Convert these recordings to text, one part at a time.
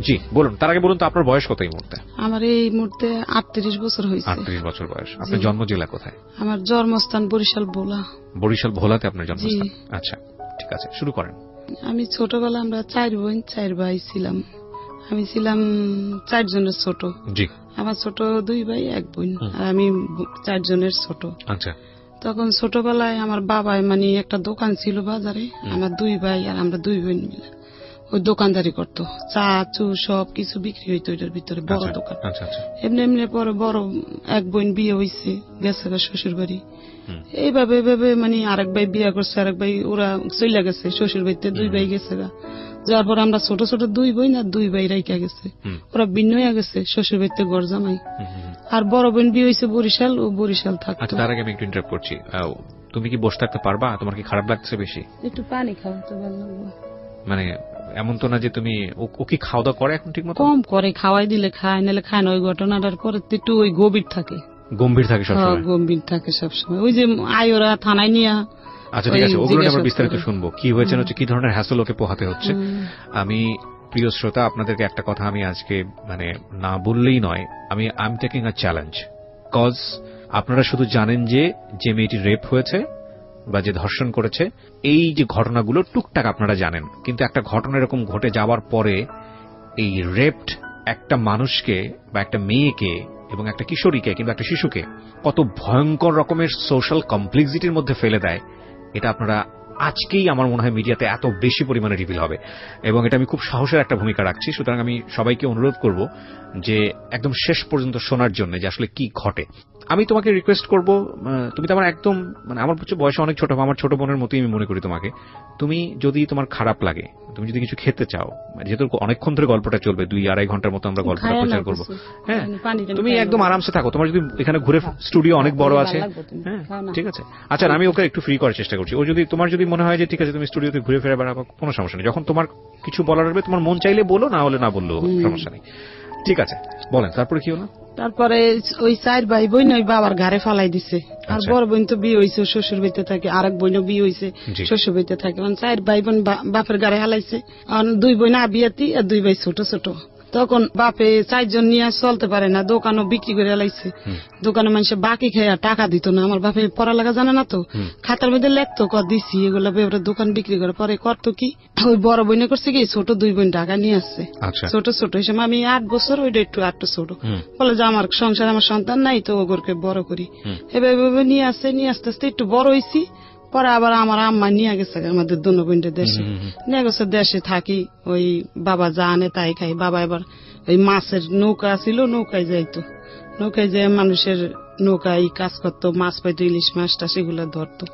জি বলুন, তার আগে বলুন তো আপনার বয়স কত এই মুহূর্তে? আমার এই মুহূর্তে 38 বছর হয়েছে। 38 বছর বয়স। আপনার জন্ম জেলা কোথায়? আমার জন্মস্থান বরিশাল ভোলা। বরিশাল ভোলাতে আপনার জন্মস্থান? আচ্ছা ঠিক আছে, শুরু করেন। আমি ছোটবেলা আমরা 4 বোন 4 ভাই ছিলাম। আমি ছিলাম 4 জনের ছোট। জি। আমার ছোট 2 ভাই 1 বোন, আর আমি 4 জনের ছোট। আচ্ছা। তখন ছোটবেলায় আমার বাবাই মানে একটা দোকান ছিল বাজারে, আমার 2 ভাই আর আমরা 2 বোন মিলে ওই দোকানদারি করতো, চা চু সব কিছু বিক্রি হইতো ওইটার ভিতরে, বড় দোকান। এমনি এমনি পরে বড় 1 বোন বিয়ে হয়েছে, গেছে শ্বশুর বাড়ি। এইভাবে এইভাবে মানে আরেক ভাই বিয়ে করছে, আরেক ভাই ওরা চলে গেছে শ্বশুর বাড়িতে, 2 ভাই গেছে গা। যার পর আমরা ছোট ছোট 2 বোন আর 2 ভাই রাইকা গেছে, ওরা ভিন্ন হয়ে গেছে শ্বশুর বাড়িতে ঘর জামাই। আর বড় বোন বিয়ে হয়েছে বরিশাল, ও বরিশাল থাকতো। আচ্ছা তার আগে আমি একটু ইন্টারাপ্ট করছি, তুমি কি বসে থাকতে পারবা? তোমার কি খারাপ লাগছে বেশি? একটু পানি খাও তো ভালো লাগবে। মানে এমন তো না যে তুমি, ও কি খাওয়া দাওয়া করে এখন ঠিক মতো? কম করে, খাওয়াই দিলে খায়, নাহলে খায় না। ওই ঘটনাটার পরে একটু ওই গভীর থাকে, গম্ভীর থাকে সবসময়। গম্ভীর থাকে সবসময়। ওই যে আয়োরা থানায় নিয়ে। আচ্ছা ঠিক আছে, ওগুলো আমরা বিস্তারিত শুনবো, কি হয়েছে হচ্ছে, কি ধরনের হ্যাসল ওকে পোহাতে হচ্ছে। আমি প্রিয় শ্রোতা, আপনাদেরকে একটা কথা আমি আজকে মানে না বললেই নয়, আমি I am taking a challenge, cause আপনারা শুধু জানেন যে মেয়েটি রেপ হয়েছে বা যে ধর্ষণ করেছে, এই যে ঘটনাগুলো টুকটাক আপনারা জানেন, কিন্তু একটা ঘটনা এরকম ঘটে যাওয়ার পরে এই রেপড একটা মানুষকে বা একটা মেয়েকে এবং একটা কিশোরীকে কিংবা একটা শিশুকে কত ভয়ঙ্কর রকমের সোশ্যাল কমপ্লেক্সিটির মধ্যে ফেলে দেয়, এটা আপনারা আজকেই আমার মনে হয় মিডিয়াতে এত বেশি পরিমাণে রিভিল হবে, এবং এটা আমি খুব সাহসের একটা ভূমিকা রাখছি। সুতরাং আমি সবাইকে অনুরোধ করব যে একদম শেষ পর্যন্ত শোনার জন্য যে আসলে কি ঘটে। আমি তোমাকে রিকোয়েস্ট করব, তুমি তো আমার একদম মানে আমার বয়সে অনেক ছোট, আমার ছোট বোনের মতোই আমি মনে করি তোমাকে। তুমি যদি তোমার খারাপ লাগে, তুমি যদি কিছু খেতে চাও, যেহেতু অনেকক্ষণ ধরে গল্পটা চলবে, 2-2.5 ঘন্টার মতো আমরা গল্পটা প্রচার করবো, হ্যাঁ তুমি একদম আরামসে থাকো, তোমার যদি এখানে ঘুরে স্টুডিও অনেক বড় আছে, হ্যাঁ ঠিক আছে। আচ্ছা আমি ওকে একটু ফ্রি করার চেষ্টা করছি, ও যদি তোমার যদি মনে হয় যে ঠিক আছে তুমি স্টুডিওতে ঘুরে ফিরে বেড়াবো, কোনো সমস্যা নেই। যখন তোমার কিছু বলার হবে, তোমার মন চাইলে বলো, না হলে না বললেও সমস্যা নেই, ঠিক আছে বলেন। তারপরে কি হলো? তারপরে ওই 4 ভাই বোন ওই বাবার ঘরে ফালাই দিছে। আর বড় বোন তো বিয়ে হয়েছে, শ্বশুর বাড়িতে থাকে, আরেক বোনও বিয়ে হয়েছে, শ্বশুর বাড়িতে থাকে। 4 ভাই বোন বাপের ঘরে হালাইছে। 2 বোন আবিয়াতি আর 2 ভাই ছোট ছোট। তখন বাপে 4 জন নিয়ে চলতে পারে না, দোকানও বিক্রি করে লাইছে। দোকানে মানুষে বাকি খেয়ে টাকা দিত না। আমার বাপে পড়ালেখা জানে না তো, খাতার মধ্যে লেখতো দিছি, এগুলো দোকান বিক্রি করে। পরে করতো কি, ওই বড় বোনে করছে কি, ছোট 2 বোন টাকা নিয়ে আসছে, ছোট ছোট হিসেবে। আমি 8 বছর, ওইটা একটু ছোট। বলে যে আমার সংসার, আমার সন্তান নাই তো, ওগুলোকে বড় করি। এভাবে নিয়ে আসছে, নিয়ে আস্তে আস্তে একটু বড় হয়েছি। পরে আবার আমার আম্মা নিয়ে গেছে আমাদের দুনো বোনদের দেশে, নিয়ে গেছে। দেশে থাকি, ওই বাবা যা আনে তাই খাই। বাবা এবার ওই মাছের নৌকা ছিল, নৌকায় যাইতো, নৌকায় যে মানুষের নৌকায় কাজ করতো, মাছ পাইতো, ইলিশ মাছটা সেগুলো ধরতো।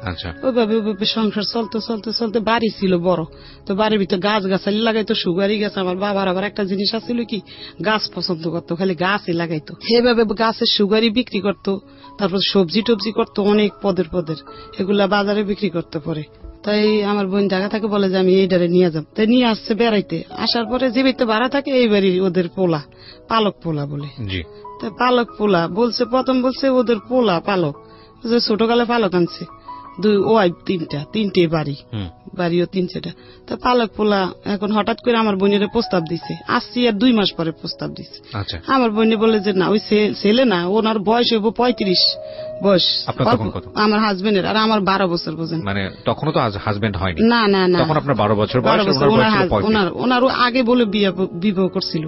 ওইভাবে ওইভাবে সংসার চলতে চলতে চলতে বাড়ি ছিল বড়, তো বাড়ির ভিতরে গাছ গাছালি লাগাইতো, সুগারি গাছ। আমার বাবার আবার একটা জিনিস আছিল কি, গাছ পছন্দ করতো, খালি গাছই লাগাইতো। সেভাবে গাছের সুগারি বিক্রি করতো, তারপর সবজি টবজি করতো, অনেক পদের এগুলা বাজারে বিক্রি করতে পারে। তাই আমার বোন ঢাকা থাকে, বলে যে আমি এইটারে নিয়ে যাব। তাই নিয়ে আসছে বেড়াইতে। আসার পরে যে বাড়িতে ভাড়া থাকে, এই বাড়ি ওদের পোলা, পালক পোলা বলে। পালক পোলা বলছে, প্রথম বলছে ওদের পোলা পালক, ছোটকালে পালক আনছে। 2 ওয়াইফ 3টে বাড়িও 3-4টা। তা পালক পোলা এখন হঠাৎ করে আমার বোনের প্রস্তাব দিছে। আসছি আর 2 মাস পরে প্রস্তাব দিছে। আমার বোনে বলে যে না, ওই ছেলে না, ওনার বয়স হইব 35 বয়স আমার হাজবেন্ডের, আর আমার 12 বছর। বোঝেন মানে তখনও তো হাজবেন্ড হয়নি? না না না, তখন আপনার 12 বছর বয়স। ওনারও আগে বলে বিবাহ করছিল।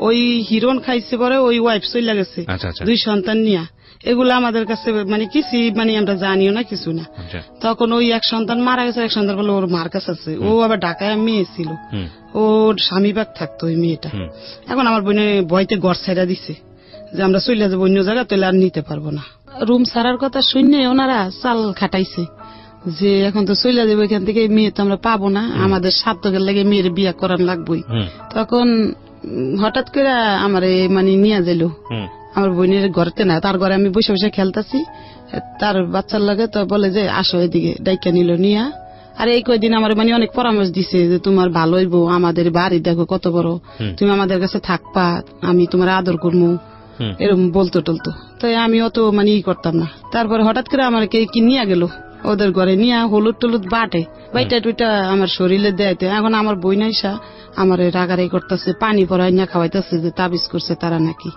ওই হিরোন খাইছে, পরে ওই ওয়াইফ চলে গেছে 2 সন্তান নিয়ে। এগুলো আমাদের কাছে মানে কিছু মানে আমরা জানিও না, কিছু না। তখন ওই 1 সন্তান মারা গেছে, 1 সন্তান বলে ওর মার কাছে আছে। ও আবার ঢাকায় মেয়ে ছিল, ওর স্বামী বাগ থাকতো ওই মেয়েটা। এখন আমার বোনে ভয়তে ঘর ছেড়া দিছে যে আমরা চলে যাবো অন্য জায়গা, তাহলে আর নিতে পারবো না। রুম ছাড়ার কথা শুনে ওনারা চাল খাটাইছে যে এখন তো চলে যাবো এখান থেকে, মেয়ে তো আমরা পাবো না, আমাদের সার্থকের লাগে মেয়ের বিয়ে করার লাগবেই। তখন হঠাৎ করে আমার মানে নিয়ে যাইল আমার বোনের ঘরেতে না, তার ঘরে আমি বসে বসে খেলতেছি, তার বাচ্চার লাগে। তো বলে যে আসো এদিকে, ডাইকা নিল নিয়া। আর এই কয়দিন আমার মানে অনেক পরামর্শ দিছে যে তোমার ভালো হইব, আমাদের বাড়ি দেখো কত বড়, তুমি আমাদের কাছে থাকবা, আমি তোমার আদর করবো, এরকম বলতো টলতো। তাই আমি অত মানে করতাম না। তারপরে হঠাৎ করে আমার কে কি নিয়ে গেল ওদের ঘরে নিয়ে হলুদ টলুদ বাটে বাইটা টুইটা আমার শরীরে দেয়তে। এখন আমার বই নাইসা আমার রাগারাই করতেছে, পানি পরাই না খাওয়াইতেছে যে তাবিজ করছে তারা নাকি।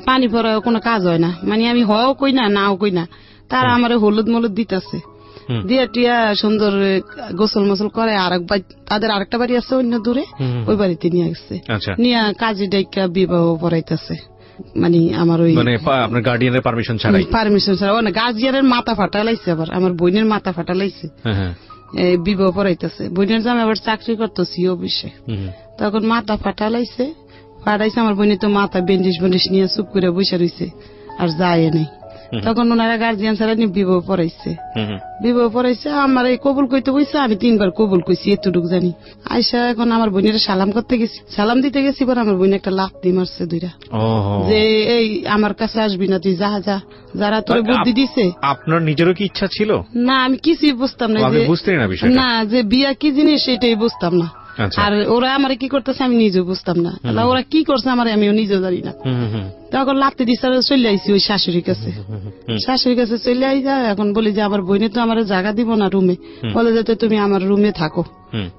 পানি পরা কোনো কাজ হয় না, মানে আমি হও কই না নাও কই না, তারা আমার হলুদ মলুদ দিতেছে, দিয়া টিয়া সুন্দর গোসল মোসল করে। তাদের আরেকটা বাড়ি আছে অন্য দূরে, ওই বাড়িতে নিয়ে গেছে, নিয়ে কাজী ডাইকা বিবাহ পড়াইতেছে। মানে আমার ওই আপনার গার্ডিয়ানের পারমিশন ছাড়া গার্জিয়ানের মাথা ফাটালাইছে, আবার আমার বোনের মাথা ফাটালাইছে, বিবাহ পড়াইতেছে। বোনের জামে আবার চাকরি করতেছি অফিসে, তখন মাথা ফাটালাইছে। আমার বোনে তো মাথা বেন্ডিস বেন্ডিস নিয়ে চুপ করে বসে রয়েছে, আর যায় নেই। তখন ওনারা গার্জিয়ান ছাড়া নিয়ে বিবাহ পড়াইছে। বিবাহ পড়াইছে, আমার এই কবুল কইতে বইছে, আমি 3 বার কবুল কইছি, এতটুকু জানি। আইসা এখন আমার বোনের সালাম করতে গেছি, সালাম দিতে গেছি, পর আমার বোন একটা লাফ দিয়ে মারছে 2টা, যে এই আমার কাছে আসবি না তুই, যা যা, যারা তোর বুদ্ধি দিছে। আপনার নিজেরও কি ইচ্ছা ছিল? না, আমি কিছুই বুঝতাম না, না যে বিয়া কি জিনিস সেটাই বুঝতাম না। আর ওরা আমার কি করতেছে আমি নিজেও বুঝতাম না, ওরা কি করছে আমার আমিও নিজেও জানি না। তখন লাত্তি দিচ্ছে, চলে আইসি ওই শাশুড়ির কাছে। শাশুড়ির কাছে চলে আইসা এখন বলি যে আমার বোনে তো আমার জায়গা দিব না রুমে, বলে যে তুমি আমার রুমে থাকো,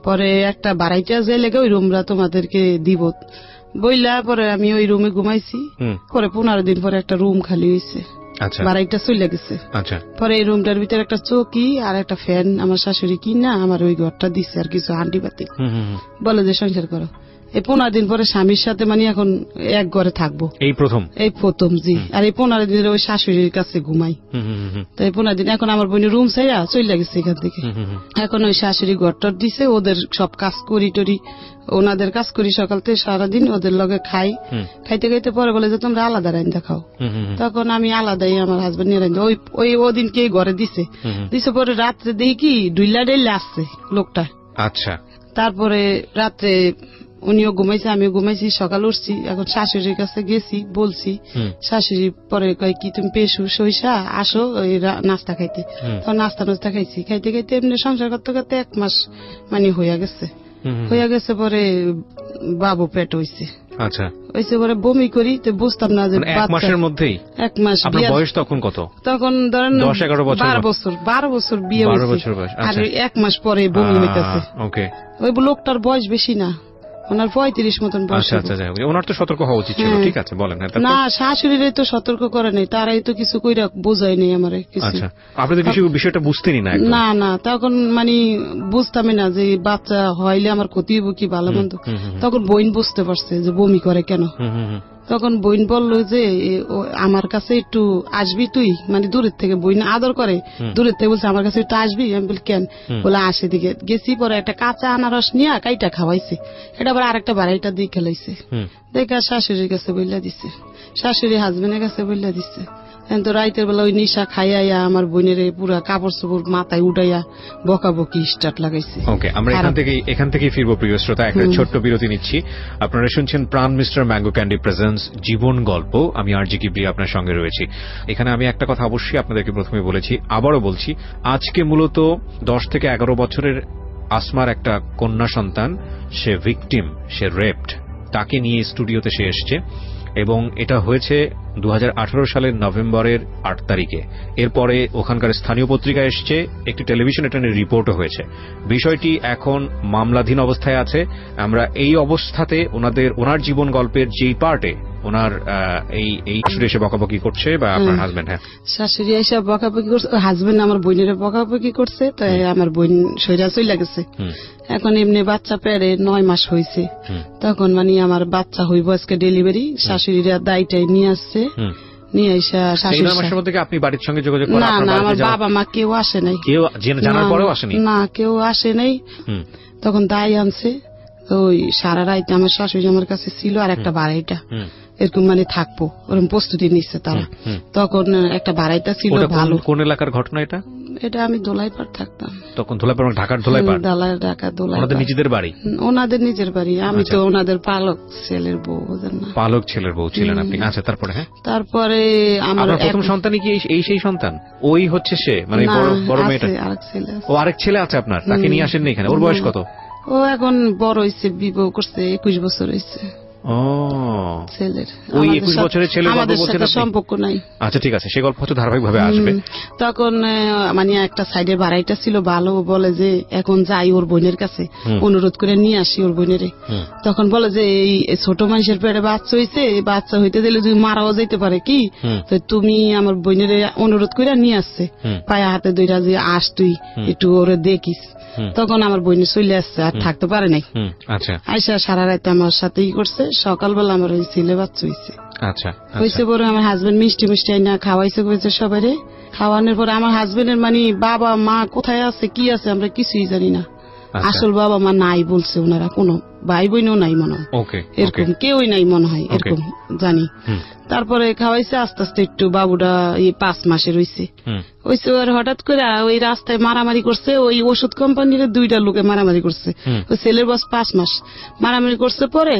পরে একটা বাড়াইটা যে লেগে ওই রুমরা তোমাদেরকে দিব বইলা। পরে আমি ওই রুমে ঘুমাইছি, পরে 15 দিন পরে একটা রুম খালি হয়েছে, বাড়াইটা চলে গেছে। পরে এই রুমটার ভিতরে একটা চৌকি আর একটা ফ্যান আমার শাশুড়ি কিনা আমার ওই ঘরটা দিচ্ছে, আর কিছু হান্ডি পাতি, বলে যে সংসার করো। এই 15 দিন পরে স্বামীর সাথে মানে এখন এক ঘরে থাকবো, এই প্রথম জি। আর এই 15 দিন ওই শাশুড়ির কাছে ঘুমাই। তো এই 15 দিন এখন আমার বোনের রুম ছাইয়া চলে গেছে এখান থেকে। এখন ওই শাশুড়ি ঘরটার দিছে, ওদের সব কাজ করি টরি, ওনাদের কাজ করি সকাল থেকে সারাদিন, ওদের লগে খাই, খাইতে খাইতে পরে বলে যে তোমরা আলাদা রাইন্দা খাও। তখন আমি আলাদাই আমার হাজবেন্ড নিয়ে রাইন্দা ওই ওদিনকে ঘরে দিছে। পরে রাত্রে দেখি কি ডুইলা ডেলে আসছে লোকটা। আচ্ছা, তারপরে রাত্রে উনিও ঘুমাইছে আমিও ঘুমাইছি, সকাল উঠছি। এখন শাশুড়ির কাছে গেছি, বলছি, শাশুড়ি পরে কয় কি তুমি পেশু সইসা আসো ওই নাস্তা খাইতে। তখন নাস্তা খাইছি, খাইতে খাইতে এমনি সংসার করতে করতে 1 মাস মানে হইয়া গেছে। পরে বাবু পেট হইছে। আচ্ছা, হইছে পরে বমি করি, তো বুঝতাম না যে 1 মাসের মধ্যেই। 1 মাস। আপনার বয়স তখন কত? তখন ধরেন 10-11 বছর। 12 বছর বিয়ে হয়েছে, আর 1 মাস পরে বমি হইতেছে। ওই লোকটার বয়স বেশি না, ওনার 35 মতন বয়স। ওনার তো সতর্ক হওয়া উচিত ছিল। ঠিক আছে, বলেন। না, শাশুড়িরে তো সতর্ক করে নাই, তারাই তো কিছু কইরা বোঝায় নেই আমারে কিছু। আপনি তো কিছু বিষয়টা বুঝতেনই না? না, তখন মানে বুঝতামই না যে বাচ্চা হইলে আমার ক্ষতি হইব কি ভালো মন্দ। তখন বোন বুঝতে পারছে যে বমি করে কেন। তখন বোন বললো যে আমার কাছে একটু আসবি তুই, মানে দূরের থেকে বোন আদর করে, দূরের থেকে বলছে আমার কাছে একটু আসবি। আমি বলি কেন, বলে আসে দিকে গেছি। পরে একটা কাঁচা আনারস নিয়ে কাইটা খাওয়াইছে, এটা আবার আরেকটা বাড়াইটা দিয়ে খেলাইছে। দেখে শাশুড়ির কাছে বইলা দিছে, শাশুড়ি হাজবেন্ডের কাছে বইলা দিছে। তো রাইতের বেলা ওই নিশা খাইয়া আমার বোনের পুরা কাপড় চোপড় মাথায় উঠাইয়া বকাবকি স্টার্ট লাগাইছে। ওকে, আমরা এখান থেকে ফিরবো প্রিয় শ্রোতা, একটা ছোট্ট বিরতি নিচ্ছি। আপনারা শুনছেন প্রাণ মিস্টার ম্যাঙ্গো ক্যান্ডি প্রেজেন্টস জীবন গল্প। আমি আরজি কিবরিয়া আপনার সঙ্গে রয়েছি। এখানে আমি একটা কথা অবশ্যই আপনাদেরকে প্রথমে বলেছি, আবারও বলছি, আজকে মূলত 10 থেকে 11 বছরের আসমার একটা কন্যা সন্তান, সে ভিকটিম, সে রেপড, তাকে নিয়ে স্টুডিওতে সে এসছে, এবং এটা হয়েছে 2018 সালের নভেম্বরের 8 তারিখে। এরপরে ওখানকার স্থানীয় পত্রিকা এসছে, একটি টেলিভিশন এটা নিয়ে রিপোর্টও হয়েছে। বিষয়টি এখন মামলাধীন অবস্থায় আছে। আমরা এই অবস্থাতে ওনার জীবন গল্পের যেই পার্টে ওনার এই শাশুড়ি এসে বকাবকি করছে, বা আপনার হাজবেন্ড? হ্যাঁ, শাশুড়ি এসে বকাবকি করছে, হাজবেন্ড আমার বোনের বকাবকি করছে, তাই আমার বোন সইরা চলে গেছে। এখন এমনি বাচ্চা পেড়ে 9 মাস হয়েছে। তখন মানে আমার বাচ্চা হইব আজকে ডেলিভারি, শাশুড়িরা দায়টাই নিয়ে আসছে, নিয়ে এসে শাশুড়ি। আপনি বাড়ির সঙ্গে যোগাযোগ করেন? না, আমার বাবা মা কেউ আসে নাই, কেউ জানার পরেও আসেনি? না, কেউ আসে নাই। তখন দায় আনছে, ওই সারা রাত আমার শাশুড়ি আমার কাছে ছিল, আর একটা বাড়াইটা এরকম মানে থাকবো ওরকম প্রস্তুতি নিচ্ছে তারা। তখন একটা বাড়াইটা ছিল ভালো। কোন এলাকার ঘটনা এটা? এটা আমি দোলাইপাড় থাকতাম তখন। দোলাইপাড়, ঢাকার দোলাইপাড়? ঢাকা দোলাইপাড়। ওনাদের নিজেদের বাড়ি? ওনাদের নিজের বাড়ি। আমি তো ওনাদের পালক ছেলের বউ, ওদের না পালক ছেলের বউ ছিলেন আপনি। আচ্ছা, তারপরে? হ্যাঁ, তারপরে আমার প্রথম সন্তানই কি সেই সন্তান? ওই হচ্ছে সে, মানে বড় মেয়েটা? আরেক ছেলে। ও, আরেক ছেলে আছে আপনার? তাকে নিয়ে আসেননি এখানে? ওর বয়স কত? ও এখন বড় হয়েছে, বিবাহ করছে, 21 বছর হয়েছে। ও ছেলের। ওই 21 বছরের ছেলে আমাদের সাথে সম্পর্ক নাই। আচ্ছা ঠিক আছে, সে গল্প হয়তো ধারাবাহিক ভাবে আসবে। তখন মানে একটা সাইডের ভাড়াইটা ছিল ভালো, বলে যে এখন যাই ওর বোনের কাছে অনুরোধ করে নিয়ে আসি ওর বোনের। তখন বলে যে এই ছোট মানুষের পেটে বাচ্চা হয়েছে, বাচ্চা হইতে দিলে যদি মারাও যাইতে পারে কি, তো তুমি আমার বোনের অনুরোধ করে নিয়ে আসছে, পায়ে হাতে দুইটা যে আস তুই একটু ওরে দেখিস। তখন আমার বোন চলে আসছে, আর থাকতে পারে নাই। আচ্ছা, আইসা সারা রাতে আমার সাথে ই করছে, সকালবেলা আমার ওই ছেলে বাচ্চা হয়েছে। আচ্ছা, হয়েছে পরে আমার হাজবেন্ড মিষ্টি মিষ্টি আইনা খাওয়াইছে কইছে সবাই। খাওয়ানোর পরে আমার হাজবেন্ডের মানে বাবা মা কোথায় আছে কি আছে আমরা কিছুই জানি না। আসল বাবা মা নাই বলছে ওনারা, কোনো ভাই বোনও নাই মনে হয়, এরকম কেউই নাই মনে হয়, এরকম জানি। তারপরে খাওয়াইছে আস্তে আস্তে একটু বাবুটা 5 মাসের হয়েছে। হঠাৎ করে ওই রাস্তায় মারামারি করছে, ওই ওষুধ কোম্পানির 2টা লোকে মারামারি করছে। ওই ছেলের বয়স 5 মাস, মারামারি করছে। পরে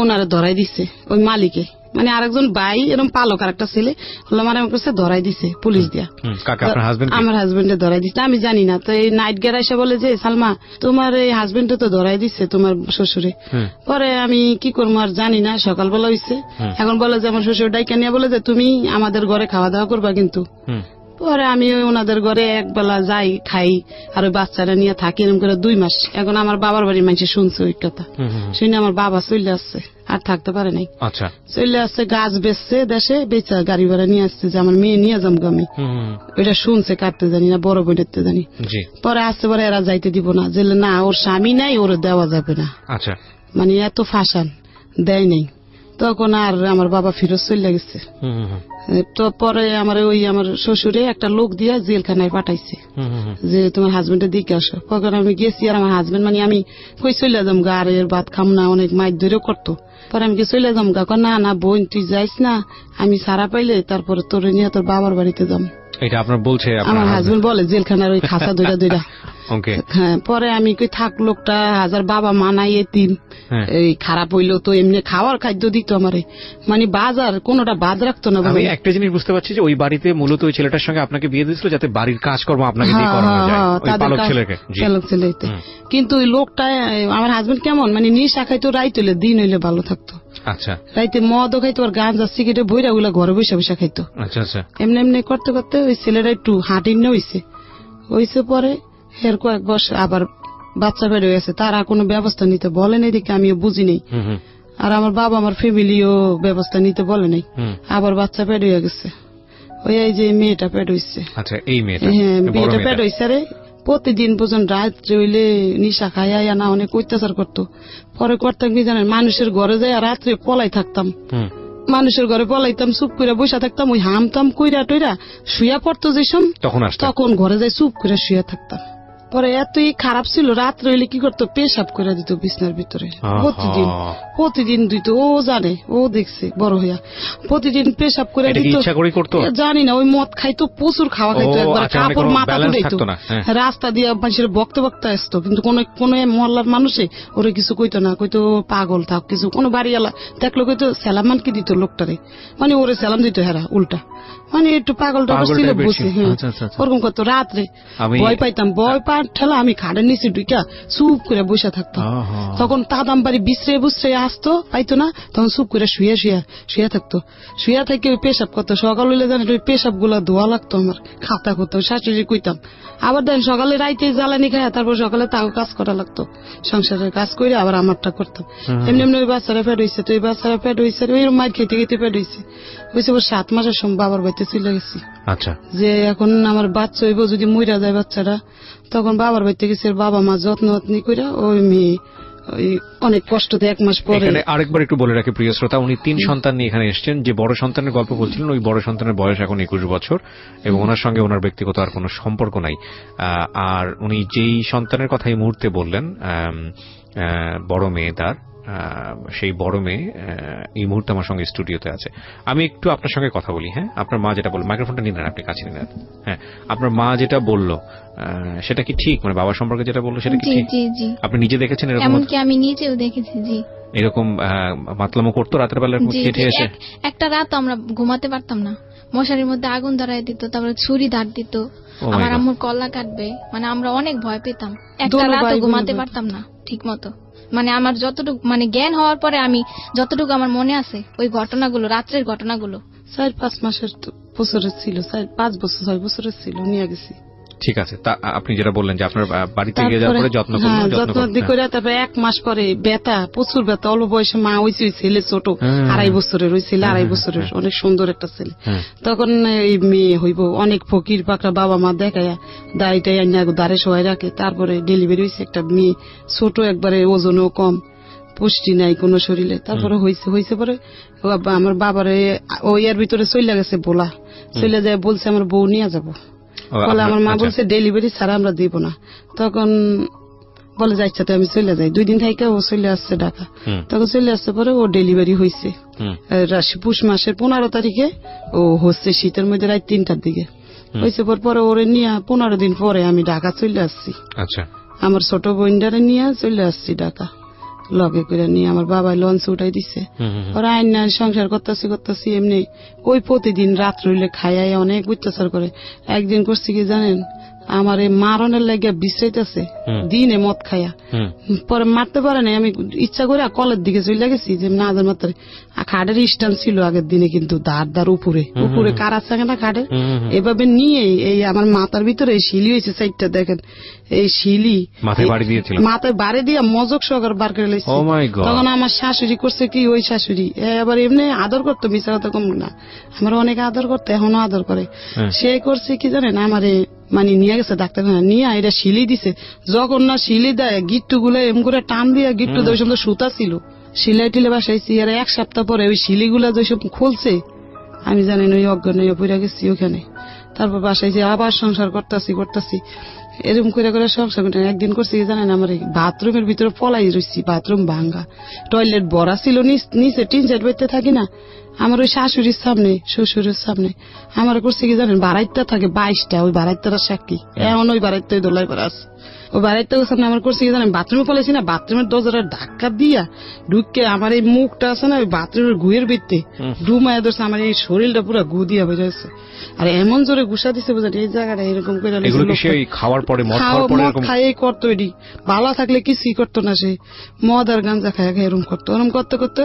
ওনারা ধরাই দিছে ওই মালিকে, মানে আরেকজন ভাই এরকম পালক আর একটা ছেলে মারামারি করছে, ধরাই দিছে পুলিশ দিয়া। আমার হাজবেন্ডে ধরাই দিছে, আমি জানি না। তো এই নাইট গের এসে বলে যে সালমা তোমার এই হাজবেন্ডে তো ধরাই দিছে তোমার শ্বশুরে। পরে আমি কি করবো আর জানি না, সকালবেলা হইছে। এখন বলে যে আমার শ্বশুর ডাইকা নিয়ে বলে যে তুমি আমাদের ঘরে খাওয়া দাওয়া করবা কিন্তু। পরে আমি ওনাদের ঘরে একবেলা যাই, খাই, আর ওই বাচ্চারা নিয়ে থাকি এরকম করে 2 মাস। এখন আমার বাবার বাড়ির মানুষ শুনছে ওই কথা, শুনে আমার বাবা চলে আসছে, আর থাকতে পারে নাই। চলে আসছে, গাছ বেচছে দেশে, বেচা গাড়ি ভাড়া নিয়ে আসছে যে আমার মেয়ে নিয়ে যাম আমি। ওইটা শুনছে, কাটতে জানি না, বড় বোনেরতে জানি। পরে আসছে, পরে এরা যাইতে দিব না, যে না ওর স্বামী নাই, ওর দেওয়া যাবে না, মানে এত ফাঁসান দেয় নাই। তখন আর আমার বাবা ফিরত চলে গেছে। তো পরে আমার শ্বশুরে একটা লোক দিয়ে জেলখানায় পাঠাইছে যে তোমার হাজবেন্ডের দিকে আসো। তখন আমি গেছি, আর আমার হাজবেন্ড মানে আমি কই চলে যাম গা, আর এর ভাত খাম না, অনেক মাইর ধরেও করতো। পরে আমি কি চলে যাম গা, না না বোন তুই যাইস না, আমি সারা পাইলে তারপরে তোর নিয়ে তোর বাবার বাড়িতে যাম। এটা আপনার বলছে আমার হাজবেন্ড বলে জেলখানার ওই খাঁচা দুইটা। হ্যাঁ, পরে আমি কই থাক, লোকটা হাজার বাবা মানাই এতিম, এই খারাপ হইলো তো এমনি খাওয়ার খাদ্য দিত আমারে, মানে বাজার কোনটা বাদ রাখতো না। আমি একটা জিনিস বুঝতে পারছি যে ওই বাড়িতে মূলত ওই ছেলেটার সঙ্গে আপনাকে বিয়ে দিয়েছিল যাতে বাড়ির কাজকর্ম আপনাকে দিয়ে করানো যায়, ওই পালক ছেলেকে। কিন্তু ওই লোকটা আমার হাজবেন্ড কেমন, মানে নিশা খাইতো রাইত হইলে, দিন হইলে ভালো থাকতো। আচ্ছা, রাইতে মদও খাইতো, আর গাঁজা সিগারেট বইরা ওগুলা ঘরে বসে বসে খাইতো। এমনি এমনি করতে করতে ওই ছেলেটা একটু হাঁটিন্য হইছে। পরে এর কয়েক বছর আবার বাচ্চা বেড়ে গেছে, তারা কোনো ব্যবস্থা নিতে বলে নাই দেখে আমিও বুঝি নাই। আর আমার বাবা আমার ফ্যামিলিও ব্যবস্থা নিতে বলে নাই। আবার বাচ্চা পেট হয়ে গেছে, ওই এই যে মেয়েটা পেট হয়েছে। হ্যাঁ, মেয়েটা পেট হয়েছে। আরে প্রতিদিন পর্যন্ত রাত্রে হইলে নিশা খাইয়া না অনেক অত্যাচার করতো। পরে করতাম কি জানেন, মানুষের ঘরে যাই আর রাত্রে পলাই থাকতাম, মানুষের ঘরে পলাইতাম, চুপ করে বসে থাকতাম, ওই হামতাম কইরা টইরা শুয়া পড়তো যে তখন ঘরে যাই চুপ করে শুয়ে থাকতাম। পরে এতই খারাপ ছিল, রাত্রে হইলে কি করতো পেশাব করে দিত বিছনার ভিতরে, প্রতিদিন দিত। ও জানে, ও দেখছে বড় হইয়া, প্রতিদিন পেশাব করে দিত। জানি না, ওই মদ খাইতো, প্রচুর খাওয়া খাইতো, একবার কাপড় মাথা উড়াইতো, রাস্তা দিয়ে মানুষের বক্তে বক্তে আসতো। কিন্তু কোন মহল্লার মানুষে ওরে কিছু কইতো না, কইতো পাগল থাক কিছু। কোন বাড়িওয়ালা দেখলো কইতো সালাম মান কি দিত লোকটারে, মানে ওরে সালাম দিত হেরা উল্টা, মানে একটু পাগল টাগল ছিল বসে। ওরকম করতো। রাত্রে ভয় পাইতাম, ভয় পা ঠেলা আমি খাড়ের নিচে ঢুকা চুপ করে বসে থাকতাম। তখন তাদাম বাড়ি বিশ্রে বুসরে আসতো, পাইতো না, তখন চুপ করে শুয়ে থাকতো। শুয়ে থেকে ওই পেশাব করতো। সকাল হইলে জানি ওই পেশাব গুলা ধোয়া লাগতো, আমার খাতা করতো, শাশুড়ি কইতাম। আবার দেন সকালে রাইতে জ্বালানি খায়, তারপর সকালে তাও কাজ করা লাগতো, সংসারের কাজ করে আবার আমারটা করতাম। এমনি এমনি ওই বাচ্চারা পেট হয়েছে, তো ওই বাচ্চারা পেট হয়েছে, ওই মার খেতে খেতে পেট হয়েছে। হয়েছে 7 মাসের সময় বাবার বাড়িতে চলে গেছি। যে এখন আমার বাচ্চা হইব, যদি মইরা যায় বাচ্চারা, তখন বাবার বাড়িতে গেছে। বাবা মা যত্ন কইরা ওই মেয়ে অনেক কষ্টতে 1 মাস পরে। আরেকবার একটু বলে রাখি প্রিয় শ্রোতা, উনি 3 সন্তান নিয়ে এখানে এসেছেন। যে বড় সন্তানের গল্প বলছিলেন, ওই বড় সন্তানের বয়স এখন 21 বছর, এবং ওনার সঙ্গে ওনার ব্যক্তিগত আর কোনো সম্পর্ক নাই। আর উনি যেই সন্তানের কথা এই মুহূর্তে বললেন, বড় মেয়ে তার, সেই বড় মেয়ে এই মুহূর্তে আমার সঙ্গে স্টুডিওতে আছে। আমি একটু আপনার সঙ্গে কথা বলি। হ্যাঁ, আপনার মা যেটা বলল, মাইক্রোফোনটা নিয়ে নেন, আপনি কাছে নিয়ে নেন। হ্যাঁ, আপনার মা যেটা বললো সেটা কি ঠিক? মানে বাবা সম্পর্কে যেটা বললো সেটা কি ঠিক? আপনি নিজে দেখেছেন এরকম? এমনকি আমি নিজেও দেখেছি। জি, এরকম মাতলামো করতো রাতের বেলা খেটে এসে? একটা রাত আমরা ঘুমাতে পারতাম না, মশারির মধ্যে আগুন ধরাই দিত, তারপরে ছুরি ধার দিত, আমার আম্মুর কল্লা কাটবে, মানে আমরা অনেক ভয় পেতাম। একটা রাত ঘুমাতে পারতাম না ঠিক মতো, মানে আমার যতটুকু মানে জ্ঞান হওয়ার পরে আমি যতটুকু আমার মনে আছে ওই ঘটনাগুলো, রাত্রের ঘটনাগুলো। 4-5 মাসের বছরের ছিল, 4-5 বছর 6 বছরের ছিল, নিয়ে গেছি। ঠিক আছে, তা আপনি যেটা বললেন যে আপনার বাড়িতে গিয়ে যাওয়ার পরে যত্ন করে তারপরে 1 মাস পরে ব্যথা, প্রচুর ব্যথা, অল্প বয়সে মা হয়েছে, ওই ছেলে ছোট 2.5 বছরের, ওই ছেলে 2.5 বছরের, অনেক সুন্দর একটা ছেলে। তখন এই মেয়ে হইব, অনেক ফকির পাকড়া বাবা মা দেখায়া দাড়িটাই আইনা দাঁড়ে সবাই রাখে। তারপরে ডেলিভারি হয়েছে একটা মেয়ে, ছোট একবারে, ওজনও কম, পুষ্টি নাই কোনো শরীরে। তারপরে হয়েছে পরে আমার বাবারে ওই এর ভিতরে চলে গেছে, বলা চলে যায়, বলছে আমার বউ নিয়ে যাবো। বলে আমার মা বলছে ডেলিভারি ছাড়া আমরা দিব না। তখন বলে যাচ্ছে, তো আমি চলে যাই। 2 দিন থেকে ও চলে আসছে ঢাকা। তখন চলে আসছে পরে ও ডেলিভারি হয়েছে পুষ মাসের 15 তারিখে। ও হচ্ছে শীতের মধ্যে রাত 3টার দিকে হয়েছে। পরে ওরে নিয়ে 15 দিন পরে আমি ঢাকা চলে আসছি। আচ্ছা, আমার ছোট বোনটারে নিয়ে চলে আসছি ঢাকা, লগে করে নিয়ে আমার বাবা লঞ্চ উঠাই দিছে। ওরা আইন সংসার করতেছি এমনি। ওই প্রতিদিন রাত রইলে খাইয়াই অনেক অত্যাচার করে। একদিন করছি কি জানেন, আমার এই মারণের লাগিয়া বিশ্রাইতেছে দিনে মদ খাইয়া, পরে মারতে পারে না। আমি ইচ্ছা করে কলের দিকে চলে গেছি যে না মাত্র খাটের স্ট্যান্ড ছিল আগের দিনে, কিন্তু দাঁড় উপরে কারা থাকে না খাটের, এভাবে নিয়ে এই আমার মাথার ভিতরে এই শিলি হয়েছে 4টা, দেখেন এই শিলি মাথায় বাড়ি দিয়ে মজক সহকারে বার করে লেগেছে। তখন আমার শাশুড়ি করছে কি, ওই শাশুড়ি আবার এমনি আদর করতো, মিশা কথা কম না, আমার অনেক আদর করতো, এখনো আদর করে। সে করছে কি জানেন, আমারে মানে নিয়ে গেছে ডাক্তারখানা, নিয়ে এটা শিলি দিছে। যখন না শিলি দেয়, গিট্টু গুলো এম করে টান দিয়া, গিট্টু ওই সময় সুতা ছিল, সিলাই টিলে বাসাইছি। আর 1 সপ্তাহ পরে ওই শিলিগুলা যেসব খুলছে, আমি জানি ওই অজ্ঞান হয়ে পড়ে গেছি ওখানে। তারপর বাসাইছি, আবার সংসার করতেছি এরকম করে সংসার। একদিন করছি জানেন, আমার বাথরুমের ভিতরে পলাই রয়েছি, বাথরুম ভাঙ্গা, টয়লেট ভরা ছিল, নিচে টিন সেট বেঁধতে থাকি না, আমার ওই শাশুড়ির সামনে, শ্বশুরের সামনে আমার করছে কি জানেন, বাড়াইতে থাকে 22টা, ওই বাড়াইতারা সাক্ষী, এখন ওই বাড়াইতে দোলাই পরে আছে। ওই বাড়াইতে সামনে আমার করছে কি জানেন, বাথরুমে পলাইছি না, বাথরুমের দরজাটা ধাক্কা দিয়া ঢুকে আমার এই মুখটা আছে না, ওই বাথরুমের গুয়ের ভিত্তে ডুমায় ধরছে, আমার এই শরীরটা পুরো গু দিয়া বেরোছে। আর এমন জোরে ঘুষা দিছে বুঝলেন, এই জায়গাটা এরকম করে খাওয়ার পরে মদ খাইয়ে করতো, এটি ভালো থাকলে কিছুই করতো না, সে মদ আর গাঞ্জা খাইয়া খাই এরকম করতো। ওরম করতে করতে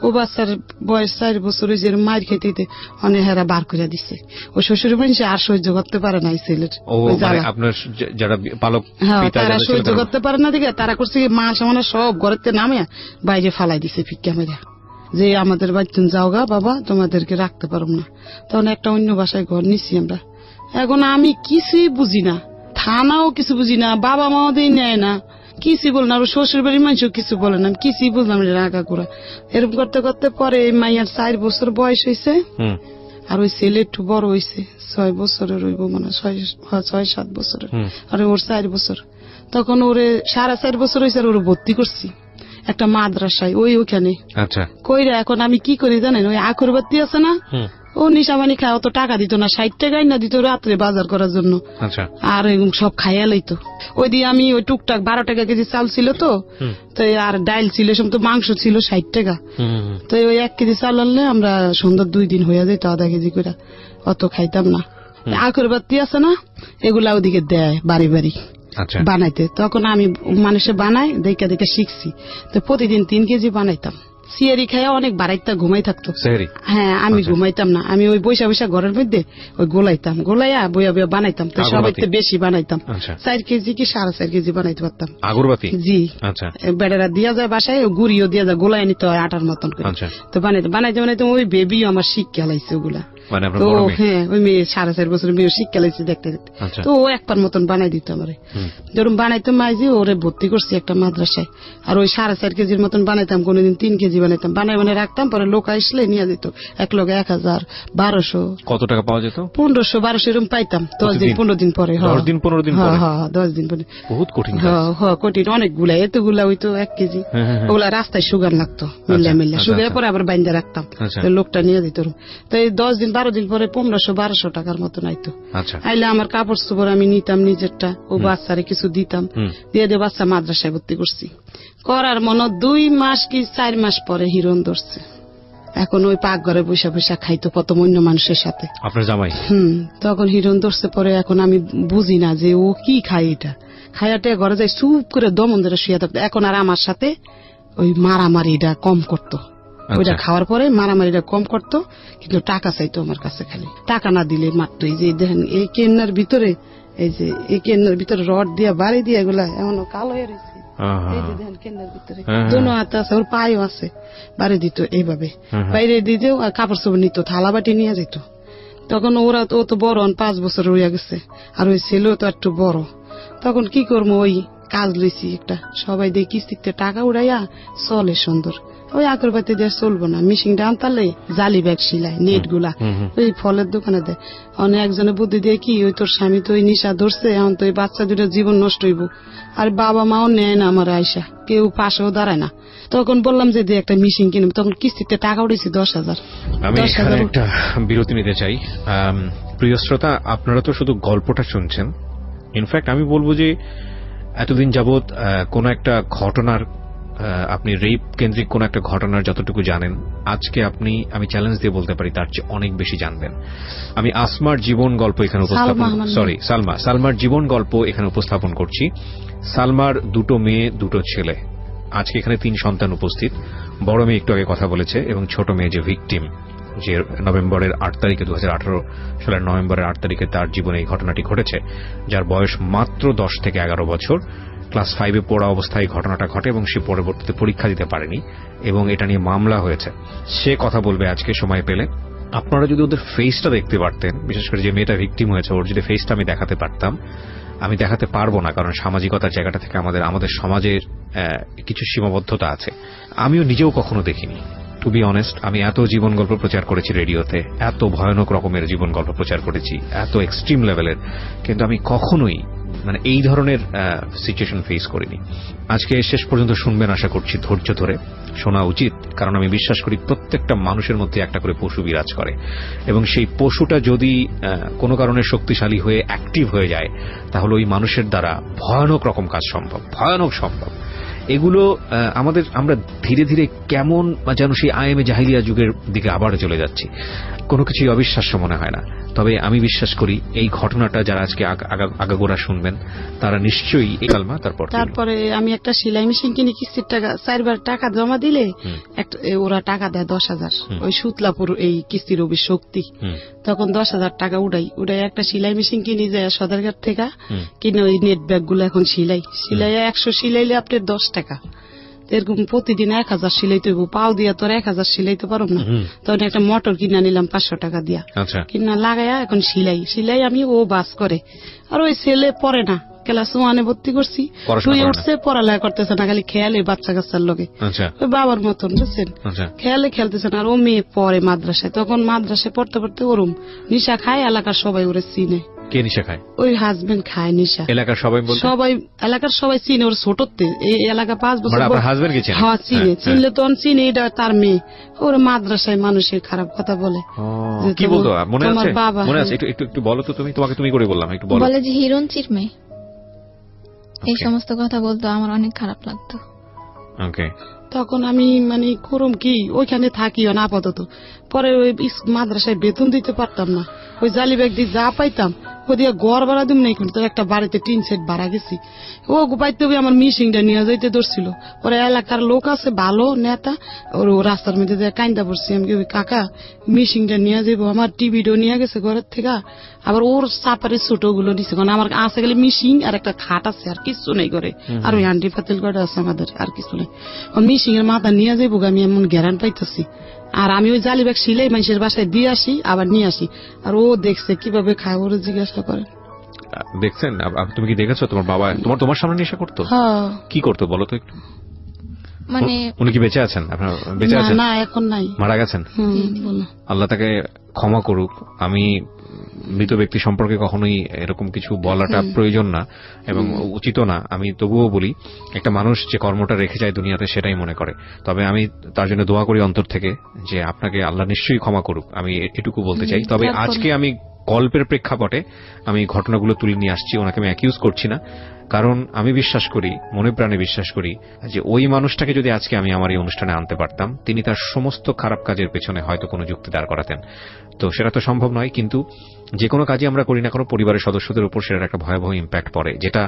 ও বাচ্চার বয়স 4 বছর হয়েছে, মায়ের খেতে অনেক হেরা বার করে দিচ্ছে। ও শ্বশুর মানুষ আর সহ্য করতে পারে না এই ছেলের, তারা সহ্য করতে পারে না দিকে তারা করছে মা সামান্য সব ঘরেতে নামে বাইরে ফালাই দিছে ফিক্কা মেরা, যে আমাদের বাড়িতে যাও গা বাবা, তোমাদেরকে রাখতে পারব না। তখন একটা অন্য বাসায় ঘর নিচ্ছি আমরা। এখন আমি কিছুই বুঝি না, থানাও কিছু বুঝি না, বাবা মাও দিয়ে নেয় না, কিছুই বল না, শ্বশুর বাড়ির মানুষও কিছু বলে না, কিছুই বুঝলাম রাগা করা। এরকম করতে করতে পরে এই মাইয়ার 4 বছর বয়স হয়েছে, আর ওই ছেলে একটু বড় হয়েছে, 6 বছরের হইব মানে 6-7 বছরের, আর ওর 4 বছর। তখন ওরে 4.5 বছর হয়েছে, আর ওরে ভর্তি করছি একটা মাদ্রাসায় ওইখানে। আচ্ছা, কইরা এখন আমি কি করি জানেন, ওই আখর বাতি আছে না, ও নিশামানি খায়, অত টাকা দিত না, 60 টাকাই না দিত রাত্রে বাজার করার জন্য। আর সব খাইয়া লইতো। ওই দিয়ে আমি ওই টুকটাক 12 টাকা কেজি চাল ছিল তো, আর ডাইল ছিল, তো মাংস ছিল 60 টাকা। তো ওই 1 কেজি চাল আনলে আমরা সুন্দর 2 দিন হইয়া যেত, আধা কেজি করে, অত খাইতাম না। আখর বাতি আছে না, এগুলা ওদিকে দেয় বাড়ি বাড়ি বানাইতে। তখন আমি মানুষে বানাই দেখে দেখে শিখছি, তো প্রতিদিন 3 কেজি বানাইতাম। সিয়ারি খাইয়া অনেক বাড়াইতা ঘুমাই থাকতো। হ্যাঁ, আমি ঘুমাইতাম না, আমি ওই বৈশা বৈশা ঘরের মধ্যে ওই গোলাইয়া বইয়া বইয়া বানাইতাম, তো সবাই বেশি বানাইতাম। 4 কেজি কি 4.5 কেজি বানাইতে পারতাম আগরবাতি। জি, বেড়ারা দিয়া যায় বাসায়, গুড়িও দিয়া যায়, গোলাই নিতে হয় আটার মতন করে। তো বানাইতে ওই বেবিও আমার শিক্ষা লাইছে ওগুলা। তো হ্যাঁ, ওই মেয়ে 4.5 বছরের মেয়ে শিক্ষা লাইছে দেখতে দেখতে। তো ও একবার মতন বানাই দিত আমারে, যেরকম বানাইতাম মাইজি ওরে ভর্তি করছি একটা মাদ্রাসায়। আর ওই 4.5 কেজির মতন বানাইতাম, কোনদিন 3 কেজি বানাইতাম, বানাই রাখতাম, পরে লোক আসলে নিয়ে যেত, এক লোক 1000, 1200। কত টাকা পাওয়া যেত? 1500-1200 এরকম পাইতাম 10 দিন 15 দিন পরে। 10 দিন 15 দিন পরে? হ্যাঁ, 10 দিন পরে। বহুত কঠিন। হ্যাঁ, কঠিন অনেকগুলা, এতগুলা হইতো 1 কেজি। ওগুলা রাস্তায় সুগার লাগতো, মিল্লা সুগার পরে আবার বাইন্দা রাখতাম, লোকটা নিয়ে দিত। তো এই 10 দিন 12 দিন পরে 1500-1200 টাকার মতন আইতো। আইলে আমার কাপড় চোপড় আমি নিতাম নিজেরটা, ও বাচ্চারে কিছু দিতাম, দিয়ে বাচ্চা মাদ্রাসায় ভর্তি করছি। করার মনে 2 মাস কি 4 মাস পরে হিরণ ধরছে। এখন ওই পাকঘরে বসে বসে খাইতো প্রথম অন্য মানুষের সাথে, আপনার জামাই। তখন হিরণ ধরছে পরে, এখন আমি বুঝি না যে ও কি খায়, এটা খাইয়াটে ঘরে যাই চুপ করে দমন ধরে শুয়ে থাকতো। এখন আর আমার সাথে ওই মারামারিটা কম করতো, ওইটা খাওয়ার পরে মারামারিটা কম করতো, কিন্তু টাকা চাইতো আমার কাছে, খালি টাকা না দিলে মারতো। এই যে দেখেন এই কেন্নার ভিতরে, এই যে এই কেন্নার ভিতরে রড দিয়া বাড়ি দিয়া এগুলা এমনও কালো হয়ে রয়েছে, এই যে দেখেন কেন্নার ভিতরে দোনো হাতে আছে, ওর পায়েও আছে, বাড়ি দিত এইভাবে, বাইরে দিতেও আর কাপড় চোপড় নিত, থালা বাটি নিয়ে যেত। তখন ও তো বড় 5 বছর হইয়া গেছে, আর ওই ছেলেও তো একটু বড়। তখন কি করবো, ওই কাজ লইছি একটা, সবাই দিয়ে কিস্তিতে টাকা উড়াইয়া চলে সুন্দর। ওই আগরবাতি দিয়ে চলবো না, মিশিংটা আনতালে জালি ব্যাগ সিলাই, নেট গুলা ওই ফলের দোকানে দেয়। অনেক একজনে বুদ্ধি দিয়ে কি, ওই তোর স্বামী তো ওই নিশা ধরছে, এখন তো ওই বাচ্চা দুটো জীবন নষ্ট হইব, আর বাবা মাও নেয় না আমার আয়সা, কেউ পাশেও দাঁড়ায় না। তখন বললাম যে একটা মিশিং কিনব, তখন কিস্তিতে টাকা উঠেছি 10,000। আমি এখানে একটা বিরতি নিতে চাই। প্রিয় শ্রোতা, আপনারা তো শুধু গল্পটা শুনছেন, ইনফ্যাক্ট আমি বলবো যে এতদিন যাবৎ কোন একটা ঘটনার, আপনি রেপ কেন্দ্রিক কোন একটা ঘটনার যতটুকু জানেন, আজকে আমি চ্যালেঞ্জ দিয়ে বলতে পারি তার চেয়ে অনেক বেশি জানবেন। আমি আসমার জীবন গল্প এখানে সালমার জীবন গল্প এখানে উপস্থাপন করছি। সালমার 2 মেয়ে 2 ছেলে, আজকে এখানে 3 সন্তান উপস্থিত। বড় মেয়ে একটু আগে কথা বলেছে, এবং ছোট মেয়ে যে ভিকটিম, যে নভেম্বরের 8 তারিখে 2018 সালের নভেম্বরের 8 তারিখে তার জীবনে এই ঘটনাটি ঘটেছে, যার বয়স মাত্র 10 থেকে 11 বছর। ক্লাস 5-এ পড়া অবস্থায় ঘটনাটা ঘটে, এবং সে পরবর্তীতে পরীক্ষা দিতে পারেনি, এবং এটা নিয়ে মামলা হয়েছে। সে কথা বলবে আজকে সময় পেলে। আপনারা যদি ওদের ফেসটা দেখতে পারতেন, বিশেষ করে যে মেয়েটা ভিকটিম হয়েছে, ওর যদি ফেসটা আমি দেখাতে পারতাম। আমি দেখাতে পারবো না, কারণ সামাজিকতার জায়গাটা থেকে আমাদের সমাজের কিছু সীমাবদ্ধতা আছে। আমিও নিজেও কখনো দেখিনি, টু বি অনেস্ট। আমি এত জীবন গল্প প্রচার করেছি রেডিওতে, এত ভয়ানক রকমের জীবন গল্প প্রচার করেছি, এত এক্সট্রিম লেভেলের, কিন্তু আমি কখনোই এই ধরনের সিচুয়েশন ফেস করিনি। আজকে শেষ পর্যন্ত শুনবেন আশা করছি, ধৈর্য ধরে শোনা উচিত, কারণ আমি বিশ্বাস করি প্রত্যেকটা মানুষের মধ্যে একটা করে পশু বিরাজ করে, এবং সেই পশুটা যদি কোনো কারণে শক্তিশালী হয়ে অ্যাক্টিভ হয়ে যায়, তাহলে ওই মানুষের দ্বারা ভয়ানক রকম কাজ সম্ভব। এগুলো আমরা ধীরে ধীরে কেমন যেন সেই আইএমএ জাহিলিয়া যুগের দিকে আবার চলে যাচ্ছি। কোনো কিছুই অবিশ্বাস্য মনে হয় না। তবে আমি বিশ্বাস করি এই ঘটনাটা যারা আজকে আগাগোড়া শুনবেন, তারা নিশ্চয়ই এই কালমা। তারপরে আমি একটা সেলাই মেশিন কিনে কিস্তির টাকা 4বার টাকা জমা দিলে ওরা টাকা দেয় 10,000, ওই সুতলাপুর এই কিস্তির অভিশক্তি। তখন 10,000 টাকা উড়াই একটা সেলাই মেশিন কিনে যায় সদরঘাট থেকে, কিনে ওই নেট ব্যাগ গুলো এখন সিলাই 100 সিলাইলে আপনার 10 টাকা। এরকম প্রতিদিন 1000 সিলাইতে হইব, পাও দিয়া তোর 1000 সিলাইতে পারব না। তখন একটা মোটর কিনা নিলাম 500 টাকা দিয়া, কিনা লাগাইয়া এখন সিলাই আমি, ও বাস করে। আর ওই ছেলে পড়ে না, ক্লাস 1-এ ভর্তি করছি, 2 উঠছে, পড়ালেখা করতেছে না, খালি খেয়ালে বাচ্চা কাচ্চার লগে, ওই বাবার মতন, বুঝছেন, খেয়ালে খেলতেছে না। আর ও মেয়ে পড়ে মাদ্রাসায়, তখন মাদ্রাসায় পড়তে পড়তে ওরম নিশা খায়, এলাকার সবাই ওরে চিনে। কে নিশা খায়? ওই হাজবেন্ড খায় নিশা। এলাকার সবাই চিনে, ওর ছোটতে এই এলাকা 5 বছর। হ্যাঁ, চিনলে তখন চিনে এটা তার মেয়ে। ওর মাদ্রাসায় মানুষের খারাপ কথা বলে। কি বলতো মনে আছে? মনে আছে? একটু বলো তো তুমি। তোমাকে তুমি করে বললাম, একটু বলো। বলে যে হিরণচির মেয়ে, এই সমস্ত কথা বলতো, আমার অনেক খারাপ লাগতো। ওকে। তখন আমি করুম কি, ওইখানে থাকিও না আপাতত। পরে ওই মাদ্রাসায় বেতন দিতে পারতাম না, ওই জালি ব্যাগ দিয়ে যা পাইতাম ও দিয়ে ঘর ভাড়া দিম নাই, কিন্তু একটা বাড়িতে টিন সেট ভাড়া গেছি, ও পাইতে আমার মিশিংটা নিয়ে যাইতে ধরছিল। ওরা এলাকার লোক আছে ভালো নেতা, ওর রাস্তার মধ্যে কাইন্দা পড়ছি। আমি কি কাকা মিশিংটা নিয়ে যাবো, আমার টিভিটাও নিয়ে গেছে ঘরের থেকে, আবার ওর চাপারে ছোট গুলো নিচ্ছে, কারণ আমার আছে গেলে মিশিং আর একটা খাট আছে, আর কিছু নেই ঘরে, আর ওই হান্ডি পাতিল কটা আছে আমাদের, আর কিছু নেই। মিশিং এর মাথা নিয়ে যাবো, আমি এমন গ্যারান পাইতেছি। আর আমি ওই জালি ব্যাগ সিলাই মানুষের বাসায় দিয়ে আসি, আবার নিয়ে আসি। আর ও দেখছে কিভাবে খায়, ওরা জিজ্ঞাসা করে। দেখছেন? তুমি কি দেখেছো তোমার বাবা তোমার সামনে নেশা করতো? কি করতো বলো তো একটু। উনি কি বেঁচে আছেন? আপনার বেঁচে আছেন? না, এখন নাই, মারা গেছেন। আল্লাহ তাকে ক্ষমা করুক। আমি মৃত ব্যক্তি সম্পর্কে কখনোই এরকম কিছু বলাটা প্রয়োজন না এবং উচিত না। আমি তবুও বলি, একটা মানুষ যে কর্মটা রেখে যায় দুনিয়াতে, সেটাই মনে করে। তবে আমি তার জন্য দোয়া করি অন্তর থেকে যে আপনাকে আল্লাহ নিশ্চয়ই ক্ষমা করুক, আমি এটুকু বলতে চাই। তবে আজকে আমি গল্পের প্রেক্ষাপটে আমি ঘটনাগুলো তুলে নিয়ে আসছি, ওনাকে আমি অ্যাকিউজ করছি না। কারণ আমি বিশ্বাস করি, মনে প্রাণে বিশ্বাস করি যে ওই মানুষটাকে যদি আজকে আমি আমার এই অনুষ্ঠানে আনতে পারতাম, তিনি তার সমস্ত খারাপ কাজের পেছনে হয়তো কোনো যুক্তি দাঁড় করাতেন। তো সেটা তো সম্ভব নয়, কিন্তু যে কোনো কাজই আমরা করি না কোনো, পরিবারের সদস্যদের উপর সেটার একটা ভয়াবহ ইম্প্যাক্ট পড়ে, যেটা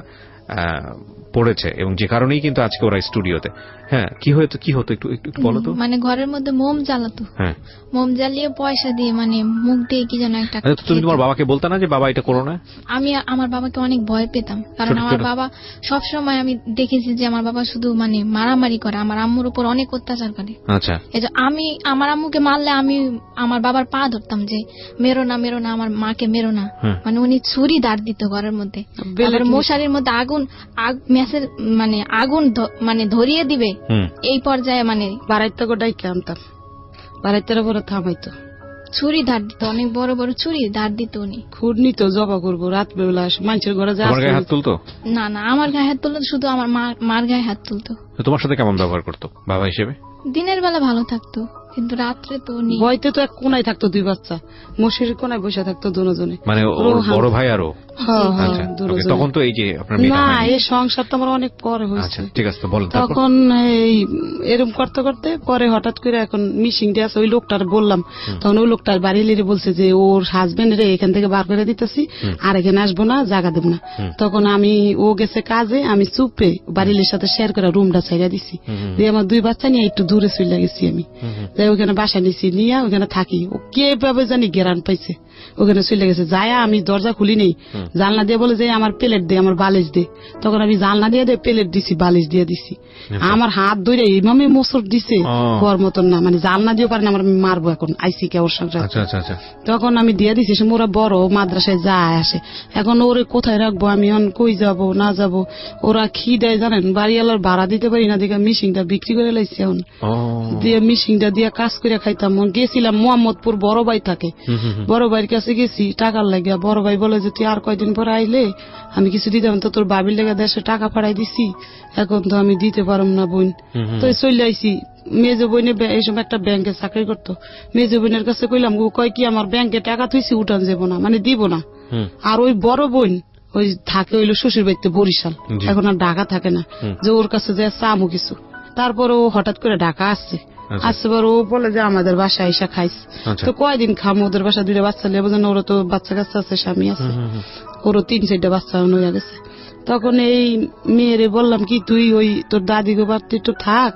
পড়েছে, এবং যে কারণেই কিন্তু আজকে ওরা স্টুডিওতে। হ্যাঁ, কি হতো একটু বলো তো। মানে ঘরের মধ্যে মোম জ্বালাতো, হ্যাঁ, মোম জ্বালিয়ে পয়সা দিয়ে মানে মুখ দিয়ে কি যেন একটা। তুমি তোমার বাবাকে বলতে না যে বাবা এটা করো না? আমি আমার বাবাকে অনেক ভয় পেতাম, কারণ আমার বাবা সবসময় আমি দেখেছি যে আমার বাবা শুধু মানে মারামারি করে, আমার আম্মুর উপর অনেক অত্যাচার করে। আচ্ছা, এই যে আমি আমার আম্মুকে মারলে আমি আমার বাবার পা ধরতাম যে মেরো না, আমার মাকে মেরো না। মানে উনি ছুরি দাঁড় দিত ঘরের মধ্যে, মশারির মধ্যে ম্যাচের মানে আগুন মানে ধরিয়ে দিবে, এই পর্যায়ে মানে বাড়াইতে ডাইকে আনতাম, বাড়াইতে পরে থামাইতো, ছুরি ধার দিত, অনেক বড় বড় ছুরি ধার দিত উনি। খুঁড় নিত, জবা করবো রাত বেলা মানুষের ঘরে হাত তুলতো না, আমার গায়ে হাত তুলতো, শুধু আমার মার গায়ে হাত তুলতো। তোমার সাথে কেমন ব্যবহার করতো বাবা হিসেবে? দিনের বেলা ভালো থাকতো, কিন্তু রাত্রে তো ভয়তে তো এক কোনায় থাকতো, দুই বাচ্চা মশারির কোনায় বসে থাকতো দুজনে, মানে বড় ভাই আরো। তখন তো এই যে আপনার না, এই সংসার তো আমার অনেক পরে হয়েছে। ঠিক আছে, বলেন। তখন এই এরকম করতে করতে পরে হঠাৎ করে এখন মিশিং দিয়ে আছে, ওই লোকটার বললাম, তখন ওই লোকটার বাড়ি লিরে বলছে যে ওর হাজবেন্ড রে এখান থেকে বার করে দিতেছি, আর এখানে আসবো না, জায়গা দেব না। তখন আমি ও গেছে কাজে, আমি চুপে বাড়ির সাথে শেয়ার করে রুমটা ছাইড়া দিছি, দিয়ে আমার দুই বাচ্চা নিয়ে একটু দূরে চলে গেছি আমি, ওখানে বাসা নিছি, নিয়ে ওখানে থাকি। ও কে ভাবে জানি গেরান পাইছে, ওখানে চলে গেছে। যায় আমি দরজা খুলি নেই, জানলা দিয়ে বলে যে আমার প্লেট দে, আমার বালিশ দে। তখন আমি জানলা দিয়ে প্লেট দিছি, বালিশ দিয়ে দিছি। আমার হাত ধরে এইভাবে মোচড় দিছে, হওয়ার মতন না, মানে জানলা দিয়ে পারে না, আমার মারবো এখন আইসি কে ওর সঙ্গে। তখন আমি দিয়ে দিছি, ওরা বড় মাদ্রাসায় যায় আসে, এখন ওরে কোথায় রাখবো আমি, এখন কই যাব না যাব। ওরা কি দেয় জানেন, বাড়িওয়ালার ভাড়া দিতে পারি না দেখে মিশিংটা বিক্রি করে লাইছি, এখন দিয়ে মিশিংটা দিয়ে কাজ করে খাইতাম। গেছিলাম মোহাম্মদপুর, বড় ভাই থাকে, বড় ভাইয়ের কাছে গেছি টাকার লাগিয়া। বড় ভাই বলে যে তুই আর কয়দিন পরে আইলে আমি কিছু দিতাম, তো তোর বাবির লেগে দেশে টাকা পাঠাই দিছি, এখন তো আমি দিতে পারম না বোন। তো চলে আইসি। মেজো বোনে এই সময় একটা ব্যাংকে চাকরি করতো, মেজো বোনের কাছে কইলাম, কয় কি আমার ব্যাংকে টাকা থুইছি, উঠান যাব না, মানে দিব না। আর ওই বড় বোন ওই থাকে হইলো শ্বশুর বাড়িতে বরিশাল, এখন আর ঢাকা থাকে না, যে ওর কাছে যে চামু কিছু। তারপরে ও হঠাৎ করে ঢাকা আসছে, আসছে পর ও বলে যে আমাদের বাসায় এসে খাইস। তো কয়দিন খাম, ওদের বাসা দুইটা বাচ্চা লিয়ে, বোঝেন ওরা তো বাচ্চা কাচ্চা আছে, স্বামী আছে, ওরও 3-4টা বাচ্চা হয়ে গেছে। তখন এই মেয়েরে বললাম কি তুই ওই তোর দাদি গো বাড়তে একটু থাক,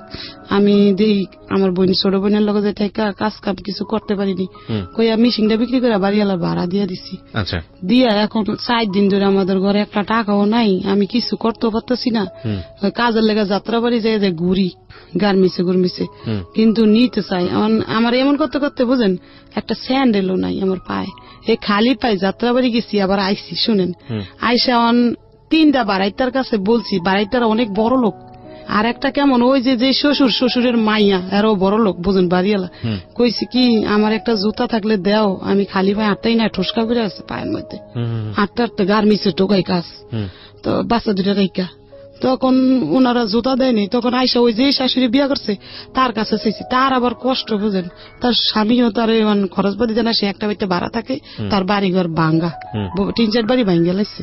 আমি দিই আমার বোন ছোট বোনের লগে যে থাকা কাজ কাম কিছু করতে পারিনি, কইয়া মিশিংটা বিক্রি করে বাড়িওয়ালার ভাড়া দিয়ে দিছি। দিয়া এখন 4 দিন ধরে আমাদের ঘরে একটা টাকাও নাই, আমি কিছু করতেও পারতেছি না। কাজের লেগে যাত্রা বাড়ি যাই যে ঘুরি গার্মিসে, কিন্তু নিতে চাই। আমার এমন করতে করতে বুঝেন একটা স্যান্ডেলও নাই আমার পায়ে, এই খালি পায়ে যাত্রা বাড়ি গেছি, আবার আইসি। শুনেন, আইসা 3টা বাড়াইতার কাছে বলছি, বাড়াইতারা অনেক বড় লোক, আর একটা কেমন ওই যে শ্বশুরের মাইয়া, আরো বড় লোক, বুঝুন বাড়িওয়ালা। কইছি কি আমার একটা জুতা থাকলে দেও, আমি খালি পায়ে হাঁটতেই না, ঠোসকা করে আছে পায়ের মধ্যে, হাঁটতে গার্মিসে টোকাই কাজ, তো বাচ্চা দুটা রেখা। তখন ওনারা জুতা দেয়নি, তখন আইসা ওই যে শাশুড়ি বিয়া করছে তার কাছে চাইছি। তার আবার কষ্ট বুঝেন, তার স্বামীও তার খরচ বাদি জানা, সে একটা বাড়িতে ভাড়া থাকে, তার বাড়িঘর ভাঙ্গা, 3-4 বাড়ি ভাঙ্গা লাগছে।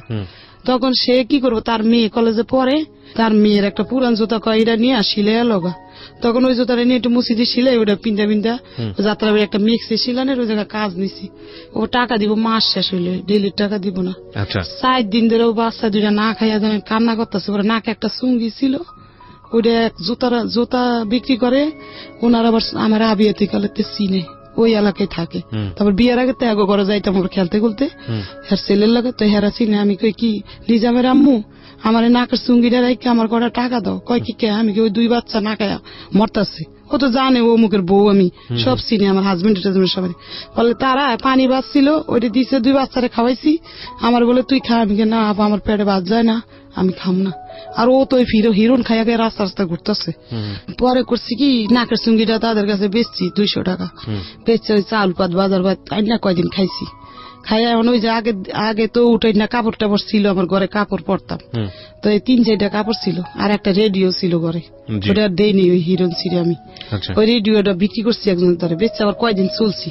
তখন সে কি করবো, তার মেয়ে কলেজে পড়ে, তার মেয়ের একটা পুরান জুতা কয়টা নিয়ে আসিলে লগা, তখন ওই জুতাটা নিয়ে একটু মুসি দিয়ে সিলাই, ওটা পিন্দা যাত্রা বাড়ি একটা মিক্সি শিলানের ওই জায়গায় কাজ নিছি। ও টাকা দিব মাস শেষ হইলে, ডেলির টাকা দিব না। 4 দিন ধরে ও বাচ্চা দুইটা না খাইয়া জানেন কান্না করতেছে, ওরা নাকে একটা চুঙ্গি ছিল, ওইটা জুতা বিক্রি করে। ওনার আবার আমার আবিয়াতি কালেতে চিনে, ওই এলাকায় থাকে। তারপর বিয়ের আগে তো ঘরে যাইতাম খেলতে খুলতে, হ্যার ছেলের লাগে তো হেরা চিনে। আমি কই কি নিজামের আম্মু আমার নাকের চুঙ্গিটা রেখে আমার কটা টাকা দাও। কয় কি কে, আমি কি ওই 2 বাচ্চা না খায়া মরতাছে, ও তো জানে ও মুখের বউ, আমি সব চিনি, আমার হাজবেন্ড সবাই। বলে তারা পানি বাঁচছিল, ওইটা দিছে, 2 বাচ্চারে খাওয়াইছি। আমার বলে তুই খা, আমি না আপা আমার পেটে বাদ যায় না, আমি খাম না। আর ও তো হিরোন খাইয়া খাই রাস্তা ঘুরতেছে। পরে করছি কি নাকের চুঙ্গিটা তাদের কাছে বেচছি 200 টাকা, বেচছে ওই চাউল পাত বাজার ভাত না কয়দিন খাইছি। খাইয়া ওই যে আগে তো উঠে না কাপড় টাপড় ছিল, আমার ঘরে কাপড় পরতাম, তো এই 3-4টা কাপড় ছিল, আর একটা রেডিও ছিল ঘরে, ওটা দেয়নি ওই হিরোন ছিল। আমি ওই রেডিওটা বিক্রি করছি একজন তারে, বেচছে আবার কয়দিন চলছি।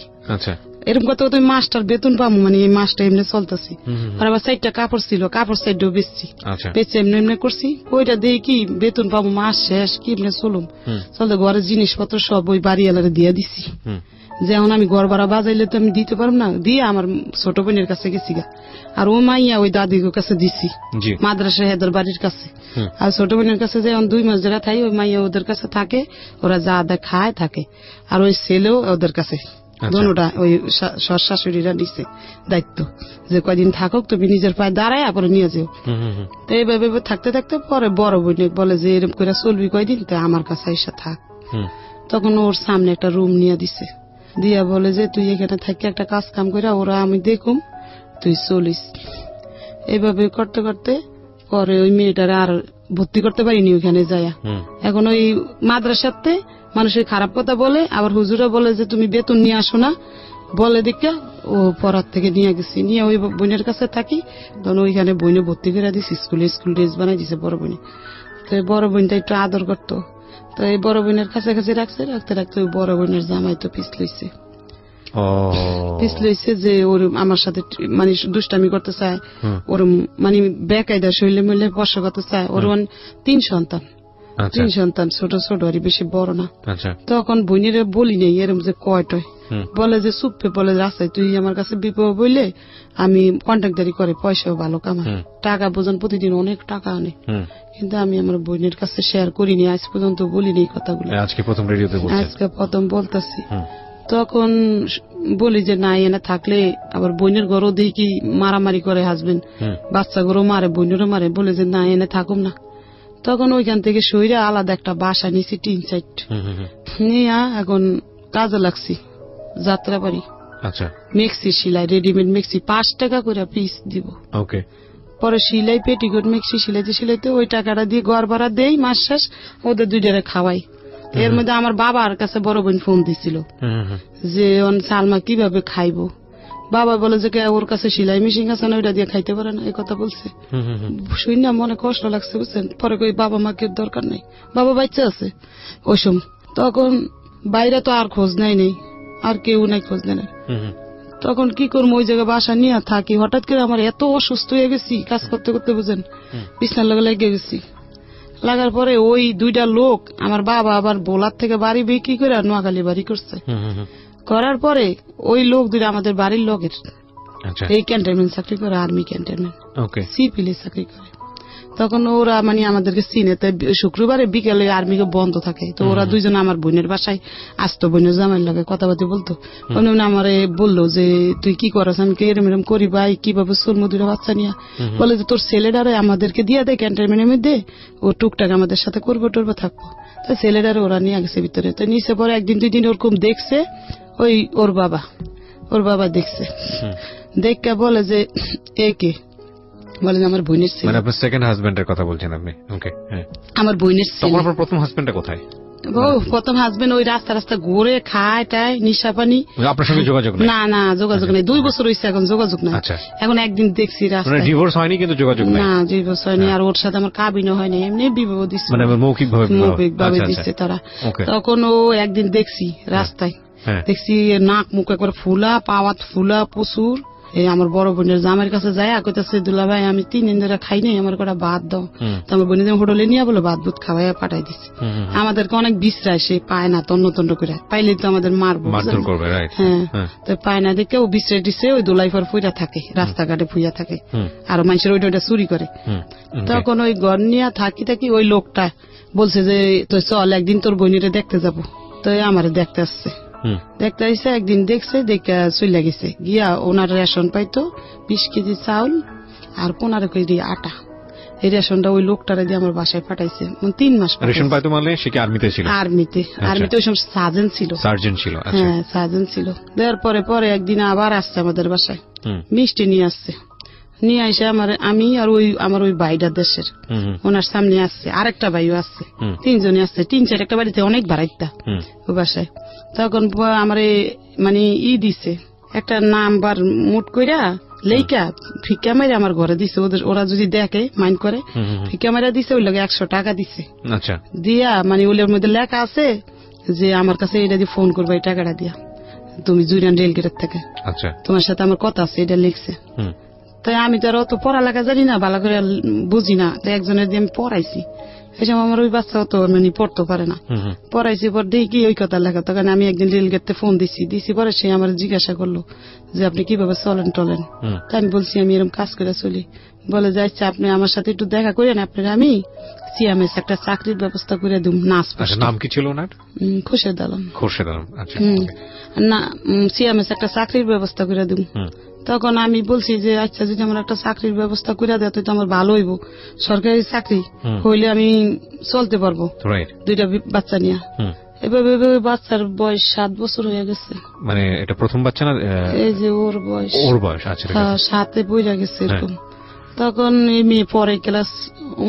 এরকম কথা তুমি মাস্টার বেতন পাবো, মানে এই মাসটা এমনি চলতেছি। আর আবার 4টা কাপড় ছিল, কাপড় 4টাও বেচছি, বেচে এমনি এমনি করছি। ওইটা দিয়ে কি বেতন পাবো, মাস শেষ কি এমনি চলুম চলতে ঘরের জিনিসপত্র সব ওই বাড়িওয়ালারে দিয়ে দিছি। যেমন আমি ঘর ভাড়া বাজাইলে তো আমি দিতে পারবো না, দিয়ে আমার ছোট বোনের কাছে গেছি গা। আর ও মাইয়া ওই দাদির কাছে দিছি মাদ্রাসা হেদের বাড়ির কাছে। আর ছোট বোনের কাছে যেমন 2 মাস জায়গা থাই, ওই মাইয়া ওদের কাছে থাকে, ওরা যা দা খায় থাকে। আর ওই ছেলেও ওদের কাছে, দোনোটা ওই শাশুড়িরা নিছে দায়িত্ব যে কয়দিন থাকুক তুমি নিজের পায়ে দাঁড়ায় পরে নিয়ে যাও। তো এইভাবে থাকতে থাকতে পরে বড় বোন বলে যে এরকম করে চলবি কয়দিন, তো আমার কাছে এসে থাক। তখন ওর সামনে একটা রুম নিয়ে দিছে, দিয়া বলে যে তুই এখানে থাকি একটা কাজ কাম করে ওরা আমি দেখুম, তুই চলিস। এইভাবে করতে করতে পরে ওই মেয়েটারে আর ভর্তি করতে পারিনি ওইখানে যায়া। এখন ওই মাদ্রাসাতে মানুষের খারাপ কথা বলে, আবার হুজুরা বলে যে তুমি বেতন নিয়ে আসো না বলে দেখে ও পড়ার থেকে নিয়ে গেছি, নিয়ে ওই বোনের কাছে থাকি। তখন ওইখানে বোনে ভর্তি করে দিছি স্কুলে, স্কুল ড্রেস বানাই দিছে বড় বোনে। তো বড় বোনটা একটু আদর করতো, তো এই বড় বোনের কাছাকাছি রাখছে, রাখতে রাখতে ওই বড় বোনের জামাই তো পিছলইছে যে ওর আমার সাথে মানে দুষ্টামি করতে চায়, ওর মানে বেকায়দা শৈলে মিলে স্পর্শ করতে চায়। ওর 3 সন্তান, 3 সন্তান, ছোট ছোট আর বেশি বড় না। তখন বোনেরা বলি নেই এরকম যে কয়টয় বলে যে চুপে বলে রাস্তায় তুই আমার কাছে বিপদ বললে আমি কন্ট্রাক্টদারি করে পয়সাও ভালো কামাই, টাকা বোঝান প্রতিদিন অনেক টাকা আনে, কিন্তু আমি আমার বোনের কাছে শেয়ার করিনি, আজ পর্যন্ত বলিনি এই কথাগুলো, আজকে প্রথম বলতেছি। তখন বলি যে না এনে থাকলে আবার বোনের ঘরও দেখি মারামারি করে হাসবেন, বাচ্চাগুলো মারে, বোনেরও মারে, বলে যে না এনে থাকুম না। তখন ওইখান থেকে সইরা আলাদা একটা বাসা নিছি, 3 সাইড নিয়ে এখন কাজে লাগছি যাত্রাবাড়ি। মেক্সি সেলাই, রেডিমেড মেক্সি 5 টাকা করে পিস দিব। পরে সিলাই পেটিকোট মেক্সি সিলাইতে সিলাইতে ওই টাকাটা দিয়ে ঘর ভাড়া দেই, মাস শেষ ওদের 2টারে খাওয়াই। এর মধ্যে আমার বাবার কাছে বড় বোন ফোন দিছিল যে সালমা কিভাবে খাইবো। বাবা বলে যে ওর কাছে সেলাই মেশিন আছে না, ওইটা দিয়ে খাইতে পারে না, এই কথা বলছে। শুনি না মনে কষ্ট লাগছে বুঝছেন। পরে কই বাবা মাকে দরকার নাই, বাবা বাচ্চা আছে ওই সময়। তখন বাইরে তো আর খোঁজ নেই, আর কেউ নাই খোঁজ নেই। তখন কি করবো, ওই জায়গায় বাসা নিয়ে থাকি। হঠাৎ করে আমার এত অসুস্থ হয়ে গেছি কাজ করতে করতে, বুঝেন, বিছনার লগে লেগে গেছি। লাগার পরে ওই 2টা লোক আমার বাবা আবার বোলার থেকে বাড়ি বিক্রি করে নোয়াখালী বাড়ি করছে। করার পরে ওই লোক 2টা আমাদের বাড়ির লোকের এই ক্যান্টনমেন্ট চাকরি করে, আর্মি ক্যান্টনমেন্ট সিপিএল চাকরি করে। তখন ওরা মানে আমাদেরকে চিনে, তাই শুক্রবারে বিকেলে আর্মিকে বন্ধ থাকে, তো ওরা 2জন আমার বোনের বাসায় আসতো, বোনের জামাইয়ের লাগে কথাবার্তা বলতো। আমারে বললো যে তুই কি করস, আমি এরম এরম করি ভাই, কিভাবে চলবো 2টা বাচ্চা নিয়ে। বলে যে তোর ছেলেটারে আমাদেরকে দিয়ে দেয় ক্যান্টনমেন্টের মধ্যে, ও টুকটাক আমাদের সাথে করবো টরবো থাকবো। তো ছেলেটারে ওরা নিয়ে গেছে ভিতরে। তো নিচে পরে 1 দিন 2 দিন ওরকম দেখছে, ওই ওর বাবা দেখছে, দেখে বলে যে একে বলে আমার বোনের ছেলে। মানে আপনার সেকেন্ড হাজবেন্ডের কথা বলছেন আপনি? ওকে, আমার বোনের ছেলে। তখন আপনার প্রথম হাজবেন্ডটা কোথায়? প্রথম হাজবেন্ড ওই রাস্তা রাস্তা ঘুরে খায় টায় নিশা পানি। আপনার সঙ্গে যোগাযোগ নেই? না যোগাযোগ নেই, 2 বছর হয়েছে এখন যোগাযোগ নাই। এখন একদিন দেখছি রাস্তায়, ডিভোর্স হয়নি কিন্তু যোগাযোগ নেই। না ডিভোর্স হয়নি, আর ওর সাথে আমার কাবিনও হয়নি, এমনি বিবাহ দিচ্ছে, মানে মৌখিক ভাবে দিচ্ছে তারা। তখন ও একদিন দেখছি রাস্তায়, দেখছি নাক মুখ একবার ফুলা, পাওয়াত ফুলা প্রচুর। আমার বড় বোনের জামাইয়ের কাছে যায় কইতাছে দুলা ভাই আমি 3 দিন ধরে খাই নাই, আমার কটা ভাত দাও। তো আমার বোনের হোটেলে নিয়ে বলে ভাত বুত খাওয়াই পাঠাই দিচ্ছে। আমাদেরকে অনেক বিশ্রায়, সে পায় না, তন্ন তন্ন করে পাইলে তো আমাদের মারবো। হ্যাঁ, তো পায় না দেখে ও বিশ্রায় দিচ্ছে, ওই দোলাইফার ফুইরা থাকে, রাস্তাঘাটে ফুইয়া থাকে, আর মানুষের ওইটা চুরি করে। তখন ওই ঘর নিয়ে থাকি ওই লোকটা বলছে যে তো চল একদিন তোর বোনেরে দেখতে যাবো। তো আমারে দেখতে আসছে, দেখতে আসছে, একদিন দেখছে, দেখে চলে গেছে। গিয়া ওনার রেশন পাইতো 20 কেজি চাউল আর 15 কেজি আটা। এই রেশনটা ওই লোকটারে দিয়ে আমার বাসায় পাঠাইছে। 3 মাস রেশন পাইতো। মানে সে কি আর্মিতে ছিল? আর্মিতে ওই সময় সার্জেন্ট ছিল। হ্যাঁ সার্জেন্ট ছিল। দেওয়ার পরে একদিন আবার আসছে আমাদের বাসায়, মিষ্টি নিয়ে আসছে। নিয়ে আসে আমি আর ওই আমার ওই ভাইটা দেশের, ওনার সামনে আসছে, আরেকটা ভাইও আসছে, 3 জনে আসছে। 3-4 একটা বাড়িতে অনেক বাড়াইতা ওই বাসায়। তখন আমার মানে দিছে একটা নাম্বার মুট কইরা লেইকা ফিকা মাইরা আমার ঘরে দিছে। ওরা যদি দেখে মাইন্ড করে, ফিকা মাইরা দিছে, ওই লাগে 100 টাকা দিছে। দিয়া মানে ওলের মধ্যে লেখা আছে যে আমার কাছে এটা দিয়ে ফোন করবে, এই টাকাটা দিয়া তুমি জুরিয়ান রেলগেটের থেকে, আচ্ছা তোমার সাথে আমার কথা আছে, এটা লিখছে। হুম তাই আমি তো আর অত পড়ালেখা জানি না, ভালো করে বুঝি না, তো একজনের দিয়ে আমি পড়াইছি। এই সময় আমার ওই বাচ্চা অত মানে পড়তে পারে না, পড়াইছি। পর দেখি ওই কথা লেখা, তখন আমি একদিন রেলগেটে ফোন দিছি পরে সে আমার জিজ্ঞাসা করলো যে আপনি কিভাবে চলেন টলেন। তাই আমি বলছি আমি এরকম কাজ করে চলি। বলে যে আচ্ছা আপনি আমার সাথে একটু দেখা করেন, আপনার আমি সিএমএস একটা চাকরির ব্যবস্থা করে দিম। নাচ নাম কি ছিল ওনার? খোরশেদ আলম। খোরশেদ আলম, আচ্ছা। না সিএমএস একটা চাকরির ব্যবস্থা করে দিম। তখন আমি বলছি যে আচ্ছা যদি আমার একটা চাকরির ব্যবস্থা করে দেয় তো আমার ভালো হইব, সরকারি চাকরি হইলে আমি চলতে পারবো 2টা বাচ্চা নিয়ে। এভাবে বাচ্চার বয়স 7 বছর হয়ে গেছে। মানে এটা প্রথম বাচ্চা না? এই যে ওর বয়স আচ্ছা 7-এ পড়ে গেছে এরকম। তখন এই মেয়ে পরে ক্লাস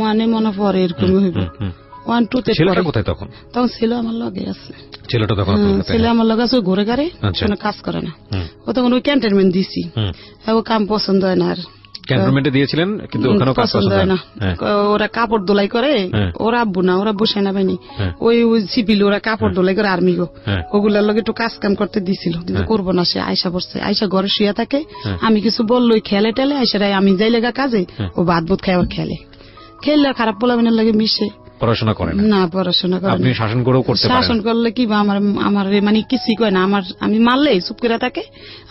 1-এ মনে পড়ে এরকম হইব, 1-2-তে পড়ে। কোথায় তখন? তখন ছেলে আমার লগে আছে। ছেলেটা তখন ছেলে আমার লগে আছে, ঘুরে ঘাড়ে কোনো কাজ করে না। ও তখন ওই ক্যান্টনমেন্ট দিছি, ও কাম পছন্দ হয় না। আর ক্যান্টনমেন্টে দিয়েছিলেন কিন্তু ওখানেও কাজ পছন্দ হয় না। ওরা কাপড় দোলাই করে, ওরা আব্বু না, ওরা বসে না বাহিনী, ওই সিভিল ওরা কাপড় দোলাই করে আর্মি গো, ওগুলার লগে একটু কাজ কাম করতে দিছিল, কিন্তু করবো না। সে আয়সা পড়ছে, আয়সা ঘরে শুয়ে থাকে, আমি কিছু বললো খেলে টেলে আয়সারাই আমি যাই লেগা কাজে, ও ভাত বোধ খাই আবার খেললে খারাপ পোলাবেনের লাগে মিশে। পড়াশোনা করে না? পড়াশোনা করে। আপনি শাসন করেও করতে পারেন? শাসন করলে কি বা আমার মানে কিছুই কয় না, আমি মারলে চুপ করে থাকে,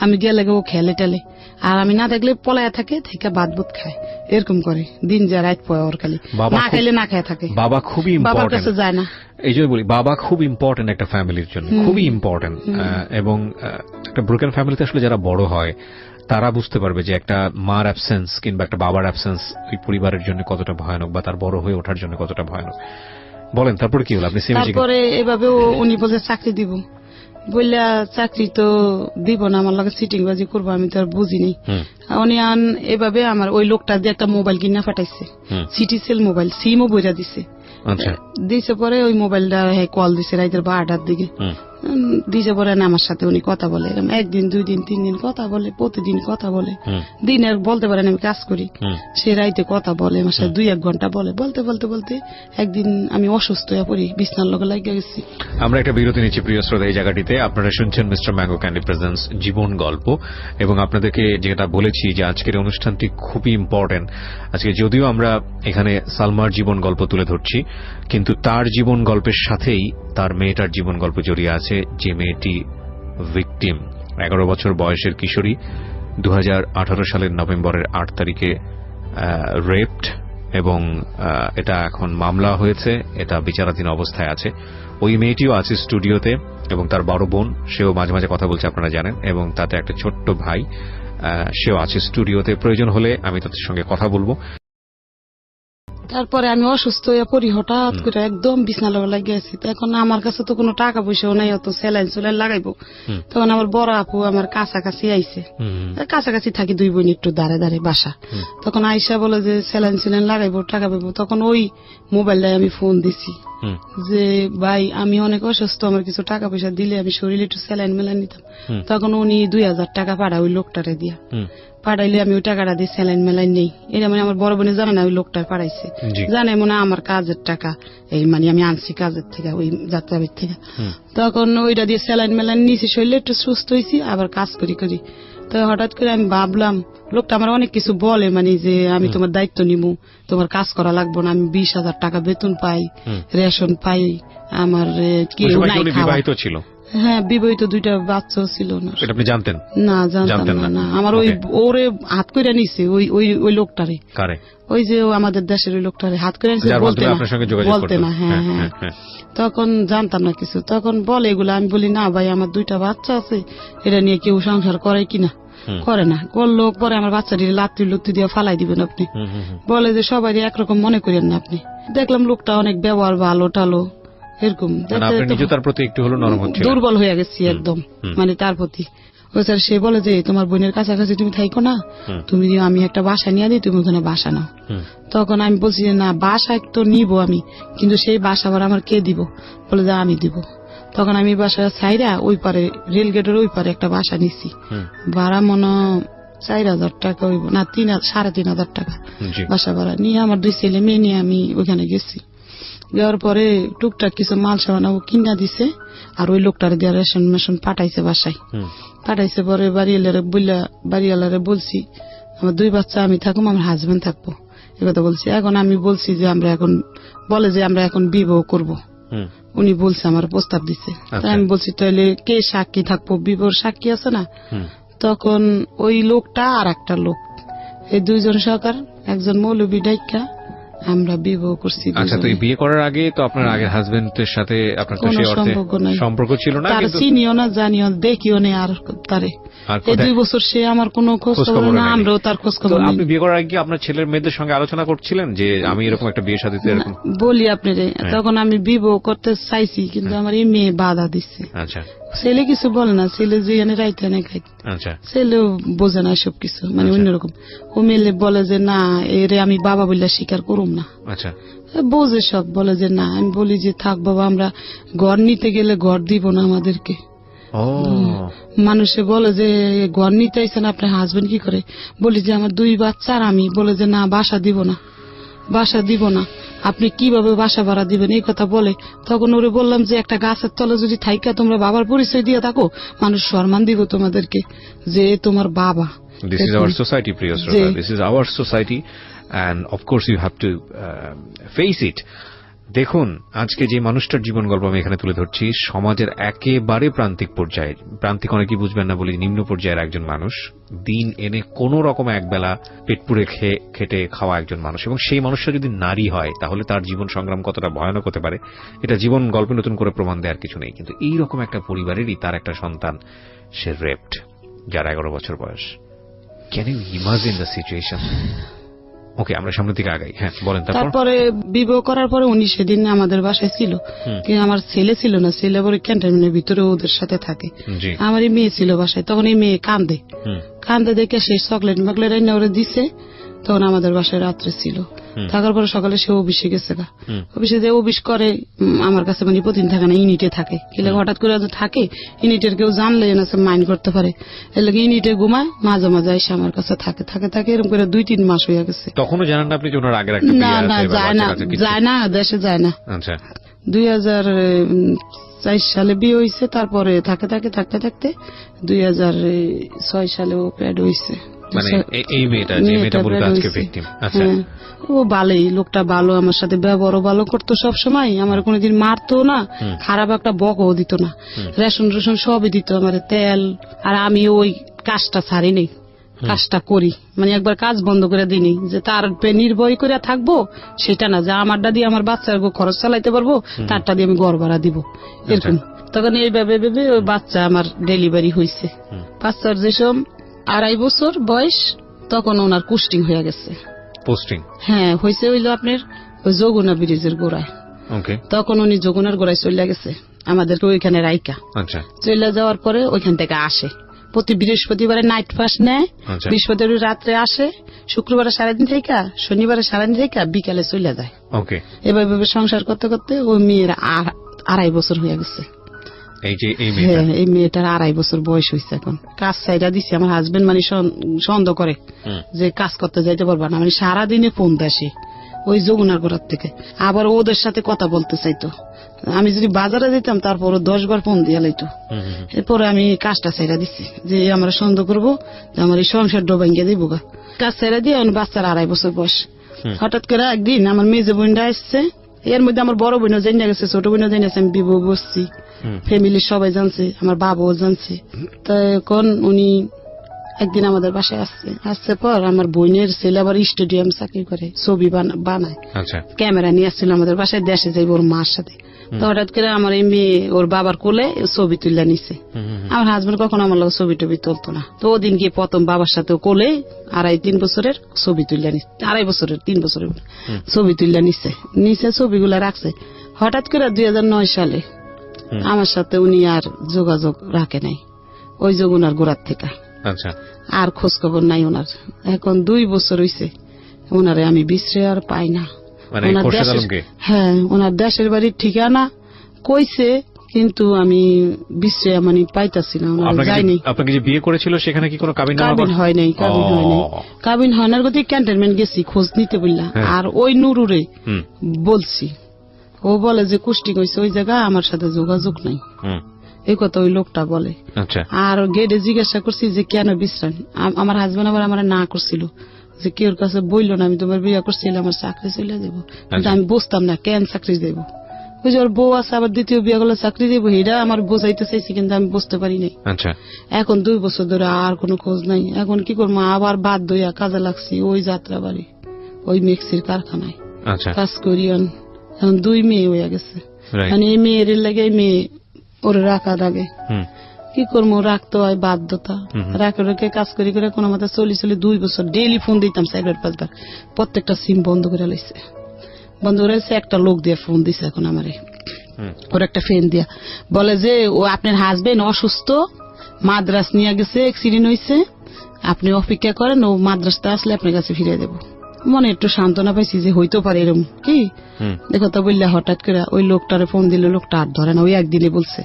আমি গেলে ও খেলে টেলে, আর আমি না দেখলে পলায়া থাকে, থেকে ভাত বুত খায়, এরকম করে দিন যা রাত পয় ওর খালি না খাইলে না খায় থাকে। বাবা খুবই বাবার কাছে যায় না, এই যে বলি বাবা খুব ইম্পর্টেন্ট একটা ফ্যামিলির জন্য, খুবই ইম্পর্টেন্ট। এবং একটা ব্রোকেন ফ্যামিলিতে আসলে যারা বড় হয় তারা বুঝতে পারবে যে একটা মার অ্যাবসেন্স কিংবা একটা বাবার অ্যাবসেন্স ওই পরিবারের জন্য কতটা ভয়ানক, বা তার বড় হয়ে ওঠার জন্য কতটা ভয়ানক। বলেন তারপরে কি হলো? আপনি তারপরে এভাবে উনি বলছে চাকরি দিব, বললা চাকরি তো দিব না, আমার লগে সিটিং বাজি করবো, আমি তো আর বুঝিনি। উনি এভাবে আমার ওই লোকটা দিয়ে একটা মোবাইল কিনা পাঠাইছে, সিটি সেল মোবাইল, সিমও বইরা দিছে। দিছে পরে ওই মোবাইলটা কল দিছে রাইতের 12টার দিকে, দিছে পরে আমার সাথে উনি কথা বলে, এরকম 1 দিন 2 দিন 3 দিন কথা বলে, প্রতিদিন কথা বলে, দিনে বলতে পারেন আমি কাজ করি, সে রাইতে কথা বলে আমার সাথে 2-1 ঘন্টা বলে, বলতে বলতে বলতে একদিন আমি অসুস্থ হয়ে পড়ি, বিছনার লগে লাগিয়ে গেছি। আমরা একটা বিরতি নিচ্ছি প্রিয় শ্রোতা। এই জায়গাটিতে আপনারা শুনছেন মিস্টার ম্যাঙ্গো ক্যান্ডি প্রেজেন্টস জীবন গল্প, এবং আপনাদেরকে যেটা বলেছি যে আজকের অনুষ্ঠানটি খুবই ইম্পর্টেন্ট। আজকে যদিও আমরা এখানে সালমার জীবন গল্প তুলে ধরছি, কিন্তু তার জীবন গল্পের সাথেই তার মেয়েটার জীবন গল্প জড়িয়ে আছে, যে মেয়েটি ভিকটিম, 11 বছর বয়সের কিশোরী, 2018 সালের নভেম্বরের 8 তারিখে রেপড, এবং এটা এখন মামলা হয়েছে, এটা বিচারাধীন অবস্থায় আছে। ওই মেয়েটিও আছে স্টুডিওতে, এবং তার বড় বোন, সেও মাঝে মাঝে কথা বলছে আপনারা জানেন, এবং তাতে একটা ছোট্ট ভাই, সেও আছে স্টুডিওতে। প্রয়োজন হলে আমি তাদের সঙ্গে কথা বলবো। তারপরে আমি অসুস্থ হয়ে পড়ি, হঠাৎ করে একদম বিছনা লগে লাগিয়ে আছি। এখন আমার কাছে তো কোনো টাকা পয়সাও নাই, অত স্যালাইন স্যালাইন লাগাইবো। তখন আমার বড় আপু আমার কাছাকাছি আইছে, কাছাকাছি থাকি 2 বোন, একটু দাঁড়ে দাঁড়ে বাসা। তখন আইসা বলে যে স্যালাইন স্যালাইন লাগাইবো, টাকা পাবো। তখন ওই মোবাইলটায় আমি ফোন দিছি যে ভাই আমি অনেক অসুস্থ, আমার কিছু টাকা পয়সা দিলে আমি শরীরে একটু স্যালাইন মেলাইন নিতাম। তখন উনি 2000 টাকা পাঠায় ওই লোকটারে দিয়া, পাঠাইলে আমি ওই টাকাটা দিয়ে স্যালাইন মেলাইন নেই। এটা মানে আমার বড় বোনে জানে না ওই লোকটা পাঠাইছে, জানে মনে আমার কাজের টাকা, এই মানে আমি আনছি কাজের থেকে, ওই যাত্রাবাড়ির থেকে। তখন ওইটা দিয়ে স্যালাইন মেলাইন নিয়েছি, শরীরে একটু সুস্থ হয়েছি, আবার কাজ করি। তো হঠাৎ করে আমি ভাবলাম লোকটা আমার অনেক কিছু বলে, মানে যে আমি তোমার দায়িত্ব নিবো, তোমার কাজ করা লাগবো না, আমি 20,000 টাকা বেতন পাই, রেশন পাই, আমার কেউ নাই খাওয়া। ছিল? হ্যাঁ বিবাহিত, 2টা বাচ্চাও ছিল। না আপনি জানতেন? না জানতাম না। আমার ওই ওরে হাত করে নিছে ওই লোকটারে, ওই যে আমাদের দেশের ওই লোকটারে হাত করে নিছে, বলতে না। হ্যাঁ হ্যাঁ, তখন জানতাম না কিছু। তখন বলে এগুলো, আমি বলি না ভাই আমার 2টা বাচ্চা আছে, এটা নিয়ে কেউ সংসার করে কিনা? করে না। করলো পরে আমার বাচ্চাটি লাত্তি লুত্তি দিয়ে ফালাই দিবেন আপনি, বলে যে সবাই একরকম মনে করেন না আপনি। দেখলাম লোকটা অনেক ব্যবহার ভালো টালো, এরকম দুর্বল হয়ে গেছি একদম, মানে তার প্রতি। সে বলে যে তোমার বোনের কাছাকাছি তুমি থাইকো না, তুমি আমি একটা বাসা নিয়ে দিই, তুমি ওখানে বাসা নাও। তখন আমি বলছি যে না বাসা তো নিব আমি, কিন্তু সেই বাসা ভাড়া আমার কে দিব? বলে যে আমি দিব। তখন আমি বাসা ছাইরা ওই পারে রেলগেটের ওই পারে একটা বাসা নিছি, ভাড়া মনে 4,000 টাকা হইব না, 3,500 টাকা বাসা ভাড়া নিয়ে আমার 2 ছেলে মেয়ে নিয়ে আমি ওইখানে গেছি। দেওয়ার পরে টুকটাক কিছু মাল সামানা ও কিনা দিছে, আর ওই লোকটার দিয়ে রেশন মেশন পাঠাইছে বাসায়। পাঠাইছে পরে বাড়িওয়ালারে বলছি আমার 2 বাচ্চা আমি থাকুম, আমার হাজবেন্ড থাকবো, এ কথা বলছি। এখন আমি বলছি যে আমরা এখন বলে যে আমরা এখন বিবাহ করব। উনি বলছে আমার প্রস্তাব দিছে। আমি বলছি তাহলে কে সাক্ষী থাকবো, বিবাহর সাক্ষী আছে না? তখন ওই লোকটা আর একটা লোক, এই 2 জন সরকার, একজন মৌলবী ডাইকা আমরা বিবাহ করছি। আচ্ছা, তো এই বিয়ে করার আগে তো আপনার আগের হাজবেন্ডের সাথে আপনার কোনো সম্পর্ক ছিল না, তার চিনিও না, জানিও, দেখিও নেই। আর তারে এই 2 বছর সে আমার কোনো খোঁজ খবর না, আমরাও তার খোঁজ খবর না। আপনি বিয়ে করার আগে আপনার ছেলের মেয়েদের সঙ্গে আলোচনা করছিলেন যে আমি এরকম একটা বিয়ে শাদীতে এরকম? বলি আপনারে, তখন আমি বিবাহ করতে চাইছি, কিন্তু আমার এই মেয়ে বাধা দিচ্ছে। আচ্ছা, ছেলে কিছু বলে না, ছেলে যে এনে রাইতে এনে খাই। আচ্ছা, ছেলেও বোঝে না সব কিছু, মানে অন্যরকম। ও মেলে বলে যে না, এরে আমি বাবা বললে স্বীকার করুম না। আচ্ছা, বোঝে সব, বলে যে না। আমি বলি যে থাক বাবা, আমরা ঘর নিতে গেলে ঘর দিব না আমাদেরকে। মানুষে বলে যে ঘর নিতে আইছেন আপনার হাজবেন্ড কি করে? বলি যে আমার 2 বাচ্চা আর আমি। বলে যে না, বাসা দিব না, বাসা দিব না। আপনি কিভাবে বাসা ভাড়া দিবেন এই কথা বলে। তখন ওরে বললাম যে একটা গাছের তলে যদি থাইকা তোমরা বাবার পরিচয় দিয়ে থাকো, মানুষ সম্মান দিব তোমাদেরকে যে তোমার বাবা। This is our society, Priya Shroda. This is our society, and of course you have to face it. দেখুন, আজকে যে মানুষটার জীবন গল্প আমি এখানে তুলে ধরছি, সমাজের একেবারে প্রান্তিক পর্যায়ে, প্রান্তিক অনেকেই বুঝবেন না বলে নিম্ন পর্যায়ের একজন মানুষ, দিন এনে কোন রকম একবেলা পেট পুড়ে খেটে খাওয়া একজন মানুষ, এবং সেই মানুষটা যদি নারী হয় তাহলে তার জীবন সংগ্রাম কতটা ভয়ানক হতে পারে এটা জীবন গল্পে নতুন করে প্রমাণ দেওয়ার কিছু নেই। কিন্তু এইরকম একটা পরিবারেরই তার একটা সন্তান, সে রেপড, যার 11 বছর বয়স। Can you imagine the situation? Okay, আমরা সামনের দিকে আগাই। হ্যাঁ, বলেন। তারপরে বিবাহ করার পরে উনি সেদিন আমাদের বাসায় ছিল, কিন্তু আমার ছেলে ছিল না। ছেলে পরে ক্যান্টনমেন্টের ভিতরে ওদের সাথে থাকে। আমার এই মেয়ে ছিল বাসায়। তখন এই মেয়ে কান্দে দেখে সে চকলেট মকলেট এনে ওরে দিছে। তখন আমাদের বাসায় রাত্রে ছিল। থাকার পরে সকালে সে অফিসে গেছে। অফিসে যে অফিস করে আমার কাছে মানে প্রতিদিন থাকে না, ইউনিটে থাকে। কিলে হঠাৎ করে থাকে, ইউনিটের কেউ জানলে মাইন্ড করতে পারে, এর লাগে ইউনিটে ঘুমায়, মাঝে মাঝে এসে আমার কাছে থাকে এরকম করে 2-3 মাস হয়ে গেছে। তখনও জানেন না আপনি যে ওনার আগের একটা না না, যায় না, দেশে যায় না। আচ্ছা, 2004 সালে বিয়ে হয়েছে। তারপরে থাকতে থাকতে 2006 সালে ও প্যাড হয়েছে। মানে এই মেয়েটা, যে মেয়েটা বলতে আজকে ভিকটিম। আচ্ছা, ও ভালোই, লোকটা ভালো, আমার সাথে ব্যবহারও ভালো করতো সব সময়। আমার কোনোদিন মারতো না, খারাপ একটা বকও দিত না। রেশন সবই দিত আমার, তেল। আর আমি ওই কাজটা ছাড়ি নেই, কাজটা করি, মানে একবার কাজ বন্ধ করে দিইনি যে তার নির্ভয় করে থাকবো সেটা না, যে আমারটা দিয়ে আমার বাচ্চার খরচ চালাইতে পারবো, তারটা দিয়ে আমি ঘর ভাড়া দিব, এরকম। তখন এইভাবে ভেবে ওই বাচ্চা আমার ডেলিভারি হয়েছে। বাচ্চার যেসব 2.5 বছর বয়স, তখন ওনার পোস্টিং হয়ে গেছে। পোস্টিং? হ্যাঁ, হয়েছে হইলো আপনার ওই যমুনা ব্রিজের গোড়ায়। তখন উনি যমুনার গোড়ায় চলে গেছে আমাদেরকে ওইখানে রাইকা। আচ্ছা, চলে যাওয়ার পরে ওইখান থেকে আসে প্রতি বৃহস্পতিবারে নাইট ফাস্ট নেয়। বৃহস্পতিবার রাত্রে আসে, শুক্রবারে সারাদিন থেকে, শনিবারে সারাদিন থেকে বিকালে চলে যায়। এভাবে সংসার করতে করতে ওই মেয়ের 2.5 বছর হয়ে গেছে। এই মেয়েটার 2.5 বছর বয়স হয়েছে। এখন কাজ চাইরা দিচ্ছে আমার হাজবেন্ড, মানে সন্দেহ করে যে কাজ করতে যাইতে পারবা না, মানে সারাদিনে ফোন দেয় ওই যমুনার গোড়ার থেকে। আবার ওদের সাথে কথা বলতে চাইতো। আমি যদি বাজারে যেতাম তারপর 10 বার ফোন দিয়ে লাইতো। এরপরে আমি কাজটা চাইরা দিচ্ছি যে আমরা সন্দেহ করবো যে আমার এই সংসার ডোবাঙ্গে দিব গা। কাজ চাইরা দিয়ে বাচ্চার 2.5 বছর বয়স। হঠাৎ করে একদিন আমার মেজো বোনটা আসছে, এর মধ্যে আমার বড় বোনও জেনে গেছে, ছোট বোনও জেনে গেছে আমি বিবাহ বসছি। ফ্যামিলির সবাই জানছে, আমার বাবাও জানছে। তখন উনি একদিন আমাদের বাসায় আসছে পর আমার বোনের ছেলে আবার স্টেডিয়াম চাকরি করে, ছবি বানায়, ক্যামেরা নিয়ে আসছিল আমাদের বাসায়, দেশে যাইব ওর মার সাথে। তো হঠাৎ করে আমার এই মেয়ে ওর বাবার কোলে ছবি তুলে নিছে। আমার হাজবেন্ড কখনো আমার লোক ছবি টবি তুলতো না। তো ওদিন গিয়ে প্রথম বাবার সাথে কোলে 2.5-3 বছরের ছবি তুলে নিচ্ছে, 2.5 বছরের 3 বছরের ছবি তুলে নিছে ছবিগুলা রাখছে। হঠাৎ করে 2009 সালে আমার সাথে উনি আর যোগাযোগ রাখে নাই, ওই যমুনার গোড়ার থেকে। আর খোঁজ খবর নাই ওনার। এখন 2 বছর হইছে ওনারে আমি বিশ্রে আর পাই না। হ্যাঁ, ওনার দেশের বাড়ির ঠিকানা কইছে, কিন্তু আমি বিশ্রে মানে পাইতাছি না। যাইনি। আপনাকে যে বিয়ে করেছিল সেখানে কি কোনো কাবিন হয় নাই? কাবিন হয় না। ক্যান্টনমেন্ট গেছি খোঁজ নিতে বললাম। আর ওই নুরুরে বলছি ও বলে যে কুষ্টি হয়েছে ওই জায়গা আমার সাথে যোগাযোগ নাই, এই কথা ওই লোকটা বলে। আর গেটে জিজ্ঞাসা করছি যে কেন বিশ্রাম, আমার হাজবেন্ড আবার আমার না করছিল যে কেউ কাছে বললো না আমি তোমার বিয়ে করছিলাম আমার চাকরি চলে যাবো, কিন্তু আমি বুঝতাম না কেন চাকরি দেবো। ওই যে ওর বউ আছে আবার দ্বিতীয় বিয়ে করলে চাকরি দেবো, এটা আমার বোঝাইতে চাইছি কিন্তু আমি বুঝতে পারি নাই। এখন 2 বছর ধরে আর কোনো খোঁজ নাই। এখন কি করবো, আবার বাধ্য হইয়া কাজে লাগছি ওই যাত্রা বাড়ি ওই মিক্সির কারখানায় কাজ করি। এখন 2 মেয়ে হয়ে গেছে, মানে এই মেয়ের লাগে মেয়ে ওরে রাখা লাগে, কি করবো রাখতে হয় বাধ্যতা। রাখে রেখে কাজ করি করে কোনো মতো চলি 2 বছর ডেইলি ফোন দিতাম 4-5 বার, প্রত্যেকটা সিম বন্ধ করে লাইছে। বন্ধ করে একটা লোক দিয়ে ফোন দিছে এখন আমারে, ওর একটা ফ্রেন্ড দিয়া বলে যে ও আপনার হাজবেন্ড অসুস্থ, মাদ্রাস নিয়ে গেছে, অ্যাক্সিডেন্ট হয়েছে, আপনি অপেক্ষা করেন, ও মাদ্রাসটা আসলে আপনার কাছে ফিরে দেবো। মনে একটু সান্ত্বনা পাইছি যে হইতে পারে এরকম কি দেখো তো বললে। হঠাৎ করে ওই লোকটারে ফোন দিল, লোকটা আর ধরে না, ওই একদিনে বলছে,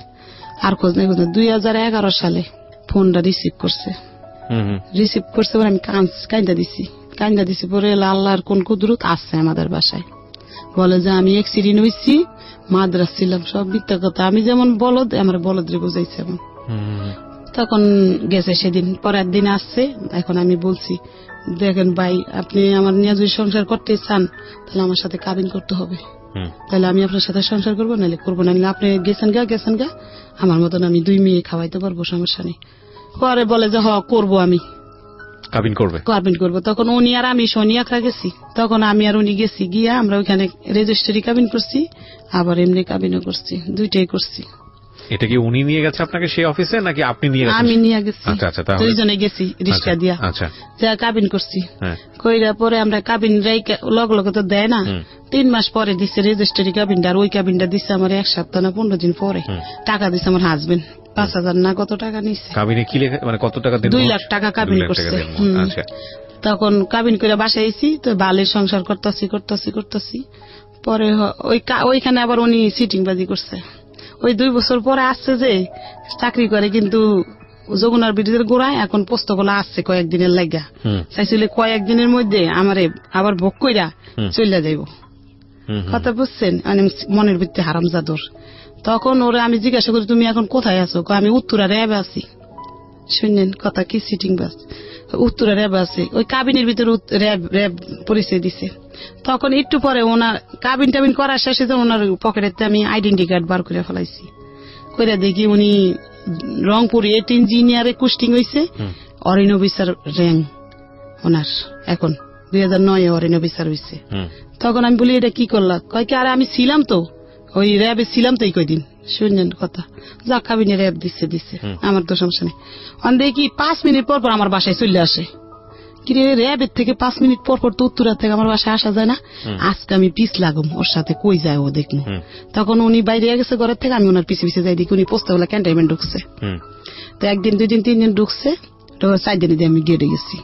আর খোঁজ নেই। 2011 সালে ফোনটা রিসিভ করছে পরে আমি কান্দা দিছি পরে আল্লাহর কোন কুদরত আসছে আমাদের বাসায়, বলে যে আমি অ্যাক্সিডেন্ট হয়েছি, মাদ্রাস ছিলাম, সব মিথ্যা কথা। আমি যেমন বলদ, আমার বলদরে বুঝাইছে এমন। তখন গেছে সেদিন, পরের দিন আসছে। এখন আমি বলছি দেখেন ভাই, আপনি আমার নিয়ে যদি সংসার করতে চান তাহলে আমার সাথে কাবিন করতে হবে, তাহলে আমি আপনার সাথে সংসার করবো, নাহলে করবো না। আপনি গেছেন গা আমার মতন আমি 2 মেয়ে খাওয়াইতে পারবো, সমস্যা নেই। পরে বলে যে করবো, আমি কাবিন করবো। তখন উনি আর আমি শনিয়াকরা গেছি, তখন আমি আর উনি গেছি, গিয়া আমরা ওইখানে রেজিস্ট্রি কাবিন করছি, আবার এমনি কাবিনও করছি, 2টাই করছি। এটা কি উনি নিয়ে গেছে আপনাকে সেই অফিসে নাকি আপনি নিয়ে গেছেন? আমি নিয়ে গেছি, 2জনে গেছি রিক্সা দিয়া, যা কাবিন করছি। কইরা পরে আমরা কাবিন লগে তো দেয় না, 3 মাস পরে দিচ্ছে রেজিস্ট্রি কাবিনটা। আর ওই কাবিনটা দিচ্ছে আমার 1 সপ্তাহ না 15 দিন পরে। টাকা দিচ্ছে আমার হাজবেন্ড, 5,000 না কত টাকা নিচ্ছে। কাবিনে কি লেখা, মানে কত টাকা দিন? 2 লাখ টাকা কাবিন করছে। তখন কাবিন করে বাসায় আইছি, তো বালের সংসার করতেছি। পরে ওইখানে আবার উনি সিটিং বাজি করছে। ওই 2 বছর পরে আসছে যে চাকরি করে, কিন্তু যমুনার ব্রিজের গোড়ায় এখন পোস্তগুলো আসছে কয়েকদিনের লাগা, চাইছিল কয়েকদিনের মধ্যে আমারে আবার ভোগ কইরা চলে যাইব। কথা বুঝছেন, মনের ভিত্তি হারামজাদর। তখন ওরা আমি জিজ্ঞাসা করি তুমি এখন কোথায় আছো, আমি উত্তরা র্যাবে আছি। শুনলেন কথা কি, সিটিং বাস উত্তরা র্যাবে আছে। ওই কাবিনের ভিতরে র্যাব পরিচয় দিছে। তখন একটু পরে ওনার কাবিন টাবিন করার শেষে ওনার পকেটেতে আমি আইডেন্টি কার্ড বার করে ফেলাইছি, করে দেখি উনি রংপুর 8 ইঞ্জিনিয়ারে কুস্টিং হয়েছে, অরিন অফিসার র্যাঙ্ক ওনার এখন 2009 অরিন অফিসার হয়েছে। তখন আমি বলি এটা কি করলা, কয় কি আরে আমি ছিলাম তো ওই র্যাবে ছিলাম তো এই কয়দিন। শুনলেন কথা, যা কাবিনে র্যাব দিচ্ছে আমার তো সমস্যা নেই। দেখি 5 মিনিট পর আমার বাসায় চলে আসে। কিরে র্যাবের থেকে 5 মিনিট পর তো উত্তরা থেকে আমার বাসায় আসা যায় না, আজকে আমি পিছ লাগুম ওর সাথে, কই যায় ও দেখবো। তখন উনি বাইরে গেছে ঘরের থেকে, আমি ওনার পিছিয়ে যাই, দেখি উনি পোস্তাওয়ালা ক্যান্টনমেন্ট ঢুকছে। তো 1 দিন 2 দিন 3 দিন ঢুকছে, তো 4 দিনে দিয়ে আমি গেটে গেছি,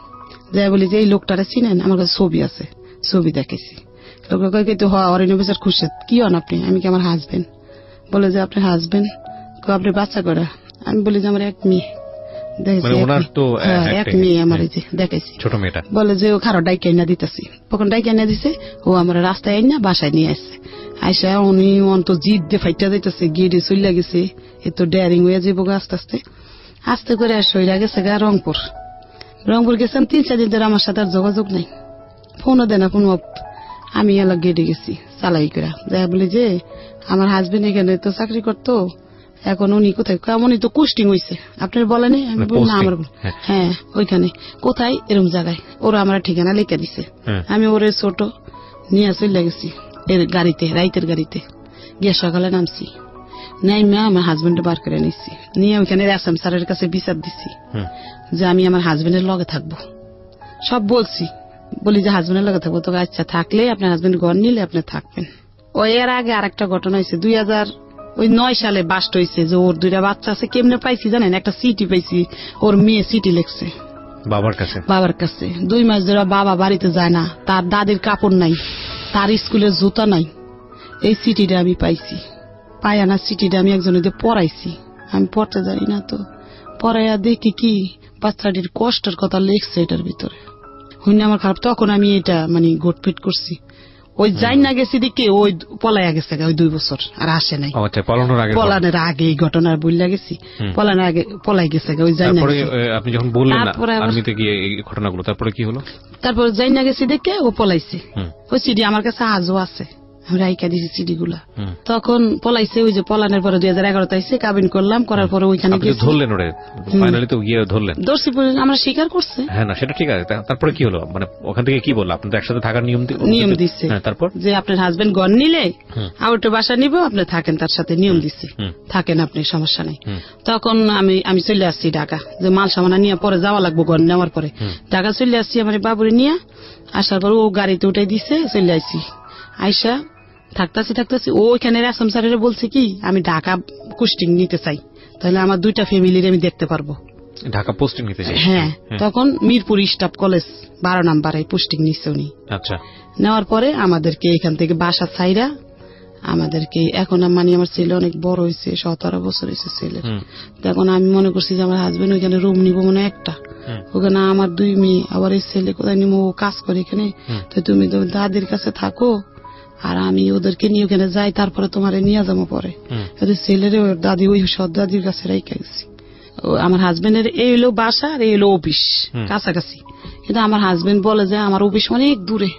যাই বলি যে এই লোকটারে চিনেন, আমার কাছে ছবি আছে, ছবি দেখেছি। লোকটা কয় তো অরিন অফিসার খুশি, কি হন আপনি? আমি কি আমার হাজবেন্ড। বলে যে আপনার হাজবেন্ড, আপনার বাচ্চা করা? আমি বলি যে আমার 1 মেয়ে। বলে যে ও খারাপ ডাইকে এনে দিতেছি, তখন ডাইকে এনে দিছে, ও আমার রাস্তায় এনে বাসায় নিয়ে আসছে। আইসা উনি অন্ত জিদ দিয়ে ফাইটা যাইতেছে, গিয়ে চলে গেছে, এত ডেয়ারিং হয়ে যাবো আস্তে আস্তে করে সইরা গেছে গা রংপুর গেছেন। 3-4 দিন ধরে আমার সাথে আর যোগাযোগ নাই, ফোনও দেয় না কোনো। আমি এলাকা গেটে গেছি চালাই করে, যাই বলি যে আমার হাজবেন্ড এখানে তো চাকরি করতো, এখন উনি কোথায়? উনি তো কুস্টিং হয়েছে, আপনার বলেনি? আমি বলি না আমার, হ্যাঁ ওইখানে কোথায় এরকম জায়গায়। ওরা আমার ঠিকানা লিখে দিছে। আমি ওরে ছোট নিয়ে চলে গেছি এর গাড়িতে, রাইতের গাড়িতে গিয়ে সকালে নামছি, নাইমা আমার হাজবেন্ডে বার করে নিচ্ছি, নিয়ে ওইখানে আসাম স্যারের কাছে বিচার দিচ্ছি যে আমি আমার হাজবেন্ডের লগে থাকবো। সব বলছি, বলি যে হাজবেন্ডের লগে থাকবো। তো আচ্ছা থাকলে আপনার হাজবেন্ড ঘর নিলে আপনি থাকবেন। ওই এর আগে আরেকটা ঘটনা হয়েছে, 2009 সালে বাস্ট হয়েছে যে ওর 2টা বাচ্চা আছে। কেমনে পাইছি জানেন? একটা সিটি পাইছি, ওর মেয়ে সিটি লেখছে বাবার কাছে। 2 মাস ধরে বাবা বাড়িতে যায় না, তার দাদির কাপড় নাই, তার স্কুলের জুতা নাই। এই সিটিটা আমি পাইছি, পাই না সিটিটা আমি একজনের দিয়ে পড়াইছি। আমি পড়তে জানি না, তো পড়াইয়া দেখি কি বাচ্চাটির কষ্টের কথা লেখছে এটার ভিতরে। হইনি আমার খারাপ। তখন আমি এটা মানে গোটপিট করছি, ওই যাই না গেছি দিকে ওই পলাইয়া গেছে ওই 2 বছর আর আসে নাই। পলানের আগে এই ঘটনার বললা গেছি, পলানের আগে পলাই গেছে ওই যাই না। আপনি যখন বললেন আর্মিতে গিয়ে এই ঘটনাগুলো, তারপরে কি হলো? তারপর যাই না গেছি দেখে ও পলাইছে। ওই সিডি আমার কাছে আজও আছে, আমি রাইকা দিছি সিডি গুলা। তখন পলাইছে, ওই যে পলানের পরে 2011 আইছে, কাবিন করলাম, করার পরে ওইখানে ধরলেন ওরে, ফাইনালি তো গিয়ে ধরলেন। দর্শি আমরা স্বীকার করছে। হ্যাঁ না সেটা ঠিক আছে, তারপরে কি হলো? মানে ওখান থেকে কি বললো? আপনি তো একসাথে থাকার নিয়ম দিচ্ছে। তারপর যে আপনার হাজবেন্ড গন নিলে আউটে বাসা নিব, আপনি থাকেন তার সাথে, নিয়ম দিচ্ছে, থাকেন আপনি, সমস্যা নাই। তখন আমি চলে আসছি ঢাকা, যে মাল সামানা নিয়ে পরে যাওয়া লাগবো, গন নেওয়ার পরে ঢাকা চলে আসছি আমার বাবুরে নিয়ে। আসার পর ও গাড়িতে উঠাই দিছে, চলে আসছি। আইসা থাকতেছি ওইখানে আসাম স্যারেরা বলছে কি আমি ঢাকা পোস্টিং নিতে চাই, তাহলে আমার 2টা ফ্যামিলির আমি দেখতে পারবো। ঢাকা পোস্টিং নিতে চাই? হ্যাঁ, তখন মিরপুর স্টাফ কলেজ 12 নম্বরে পোস্টিং নিচ্ছে উনি। আচ্ছা। নেওয়ার পরে আমাদেরকে এখান থেকে বাসা ছাইরা আমাদেরকে, এখন মানে আমার ছেলে অনেক বড় হয়েছে, 17 বছর হয়েছে ছেলে। তখন আমি মনে করছি যে আমার হাজবেন্ড ওইখানে রুম নিবো মনে একটা, ওখানে আমার 2 মেয়ে, আবার এই ছেলে কোথায় নিবো, ও কাজ করে এখানে, তো তুমি তো দাদির কাছে থাকো আর আমি ওদেরকে নিয়ে ওখানে যাই, তারপরে তোমারে নিয়ে যাবো পরে। ছেলেরে ওর দাদি ওই সৎ দাদির কাছে রেখে গেছি। আমার হাজবেন্ডের এই হলো বাসা আর এই হলো অফিস কাছাকাছি, কিন্তু আমার হাজবেন্ড বলে যে আমার অফিস অনেক দূরে,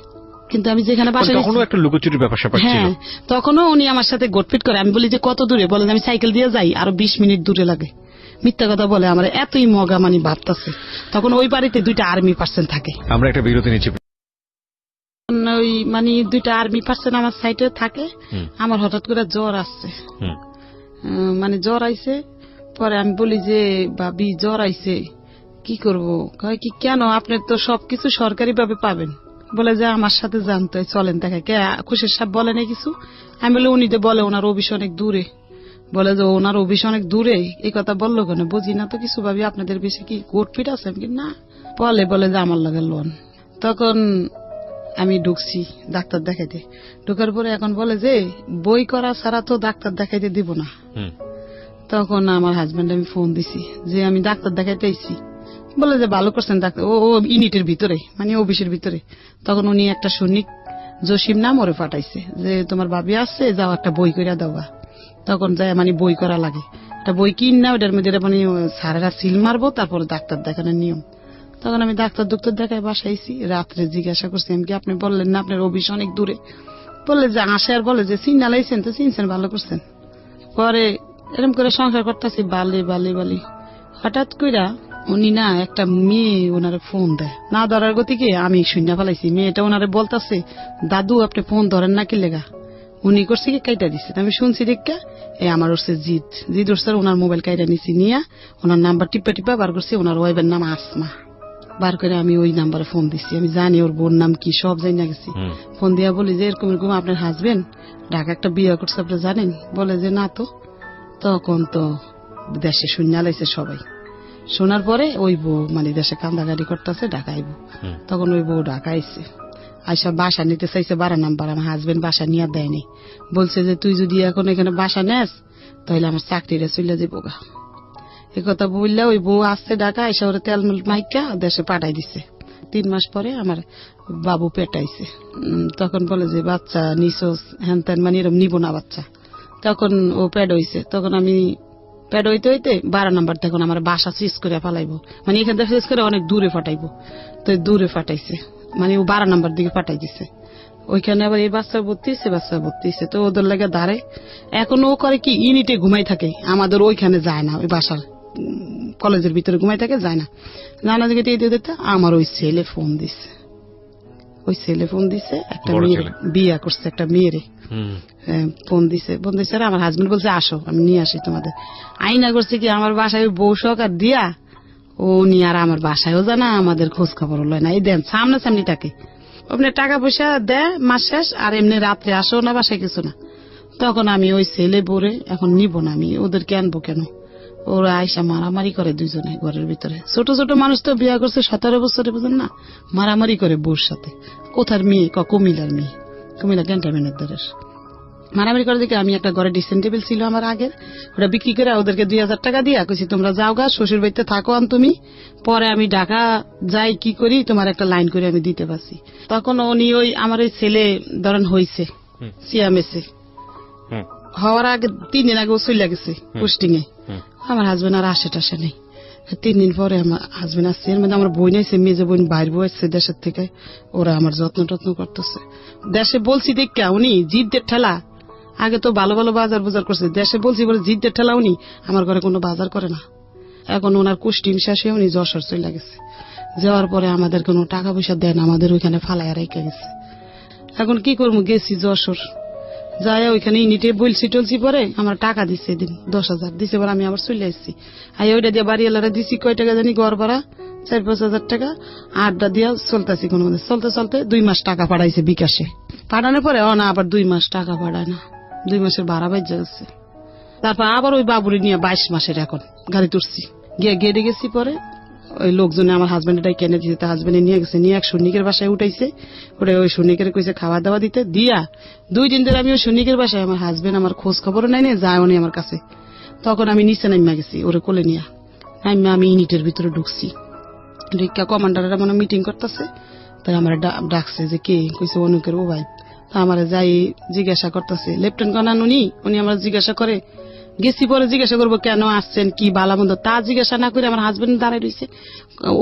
কিন্তু আমি যেখানে বাসা, তখনও একটা লুকোচুরির ব্যাপার স্যাপার ছিল। হ্যাঁ, তখনও উনি আমার সাথে গোটপিট করে। আমি বলি যে কত দূরে? বলে আমি সাইকেল দিয়ে যাই, আরো 20 মিনিট দূরে লাগে। মিথ্যা কথা বলে আমার, এতই মগা মানে ভাবতেছে। তখন ওই বাড়িতে 2টা আর্মি পার্সন থাকে। আমরা একটা বিরতি নিচ্ছি। ওই মানে 2টা আর্মি পার্সন আমার সাইডে থাকে। আমার হঠাৎ করে জ্বর আসছে, মানে জ্বর আইছে। পরে আমি বলি যে ভাবি জ্বর আইছে, কি করব? কয় কি কেন, আপনি তো সবকিছু সরকারি ভাবে পাবেন। বলে যে আমার সাথে জানতো, চলেন দেখে। কে খুশির সাহেব বলে না কিছু? আমি বলি উনি তো বলে ওনার অফিস অনেক দূরে। বলে যে ওনার অফিস অনেক দূরে, এই কথা বললো কেন? বুঝি না তো কিছু, ভাবি আপনাদের বেশি কি গোটপিট আছে? আমি না, বলে যে আমার লাগে লোন। তখন আমি ঢুকছি ডাক্তার দেখাইতে। ঢুকার পরে এখন বলে যে বই করা ছাড়া তো ডাক্তার দেখাইতে দিব না। তখন আমার হাজবেন্ড আমি ফোন দিছি যে আমি ডাক্তার দেখাইতে আইছি। বলে যে ভালো করছেন ডাক্তার, ও ইউনিটের ভিতরে মানে অফিসের ভিতরে। তখন উনি একটা সৈনিক জসিম নাম ওরে পাঠাইছে যে তোমার ভাবি আসছে, যাও একটা বই করে দেওয়া। তখন যায় মানে বই করা লাগে, একটা বই কিন না, ওটার মধ্যে মানে সারেরা সিল মারবো, তারপরে ডাক্তার দেখানোর নিয়ম। তখন আমি ডাক্তার দেখায় বাসাইছি। রাত্রে জিজ্ঞাসা করছি আমি কি আপনি বললেন না আপনার অফিস অনেক দূরে? বললে যে আসে, আর বলে যে চিন্তা লাইছেন তো চিনছেন, ভালো করছেন। পরে এরকম করে সংসার করতেছি, বালি। হঠাৎ কইরা উনি না একটা মেয়ে ওনারে ফোন দেয়, না ধরার গতিকে আমি শূন্য ফেলাইছি। মেয়েটা ওনারে বলতেছে দাদু আপনি ফোন ধরেন না কি লেগা? উনি করছে কি কাইটা দিচ্ছে। আমি শুনছি দেখা আমার উঠছে জিদ উঠছে, ওনার মোবাইল কাইটা নিছি, নিয়ে ওনার নাম্বার টিপা বার করছি। ওনার ওয়াইফের নাম আসমা। বার করে আমি ওই নাম্বারে ফোন দিচ্ছি, আমি জানি ওর বোন নাম কি, সব জানি না গেছি। ফোন দিয়া বলি যে এরকম আপনার হাজবেন্ড ঢাকা একটা বিয়ে করছে, আপনি জানেন? বলে যে না তো। তখন তো দেশে শূন্য লাইছে সবাই। শোনার পরে ওই বউ মানে দেশে কান্দাগাড়ি করতেছে, ঢাকা আইব। তখন ওই বউ ঢাকা আইছে, আইসা বাসা নিতে চাইছে 12 নাম্বার। আমার হাজবেন্ড বাসা নিয়ে দেয়নি, বলছে যে তুই যদি এখন এখানে বাসা নেস তাহলে আমার চাকরিটা চলে যাবো গা। এ কথা বললে ওই বউ আসছে ঢাকা, আইসা ওরা তেল মাইকা দেশে পাঠাই দিছে। 3 মাস পরে আমার বাবু পেটাইছে। তখন বলে যে বাচ্চা নিছস হ্যান ত্যান, মানে এরকম নিব না বাচ্চা। তখন ও প্যাড হইছে। তখন আমি প্যাড হইতে 12 নাম্বার তখন আমার বাসা সুইচ করে ফালাইবো, মানে এখান থেকে সুইচ করে অনেক দূরে ফাটাইবো। তো দূরে ফাটাইছে, মানে ও 12 নাম্বার দিকে ফাটাই দিছে। ওইখানে আবার এই বাচ্চা ভর্তি হয়েছে, তো ওদের লাগে দাঁড়ে। এখন ও করে কি ইউনিটে ঘুমাই থাকে, আমাদের ওইখানে যায় না, ওই বাসার কলেজের ভিতরে ঘুমাই থাকে, যায় না। নানা দিকে দিতে আমার ওই ছেলে ফোন দিছে, একটা মেয়ে বিয়ে করছে, একটা মেয়েরে ফোন দিছে। আমার হাজবেন্ড বলছে আসো আমি নিয়ে আসি তোমাদের। আইনা করছে কি আমার বাসায় বউ সহকার দিয়া ও নিয়ে আর আমার বাসায়ও জানা, আমাদের খোঁজ খবর লয় না। এই দেন সামনাসামনি থাকে, আপনি টাকা পয়সা দেয় মাস শেষ, আর এমনি রাত্রে আসো না বাসায় কিছু না। তখন আমি ওই ছেলে বোরে এখন নিব না, আমি ওদেরকে আনবো কেন? ওরা আইসা মারামারি করে দুইজনে ঘরের ভিতরে। ছোট ছোট মানুষ তো বিয়ে করছে 17 বছরে, বুঝেন না? মারামারি করে বউর সাথে। কোথার মেয়ে? কুমিল্লার মেয়ে, কুমিল্লা ক্যান্টনমেন্টের দ্বারের। মারামারি করে দেখে আমি একটা ঘরে ড্রেসিং টেবিল ছিল আমার আগের, ওটা বিক্রি করে ওদেরকে 2000 টাকা দিয়া কইছি তোমরা যাও গা, শ্বশুর বাড়িতে থাকো তুমি, পরে আমি ঢাকা যাই কি করি তোমার একটা লাইন করে আমি দিতে পারছি। তখন উনি ওই আমার ওই ছেলে ধরেন হয়েছে সিয়ামেসে, হওয়ার আগে 3 দিন আগে ও চলে গেছে পোস্টিং এ, আমার হাজবেন্ড আর আসে টাসে নেই। 3 দিন পরে আমার হাজবেন্ড আসছে, এর মধ্যে আমার বোন আছে, মেজে বোন বাইর বউ আসছে দেশের থেকে, ওরা আমার যত্ন টত্ন করতেছে। দেশে বলছি দেখা উনি জিদ্দের ঠেলা, আগে তো ভালো ভালো বাজার বুজার করছে, দেশে বলছি বলে জিদ্দের ঠেলা উনি আমার ঘরে কোনো বাজার করে না। এখন ওনার কুষ্টিম শেষে উনি যশোর চলে গেছে, যাওয়ার পরে আমাদের কোনো টাকা পয়সা দেয় না, আমাদের ওইখানে ফালাইয়া রেখে গেছে। এখন কি করবো, গেছি যশোর, যাই ওইখানে ইউনিটে বলছি টলছি, পরে আমার টাকা দিচ্ছে এদিন 10,000 দিছে, পরে আমি আবার চলে আসছি। ওইটা দিয়ে বাড়িওয়ালারা দিছি কয় টাকা জানি, ঘর ভাড়া 4-5 হাজার টাকা, আড্ডা দিয়া চলতেছি, কোনো মধ্যে চলতে চলতে 2 মাস টাকা পাঠাইছে বিকাশে, পাঠানোর পরে না আবার 2 মাস টাকা পাঠায় না, 2 মাসের ভাড়া বাইজা গেছে। তারপর আবার ওই বাবুরি নিয়ে 22 মাসের এখন গাড়ি তুলছি, গিয়ে গেড়ে গেছি। পরে ওই লোকজনে আমার হাজবেন্ডটাই কেনে দিতে, তার হাজবেন্ডে নিয়ে গেছে, নিয়ে এক সৈনিকের বাসায় উঠাইছে, ওটা ওই সৈনিকের কইছে খাওয়া দাওয়া দিতে, দিয়া 2 দিন ধরে আমি ওই সৈনিকের বাসায়, আমার হাজবেন্ড আমার খোঁজ খবরও নাই, যায় উনি আমার কাছে। তখন আমি নিচে নাইমা গেছি ওরে কোলে নিয়ে, নাইমা আমি ইউনিটের ভিতরে ঢুকছি, ঢুকা কমান্ডাররা মনে মিটিং করতেছে, তাই আমার ডাকছে যে কে, কইছে অনুকের ও ভাই। তা আমার যাই জিজ্ঞাসা করতেছে, লেফটেন্যান্ট কর্নেল উনি আমার জিজ্ঞাসা করে, গেছি পরে জিজ্ঞাসা করবো কেন আসছেন, কি বালা মন্দ, তা জিজ্ঞাসা না করে আমার হাজবেন্ড দাঁড়ায় রয়েছে,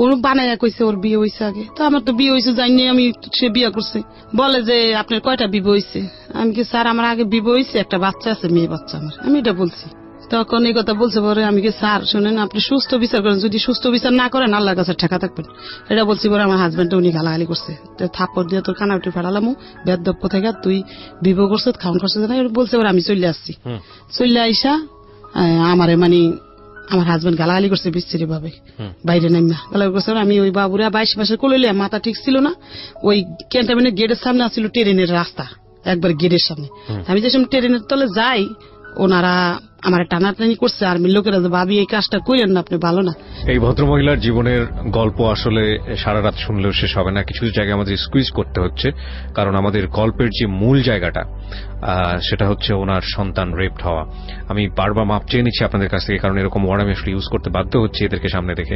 ওর বানাইয়া কইছে ওর বিয়ে হয়েছে আগে। তো আমার তো বিয়ে হয়েছে জানি আমি, সে বিয়ে করছে, বলে যে আপনার কয়টা বিয়ে হয়েছে, আমি কি স্যার আমার আগে বিয়ে হয়েছে, একটা বাচ্চা আছে, মেয়ে বাচ্চা আমার, আমি এটা বলছি। তখন এই কথা বলছে, পরে আমি কি স্যার শোনেন আপনি সুস্থ বিচার করেন, যদি সুস্থ বিচার না করেন আল্লাহর কাছে ঠেকা থাকবেন, এটা বলছি। পরে আমার হাজবেন্ড উনি গালাগালি করছে, থাপ্পড় দিয়ে তোর কানা উঠে ফেলালাম, বেদব্য থেকে তুই বিবাহ করছিস, খাওয়ান করছিস না, বলছে। পরে আমি চলে আসছি, চলে আইসা আমারে মানে আমার হাজবেন্ড গালাগালি করছে বিচ্ছিরি ভাবে, বাইরে নাইমা গালাগালি করছে। আমি ওই বাবুরা 22 মাসের কোলে লিয়া, মাথা ঠিক ছিল না, ওই ক্যান্টনমেন্টের গেটের সামনে আসছিল ট্রেনের রাস্তা, একবার গেটের সামনে। আমি যে সময় ট্রেনের তলে যাই, ওনারা আমার টানাটানি করছে, আর্মির লোকেরা, যে ভাবি এই কাজটা করেন না, আপনি ভালো না। এই ভদ্রমহিলার জীবনের গল্প আসলে সারা রাত শুনলেও শেষ হবে না, কিছু জায়গায় আমাদের স্কুইজ করতে হচ্ছে, কারণ আমাদের গল্পের যে মূল জায়গাটা সেটা হচ্ছে ওনার সন্তান রেপড হওয়া। আমি বারবার মাপ চেয়ে নিচ্ছি আপনাদের কাছ থেকে, কারণ এরকম ওয়ার্ড আমি আসলে ইউজ করতে বাধ্য হচ্ছি এদেরকে সামনে দেখে।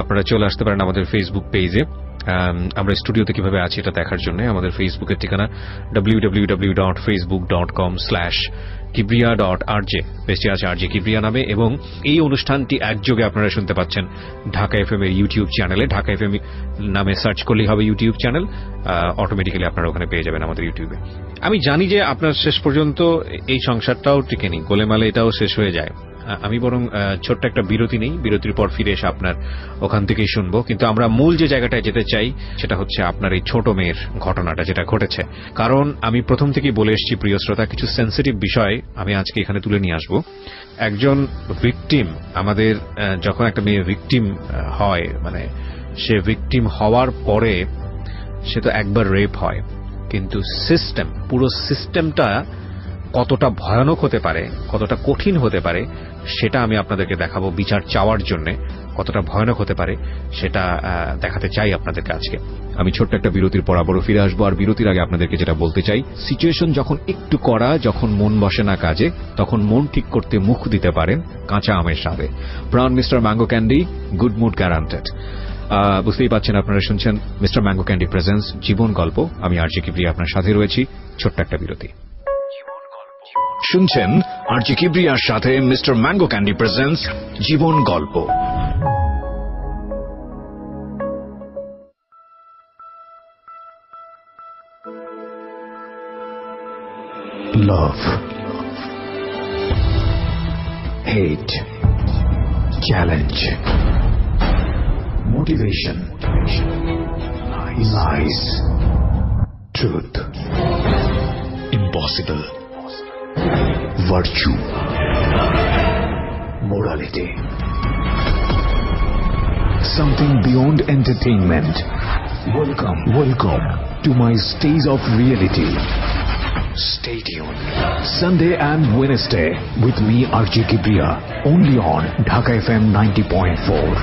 আপনারা চলে আসতে পারেন আমাদের ফেসবুক পেজে, আমরা স্টুডিওতে কিভাবে আছি এটা দেখার জন্য। আমাদের ফেসবুকের ঠিকানা www.facebook.com/kibriya.rj, পেজটি আছে RJ কিবরিয়া নামে, এবং এই অনুষ্ঠানটি একযোগে আপনারা শুনতে পাচ্ছেন ঢাকা এফএম এর ইউটিউব চ্যানেলে। ঢাকা এফএম নামে সার্চ করলেই হবে ইউটিউব চ্যানেল, অটোমেটিক্যালি আপনারা ওখানে পেয়ে যাবেন আমাদের ইউটিউবে। আমি জানি যে আপনার শেষ পর্যন্ত এই সংসারটাও টিকে নি, গোলেমালে এটাও শেষ হয়ে যায়। আমি বরং ছোট্ট একটা বিরতি নেই, বিরতির পর ফিরে এসে আপনার ওখান থেকেই শুনবো। কিন্তু আমরা মূল যে জায়গাটায় যেতে চাই সেটা হচ্ছে আপনার এই ছোট মেয়ের ঘটনাটা যেটা ঘটেছে। কারণ আমি প্রথম থেকেই বলে এসেছি প্রিয় শ্রোতা, কিছু সেন্সিটিভ বিষয় আমি আজকে এখানে তুলে নিয়ে আসবো। একজন ভিকটিম, আমাদের যখন একটা মেয়ে ভিকটিম হয়, মানে সে ভিকটিম হওয়ার পরে সে তো একবার রেপ হয়, কিন্তু সিস্টেম, পুরো সিস্টেমটা কতটা ভয়ানক হতে পারে, কতটা কঠিন হতে পারে, সেটা আমি আপনাদেরকে দেখাবো। বিচার চাওয়ার জন্য কতটা ভয়ানক হতে পারে সেটা দেখাতে চাই আপনাদেরকে আজকে। আমি ছোট্ট একটা বিরতির পর আবারও ফিরে আসবো। আর বিরতির আগে আপনাদেরকে যেটা বলতে চাই, সিচুয়েশন যখন একটু কড়া, যখন মন বসে না কাজে, তখন মন ঠিক করতে মুখ দিতে পারেন কাঁচা আমের স্বাদে। Brown Mister Mango candy, good mood guaranteed. বুঝতেই পাচ্ছেন, আপনারা শুনছেন মিস্টার ম্যাঙ্গো ক্যান্ডি প্রেজেন্স জীবন গল্প। আমি আরজে কিবরিয়া আপনার সাথে রয়েছি। ছোট্ট একটা বিরতি। শুনছেন আরজে কিবরিয়ার সাথে মিস্টার ম্যাঙ্গো ক্যান্ডি প্রেজেন্স জীবন গল্প। Love, hate, challenge, motivation, lies, truth, impossible, virtue, morality, something beyond entertainment. Welcome to my stage of reality. Stay tuned. Sunday and Wednesday with me RJ Kibriya, only on Dhaka FM 90.4.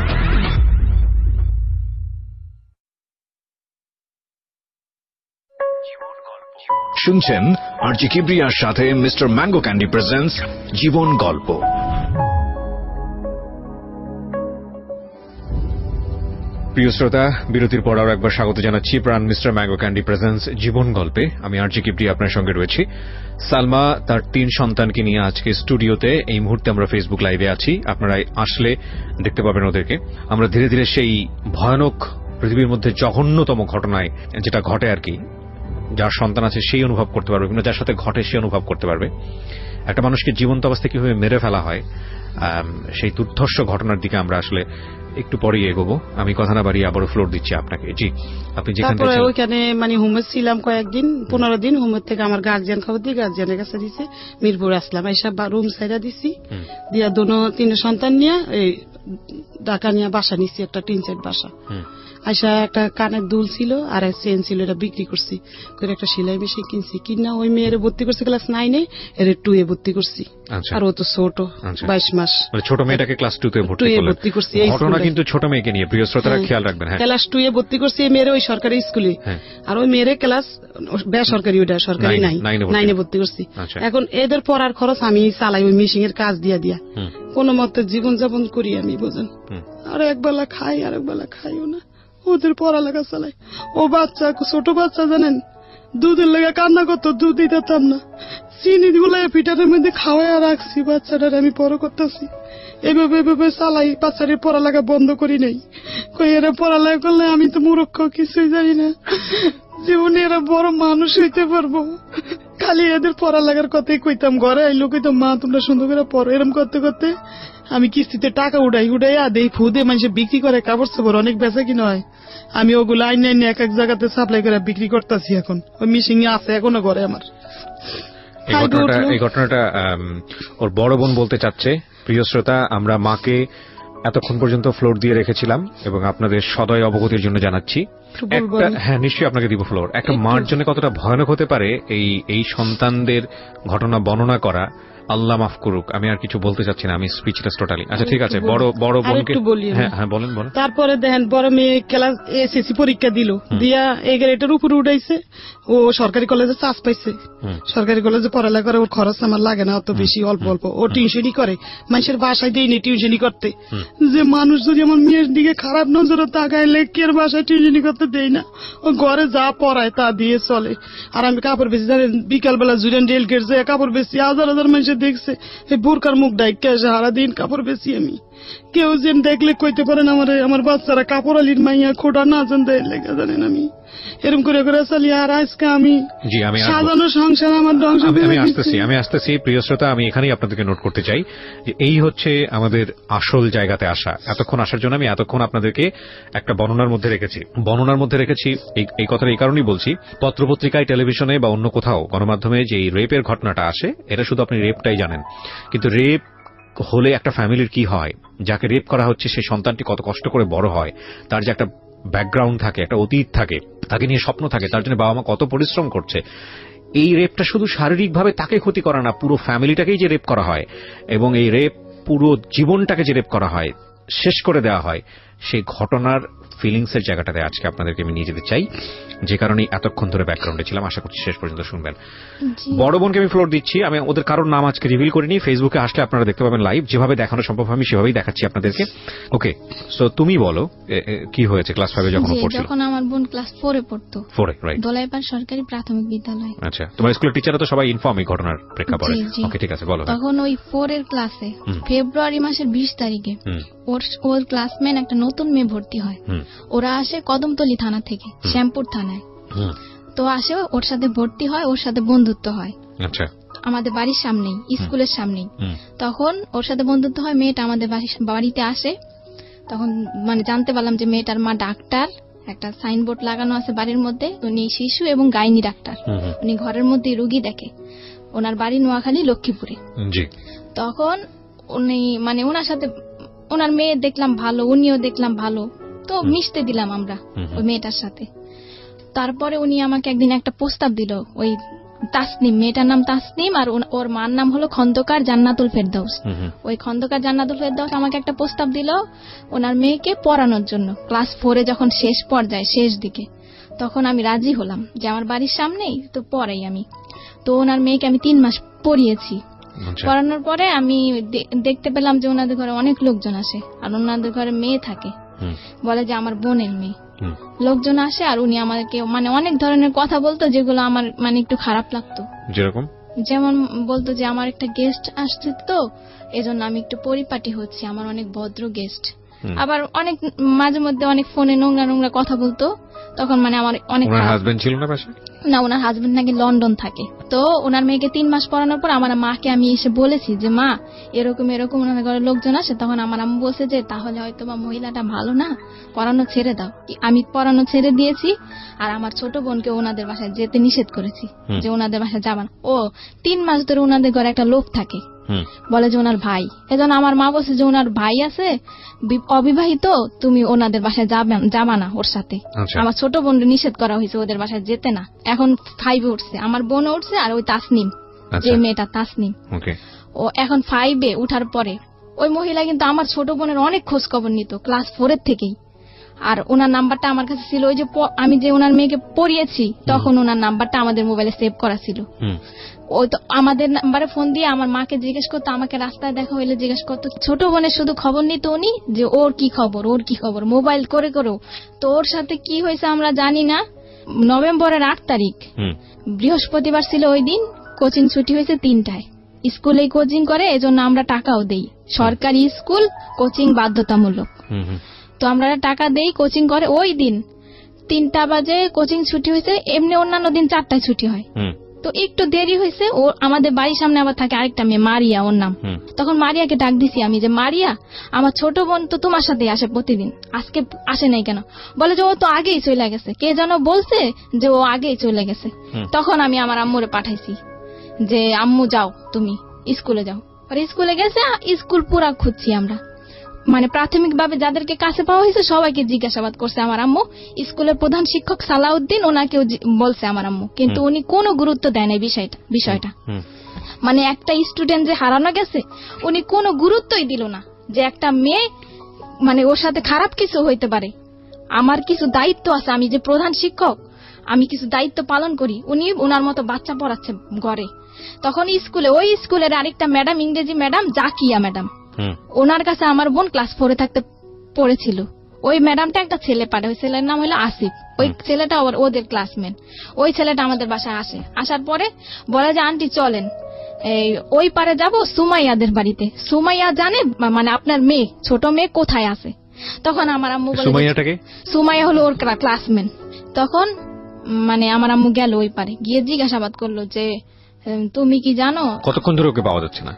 শুনছেন আরজি কিবরিয়ার সাথে mister Mango candy presents জীবন গল্প। প্রিয় শ্রোতা, বিরতির পর আরো একবার স্বাগত জানাচ্ছি প্রাণ মিস্টার ম্যাঙ্গো ক্যান্ডি প্রেজেন্টস জীবন গল্পে। আমি আরজি কিবরিয়া আপনার সঙ্গে রয়েছি। সালমা তার 3 সন্তানকে নিয়ে আজকে স্টুডিওতে, এই মুহূর্তে আমরা ফেসবুক লাইভে আছি, আপনারা আসলে দেখতে পাবেন ওদেরকে। আমরা ধীরে ধীরে সেই ভয়ানক পৃথিবীর মধ্যে জঘন্যতম ঘটনায় যেটা ঘটে আর কি, যার সন্তান আছে সেই অনুভব করতে পারবে, কিংবা যার সাথে ঘটে সে অনুভব করতে পারবে। একটা মানুষকে জীবন্ত অবস্থায় কিভাবে মেরে ফেলা হয়, সেই দুর্ধর্ষ ঘটনার দিকে আমরা আসলে একটু পরেই এগোবো। আমি কথা না বাড়িয়ে আবারও ফ্লোর দিচ্ছি আপনাকে। জি, আপনি যেখানে ওইখানে হোমে ছিলাম কয়েকদিন, 15 দিন। হোমের থেকে আমার গার্জিয়ান খবর দিয়ে গার্জিয়ানের কাছে দিছে, মিরপুর আসলাম, এইসব রুম সাইডা দিছি, দিয়া 3 সন্তান নিয়ে এই ঢাকা নিয়ে বাসা নিচ্ছি, একটা টিন সেট বাসা। আইসা একটা কানের দুল ছিল আর চেন ছিল, এটা বিক্রি করছি করে একটা সেলাই মেশিন কিনছি, কিনা ওই মেয়ের ভর্তি করছি ক্লাস 9-এ, এর 2-এ ভর্তি করছি। আর ও তো ছোট, 22 মাস। ছোট মেয়েটাকে ক্লাস 2-তে ভর্তি করছি। এই ঘটনা কিন্তু ছোট মেয়েকে নিয়ে, প্রিয় শ্রোতারা খেয়াল রাখবেন। ক্লাস 2-এ ভর্তি করছি এই মেয়ের ওই সরকারি স্কুলে, আর ওই মেয়ের ক্লাস বেসরকারি, ওটা সরকারি 9-এ ভর্তি করছি। এখন এদের পড়ার খরচ আমি চালাই ওই মেশিনের কাজ দিয়া কোন মতে জীবন যাপন করি আমি, বোঝেন। আর একবেলা খাই আর একবেলা খাইও না, ওদের পড়ালেখা চালাই। ও বাচ্চা, ছোট বাচ্চা জানেন, দুধের লেগে কান্না করতো, দুধ দিতাম না, চিনি গুলাই পিঠারের মধ্যে খাওয়াই রাখছি, বাচ্চাটার আমি বড় করতেছি। এভাবে চালাই, বাচ্চাদের পড়ালেখা বন্ধ করি নাই। কই এরা পড়ালেখা করলে আমি তো মূর্খ, কিছুই জানি না, জীবনে এরা বড় মানুষ হইতে পারবো। খালি এদের পড়ালেখার কথাই কইতাম, ঘরে আইলো কইতাম মা তোমরা সুন্দর করে পড়ো। এরম করতে করতে আমি কিস্তিতে টাকা উড়াই দেই, ফুদে মানুষে বিক্রি করে, কাপড় চোপড় অনেক বেচা কিনা হয়। আমি ওগুলো আইন এক এক জায়গাতে সাপ্লাই করে বিক্রি করতেছি। এখন ওই মিশিং আছে এখনো ঘরে আমার। এই ঘটনাটা ওর বড় বোন বলতে চাচ্ছে। প্রিয় শ্রোতা, আমরা মাকে এতক্ষণ পর্যন্ত ফ্লোর দিয়ে রেখেছিলাম এবং আপনাদের সদয় অবগতির জন্য জানাচ্ছি। হ্যাঁ, নিশ্চয়ই আপনাকে দিব ফ্লোর। একটা মার জন্য কতটা ভয়ানক হতে পারে এই সন্তানদের ঘটনা বর্ণনা করা, আল্লাহ মাফ করুক। আমি আর কিছু বলতে চাচ্ছি না, আমি স্পিচলেস টোটালি। আচ্ছা ঠিক আছে, বড় বোনকে হ্যাঁ বলেন। তারপরে দেখেন বড় মেয়ে ক্লাস এসএসসি পরীক্ষা দিল, দিয়া এই গ্রেডের উপরে উঠাইছে। ও সরকারি কলেজে চান্স পাইছে, সরকারি কলেজে পড়ালেখা করে। ওর খরচ আমার লাগে না অত বেশি, অল্প অল্প। ও টিউশনই করে, মানুষের বাসায় দেয়নি টিউশনই করতে। যে মানুষ যদি আমার মেয়ের দিকে খারাপ নজরে তাকাইলে কি আর বাসায় টিউশনই করতে দেয় না। ও ঘরে যা পড়ায় তা দিয়ে চলে। আর আমি কাপড় বেশি জানেন, বিকালবেলা জুড়েন রেল গেট যায় কাপড় বেশি, হাজার হাজার মানুষ দেখছে এই বোরকার মুখ ডাইকে সারাদিন কাপড় বেশি আমি। কেউ যেন দেখলে কইতে পারেন আমার বাচ্চারা কাপড় আলির মাইয়া খোটা না জান দেয় লেগে, জানেন আমি এরকম করে চালি। আর আজকে আমি সাজানো সংসার আমার ধ্বংস। আমি আসতেছি প্রিয় শ্রোতা, আমি এখানেই আপনাদেরকে নোট করতে চাই যে এই হচ্ছে আমাদের আসল জায়গাতে আসা। এতক্ষণ আসার জন্য আমি এতক্ষণ আপনাদেরকে একটা বর্ণনার মধ্যে রেখেছি। এই কথাটা এই কারণেই বলছি, পত্রপত্রিকায়, টেলিভিশনে বা অন্য কোথাও গণমাধ্যমে যে এই রেপের ঘটনাটা আসে, এটা শুধু আপনি রেপটাই জানেন, কিন্তু রেপ হলে একটা ফ্যামিলির কি হয়, যাকে রেপ করা হচ্ছে সেই সন্তানটি কত কষ্ট করে বড় হয়, তার যে একটা ব্যাকগ্রাউন্ড থাকে, একটা অতীত থাকে, তাকে নিয়ে স্বপ্ন থাকে, তার জন্য বাবা মা কত পরিশ্রম করছে। এই রেপটা শুধু শারীরিকভাবে তাকে ক্ষতি করা না, পুরো ফ্যামিলিটাকেই যে রেপ করা হয় এবং এই রেপ পুরো জীবনটাকে যে রেপ করা হয়, শেষ করে দেওয়া হয়, সেই ঘটনার ফিলিংসের জায়গাটাতে আজকে আপনাদেরকে আমি নিয়ে যেতে চাই, যে কারণে এতক্ষণ ধরে ব্যাকগ্রাউন্ডে ছিলাম। আশা করছি শেষ পর্যন্ত শুনবেন। বড় বোনকে আমি ফ্লোর দিচ্ছি। আমি ওদের কারোর নাম আজকে রিভিল করিনি, ফেসবুকে আসলে আপনারা দেখতে পাবেন লাইভ, যেভাবে দেখানো সম্ভব আমি সেভাবেই দেখাচ্ছি আপনাদেরকে। ওকে, সো তুমি বলো কি হয়েছে ক্লাস 5-এ যখন পড়ছিল? যখন আমার বোন ক্লাস 4-এ পড়তো, 4-এ, রাইট, দোলাইপাড় সরকারি প্রাথমিক বিদ্যালয়। আচ্ছা, তোমার স্কুলের টিচাররা তো সবাই ইনফর্ম এই ঘটনার প্রেক্ষাপটে? ওকে, ঠিক আছে, বলো। তখন ওই 4-এর ক্লাসে ফেব্রুয়ারি মাসের 20 তারিখে ওর ক্লাসমেট একটা নতুন মেয়ে ভর্তি হয়। ওরা আসে কদমতলী থানা থেকে, শ্যামপুর থানায়। তো আসে, ওর সাথে ভর্তি হয়, ওর সাথে বন্ধুত্ব হয়। আচ্ছা, আমাদের বাড়ির সামনেই, স্কুলের সামনেই। তখন ওর সাথে বন্ধুত্ব হয়, মেয়েটা আমাদের বাড়িতে আসে। তখন জানতে পারলাম যে মেয়েটার মা ডাক্তার, একটা সাইনবোর্ড লাগানো আছে বাড়ির মধ্যে, উনি শিশু এবং গাইনি ডাক্তার। উনি ঘরের মধ্যে রুগী দেখে। ওনার বাড়ি নোয়াখালী, লক্ষ্মীপুরে। তখন উনি ওনার সাথে, ওনার মেয়ে দেখলাম ভালো, উনিও দেখলাম ভালো, তো মিশতে দিলাম আমরা ওই মেয়েটার সাথে। তারপরে উনি আমাকে একদিন একটা প্রস্তাব দিল, ওই তাসনিম, মেয়েটার নাম তাসনিম, আর ওর মার নাম হলো খন্দকার জান্নাতুল ফেরদাউস। ওই খন্দকার জান্নাতুল ফেরদাউস আমাকে একটা প্রস্তাব দিল ওনার মেয়েকে পড়ানোর জন্য, ক্লাস 4-এ যখন শেষ পর্যায়ে, শেষ দিকে। তখন আমি রাজি হলাম যে আমার বাড়ির সামনেই তো পড়াই আমি। তো ওনার মেয়েকে আমি 3 মাস পড়িয়েছি। পড়ানোর পরে আমি দেখতে পেলাম যে ওনাদের ঘরে অনেক লোকজন আসে, আর ওনাদের ঘরে মেয়ে থাকে, বলে যে আমার বোনের মেয়ে। লোকজন আসে আর উনি আমাদেরকে মানে অনেক ধরনের কথা বলতো, যেগুলো আমার মানে একটু খারাপ লাগতো। যেমন বলতো যে আমার একটা গেস্ট আসছে, তো এজন্য আমি একটু পরিপাটি হচ্ছি, আমার অনেক ভদ্র গেস্ট। আবার অনেক মাঝে মধ্যে অনেক ফোনে নোংরা নোংরা কথা বলতো। তখন মানে আমার অনেক হাজবেন্ড ছিল না পাশে? না, ওনার হাজবেন্ড নাকি লন্ডন থাকে। তো ওনার মেয়েকে 3 মাস পড়ানোর পর আমার মাকে আমি এসে বলেছি যে মা এরকম এরকম ওনার ঘরে লোকজন আসে। তখন আমার আম্মু বলছে যে তাহলে হয়তো বা মহিলাটা ভালো না, পড়ানো ছেড়ে দাও। আমি পড়ানো ছেড়ে দিয়েছি, আর আমার ছোট বোনকে ওনাদের বাসায় যেতে নিষেধ করেছি, যে ওনাদের বাসায় যাবা না। ও 3 মাস ধরে ওনাদের ঘরে একটা লোক থাকে, বলে যে ওনার ভাই। এজন্য আমার মা বলছে যে ওনার ভাই আছে অবিবাহিত, তুমি ওনাদের বাসায় যাবা না ওর সাথে। আমার ছোট বোন নিষেধ করা হয়েছে ওদের বাসায় যেতে না। এখন 5-এ উঠছে, আমার বোন উঠছে, আর ওই তাসনিম, যে মেয়েটা তাসনিম, ও এখন 5-এ উঠার পরে ওই মহিলা কিন্তু আমার ছোট বোনের অনেক খোঁজ খবর নিত ক্লাস 4-এর থেকেই। আর ওনার নাম্বারটা আমার কাছে ছিল, ওই যে আমি যে ওনার মেয়েকে পড়িয়েছি তখন ওনার নাম্বারটা আমাদের মোবাইলে সেভ করা ছিল। ওই তো আমাদের নাম্বারে ফোন দিয়ে আমার মাকে জিজ্ঞেস করতো, আমাকে রাস্তায় দেখা হইলে জিজ্ঞেস করতো। ছোট বোনের শুধু খবর নিত উনি, যে ওর কি খবর, ওর কি খবর, মোবাইল করে করেও। তো ওর সাথে কি হয়েছে আমরা জানি না। নভেম্বরের 8 তারিখ বৃহস্পতিবার ছিল, ওই দিন কোচিং ছুটি হয়েছে 3টায়। স্কুলেই কোচিং করে, এজন্য আমরা টাকাও দেই। সরকারি স্কুল, কোচিং বাধ্যতামূলক। তো আমরা টাকা দেই, কোচিং করে। ওই দিন 3টা বাজে কোচিং ছুটি হয়েছে। এমনি অন্যান্য দিন 4টায় ছুটি হয়, তো একটু দেরি হয়েছে। ও আমাদের বাড়ির সামনে আবার থাকে আরেকটা মেয়ে, মারিয়া ওর নাম। তখন মারিয়াকে ডাক দিছি আমি যে মারিয়া, আমার ছোট বোন তো তোমার সাথে আসে প্রতিদিন, আজকে আসে নাই কেন? বলে যে ও তো আগেই চলে গেছে, কে যেন বলছে যে ও আগেই চলে গেছে। তখন আমি আমার আম্মুরে পাঠাইছি যে আম্মু যাও তুমি স্কুলে যাও। আর স্কুলে গেছে, স্কুল পুরা খুঁজছি আমরা, মানে প্রাথমিকভাবে যাদেরকে কাছে পাওয়া হয়েছে সবাইকে জিজ্ঞাসাবাদ করছে আমার আম্মু। স্কুলের প্রধান শিক্ষক সালাউদ্দিন, ওনাকেও বলছে আমার আম্মু, কিন্তু উনি কোনো গুরুত্ব দেয় না বিষয়টা। মানে একটা স্টুডেন্ট যে হারানো গেছে উনি কোনো গুরুত্বই দিল না, যে একটা মেয়ে মানে ওর সাথে খারাপ কিছু হইতে পারে। আমার কিছু দায়িত্ব আছে, আমি যে প্রধান শিক্ষক, আমি কিছু দায়িত্ব পালন করি। উনি ওনার মতো বাচ্চা পড়াচ্ছে ঘরে। তখন স্কুলে, ওই স্কুলের আরেকটা ম্যাডাম, ইংরেজি ম্যাডাম জাকিয়া ম্যাডাম, ওনার কাছে আমার বোন ক্লাস 4-এ থাকতে পড়েছিল। ওই ম্যাডামটা একটা ছেলে পারে, ওই ছেলের নাম হলো আসিফ। ওই ছেলেটা ওদের ক্লাসমেট। ওই ছেলেটা আমাদের বাসায় আসে, আসার পরে বলে যে আন্টি চলেন ওই পারে যাব সুমাইয়াদের বাড়িতে। সুমাইয়া জানে মানে আপনার মেয়ে, ছোট মেয়ে কোথায় আছে। তখন আমার আম্মু বলে, সুমাইয়া হলো ওর ক্লাসমেট। তখন মানে আমার আম্মু গেল ওই পারে, গিয়ে জিজ্ঞাসাবাদ করলো যে তুমি কি জানো। কতক্ষণ ধরে ওকে পাওয়া যাচ্ছে না?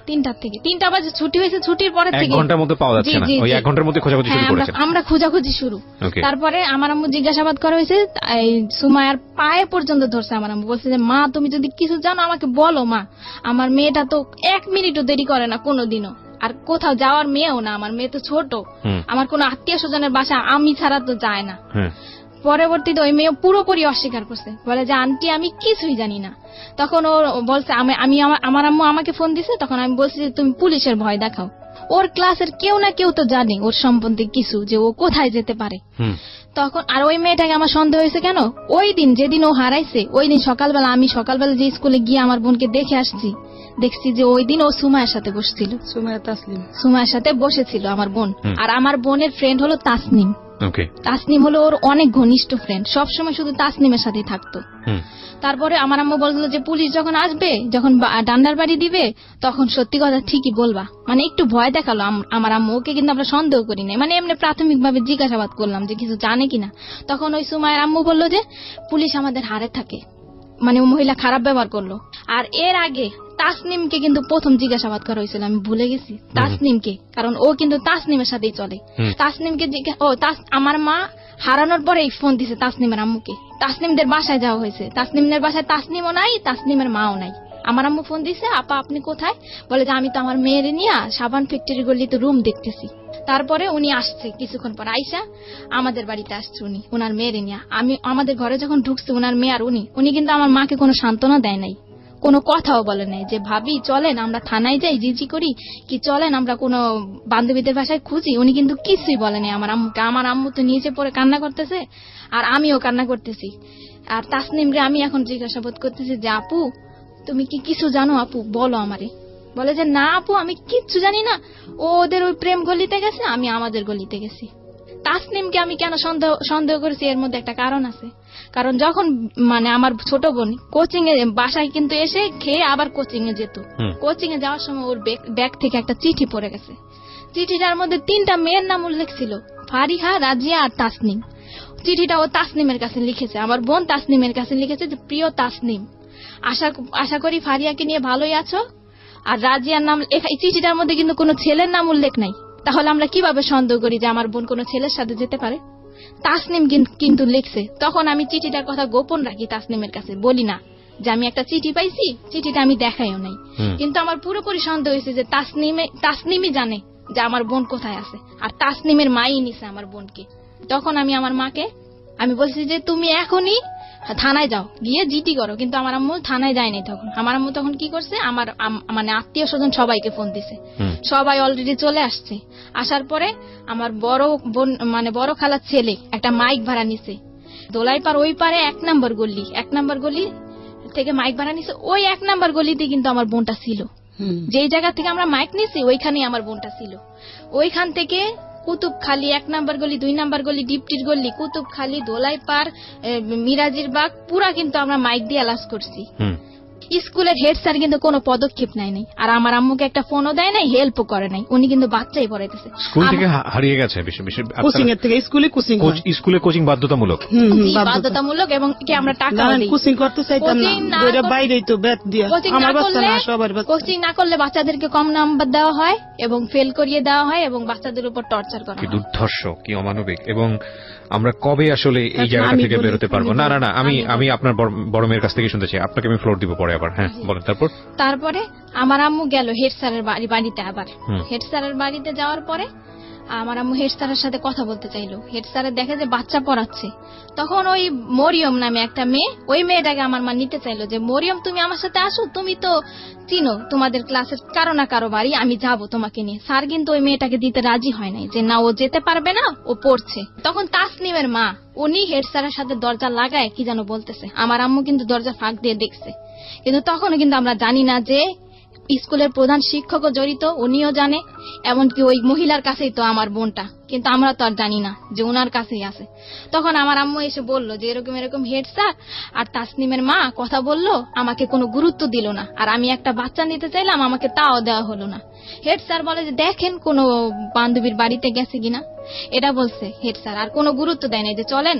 3টার থেকে 3টা বাজে ছুটি হয়েছে, ছুটির পরে থেকে 1 ঘন্টার মধ্যে পাওয়া যাচ্ছে না। ওই 1 ঘন্টার মধ্যে খোঁজাখুঁজি শুরু করেছেন? আমরা খোঁজাখুঁজি শুরু। তারপরে আমার আম্মু জিজ্ঞাসাবাদ করা হয়েছে, সুমাইয়ার পায়ে পর্যন্ত ধরছে। আমার আম্মু বলছে যে মা তুমি যদি কিছু জানো আমাকে বলো মা, আমার মেয়েটা তো 1 মিনিটও দেরি করে না কোনোদিনও, আর কোথাও যাওয়ার মেয়েও না, আমার মেয়ে তো ছোট, আমার কোনো আত্মীয় স্বজনের বাসা আমি ছাড়া তো যায় না। পরবর্তীতে ওই মেয়ে পুরোপুরি অস্বীকার করছে, বলে যে আন্টি আমি কিছুই জানি না। তখন ও বলছে আমার আম্মু আমাকে ফোন দিছে। তখন আমি বলছি যে তুমি পুলিশের ভয় দেখাও। ওর ক্লাসের কেউ না কেউ তো জানে ওর সম্বন্ধে কিছু, যে ও কোথায় যেতে পারে। তখন আর ওই মেয়েটাকে আমার সন্দেহ হয়েছে কেন, ওই দিন যেদিন ও হারাইছে ওই দিন সকালবেলা আমি যে স্কুলে গিয়ে আমার বোনকে দেখে আসছি, দেখছি যে ওই দিন ও সুমাইয়ার সাথে বসছিল, সুমাইয়ার সাথে বসেছিল আমার বোন। আর আমার বোনের ফ্রেন্ড হলো তাসনিম। তাসনিম হলো ওর অনেক ঘনিষ্ঠ ফ্রেন্ড, সবসময় শুধু তাসনিমের সাথেই থাকতো। তারপরে আমার আম্মু বলছিল যে পুলিশ যখন আসবে, যখন ডান্ডার বাড়ি দিবে, তখন সত্যি কথা ঠিকই বলবা। মানে একটু ভয় দেখালো আমার আম্মু। ওকে কিন্তু আমরা সন্দেহ করি না, মানে এমনি প্রাথমিকভাবে জিজ্ঞাসাবাদ করলাম যে কিছু জানে কিনা। তখন ওই সুমাইয়ার আম্মু বললো যে পুলিশ আমাদের হারে থাকে, মানে ও মহিলা খারাপ ব্যবহার করলো। আর এর আগে তাসনিমকে কিন্তু প্রথম জিজ্ঞাসাবাদ করা হয়েছিল, আমি ভুলে গেছি তাসনিমকে, কারণ ও কিন্তু তাসনিমের সাথেই চলে। তাসনিমকে আমার মা হারানোর পরে ফোন দিছে তাসনিমের আম্মুকে। তাসনিমদের বাসায় যাওয়া হয়েছে, তাসনিমের বাসায় তাসনিমও নাই, তাসনিমের মাও নাই। আমার আম্মু ফোন দিছে, আপা আপনি কোথায়? বলে যে আমি তো আমার মেয়েরে নিয়ে সাবান ফ্যাক্টরি গলিতে রুম দেখতেছি। তারপরে উনি আসছে, কিছুক্ষণ পর আইসা আমাদের বাড়িতে আসছে উনি ওনার মেয়েরে নিয়ে। আমি আমাদের ঘরে যখন ঢুকছে ওনার মেয়ে আর উনি কিন্তু আমার মাকে কোনো সান্ত্বনা দেয় নাই। কোনো কথাও বলে নাই যে ভাবি চলেন আমরা থানায় যাই, জিজি করি, কি চলেন আমরা কোনো বান্ধবীদের বাসায় খুঁজি। উনি কিন্তু কিছুই বলে নাই আমার আম্মুকে। আমার আম্মু তো নিচে পড়ে কান্না করতেছে, আর আমিও কান্না করতেছি। আর তাসনিম রে আমি এখন জিজ্ঞাসাবাদ করতেছি যে আপু তুমি কি কিছু জানো, আপু বলো আমারে। বলে যে না আপু আমি কিচ্ছু জানি না, ও ওদের ওই প্রেম গলিতে গেছে, আমি আমাদের গলিতে গেছি। তাসনিমকে আমি কেন সন্দেহ করেছি, এর মধ্যে একটা কারণ আছে। কারণ যখন মানে আমার ছোট বোন কোচিং এ বাসায় কিন্তু এসে খেয়ে আবার কোচিং এ যেত, কোচিং এ যাওয়ার সময় ওর ব্যাগ থেকে একটা চিঠি পড়ে গেছে। চিঠিটার মধ্যে 3টা মেয়ের নাম উল্লেখ ছিল, ফারিহা, রাজিয়া আর তাসনিম। চিঠিটা ও তাসনিমের কাছে লিখেছে, আমার বোন তাসনিমের কাছে লিখেছে যে প্রিয় তাসনিম, আশা করি ফারিয়াকে নিয়ে ভালোই আছো। আর রাজিয়ার নাম, এই চিঠিটার মধ্যে কিন্তু কোনো ছেলের নাম উল্লেখ নাই। তাহলে আমরা কিভাবে সন্দেহ করি যে আমার বোন কোনো ছেলের সাথে যেতে পারে? তাসনিম কিন্তু লিখছে। তখন আমি চিঠিটার কথা গোপন রাখি, তাসনিমের কাছে বলি না যে আমি একটা চিঠি পাইছি, চিঠিটা আমি দেখাইও নাই। কিন্তু আমার পুরোপুরি সন্দেহ হয়েছে যে তাসনিমই জানে যে আমার বোন কোথায় আছে, আর তাসনিমের মাই নিছে আমার বোনকে। তখন আমি আমার মাকে আমি বলছি যে তুমি এখনই থানায় যাও, গিয়ে জিটি করো। কিন্তু আমার আম্মু থানায় যায়নি। তখন আমার আম্মু তখন কি করছে, আমার মানে আত্মীয় স্বজন সবাইকে ফোন দিছে, সবাই অলরেডি চলে আসছে। আসার পরে আমার বড় বোন মানে বড় খালার ছেলে একটা মাইক ভাড়া নিছে, দোলাইপার ওই পারে 1 নম্বর গলি থেকে মাইক ভাড়া নিছে। ওই 1 নম্বর গলিতে কিন্তু আমার বোনটা ছিল, যেই জায়গা থেকে আমরা মাইক নিছি ওইখানেই আমার বোনটা ছিল। ওইখান থেকে কুতুবখালী 1 নম্বর গলি, 2 নম্বর গলি, ডিপটির গলি, কুতুবখালী, দোলাইপার, মিরাজির বাগ পুরা কিন্তু আমরা মাইক দিয়ে অ্যালাউন্স করছি। স্কুলের হেড স্যার কিন্তু কোনো পদক্ষেপ নেয় নাই, আর আমার আম্মুকে একটা ফোনও দেয় নাই, হেল্পও করে নাই। উনি কিন্তু বাচ্চাই পড়াইতেছে। স্কুল থেকে হারিয়ে গেছে কোচিং এর থেকে স্কুলে কোচিং বাধ্যতামূলক, বাধ্যতামূলক, এবং কি আমরা টাকা দিই। কোচিং করতে চাইতাম না, ওইটা বাইরেই তো বেত দিয়া আমার বাচ্চা না সবার বাচ্চা। কোচিং না করলে বাচ্চাদেরকে কম নাম্বার দেওয়া হয় এবং ফেল করিয়ে দেওয়া হয় এবং বাচ্চাদের উপর টর্চার করা হয়। কি দুর্ধর্ষ, কি অমানবিক। এবং আমরা কবে আসলে এই জায়গা থেকে বেরোতে পারবো? না না না, আমি আপনার বড় মেয়ের কাছ থেকে শুনতে চাই, আপনাকে আমি ফ্লোর দিব পরে আবার। হ্যাঁ বলেন। তারপরে আমার আম্মু গেল হেড স্যারের বাড়িতে। আবার হেড স্যারের বাড়িতে যাওয়ার পরে আমার আম্মু হেড স্যারের সাথে কথা বলতে চাইলো। হেড স্যারের দেখে যে বাচ্চা পড়াচ্ছে। তখন ওই মরিয়ম নামে একটা মেয়ে, ওই মেয়েটাকে আমার মা নিতে চাইলো যে মরিয়ম তুমি আমার সাথে আসো, তুমি তো চিনো তোমাদের ক্লাসের কারো না কারো বাড়ি, আমি যাবো তোমাকে নিয়ে। স্যার কিন্তু ওই মেয়েটাকে দিতে রাজি হয় নাই, যে না ও যেতে পারবে না, ও পড়ছে। তখন তাসনিমের মা উনি হেড স্যারের সাথে দরজা লাগায় কি যেন বলতেছে। আমার আম্মু কিন্তু দরজা ফাঁক দিয়ে দেখছে, কিন্তু তখনও কিন্তু আমরা জানি না যে স্কুলের প্রধান শিক্ষকও জড়িত, উনিও জানে, এমনকি ওই মহিলার কাছেই তো আমার বোনটা, কিন্তু আমরা তো আর জানি না যে ওনার কাছেই আছে। তখন আমার আম্মু এসে বলল যে এরকম হেড স্যার আর তাসনিমের মা কথা বললো, আমাকে কোনো গুরুত্ব দিল না, আর আমি একটা বাচ্চা নিতে চাইলাম, আমাকে তাও দেওয়া হলো না। হেড স্যার বলে যে দেখেন কোনো বান্ধবীর বাড়িতে গেছে কিনা, এটা বলছে হেড স্যার, আর কোনো গুরুত্ব দেয় না যে চলেন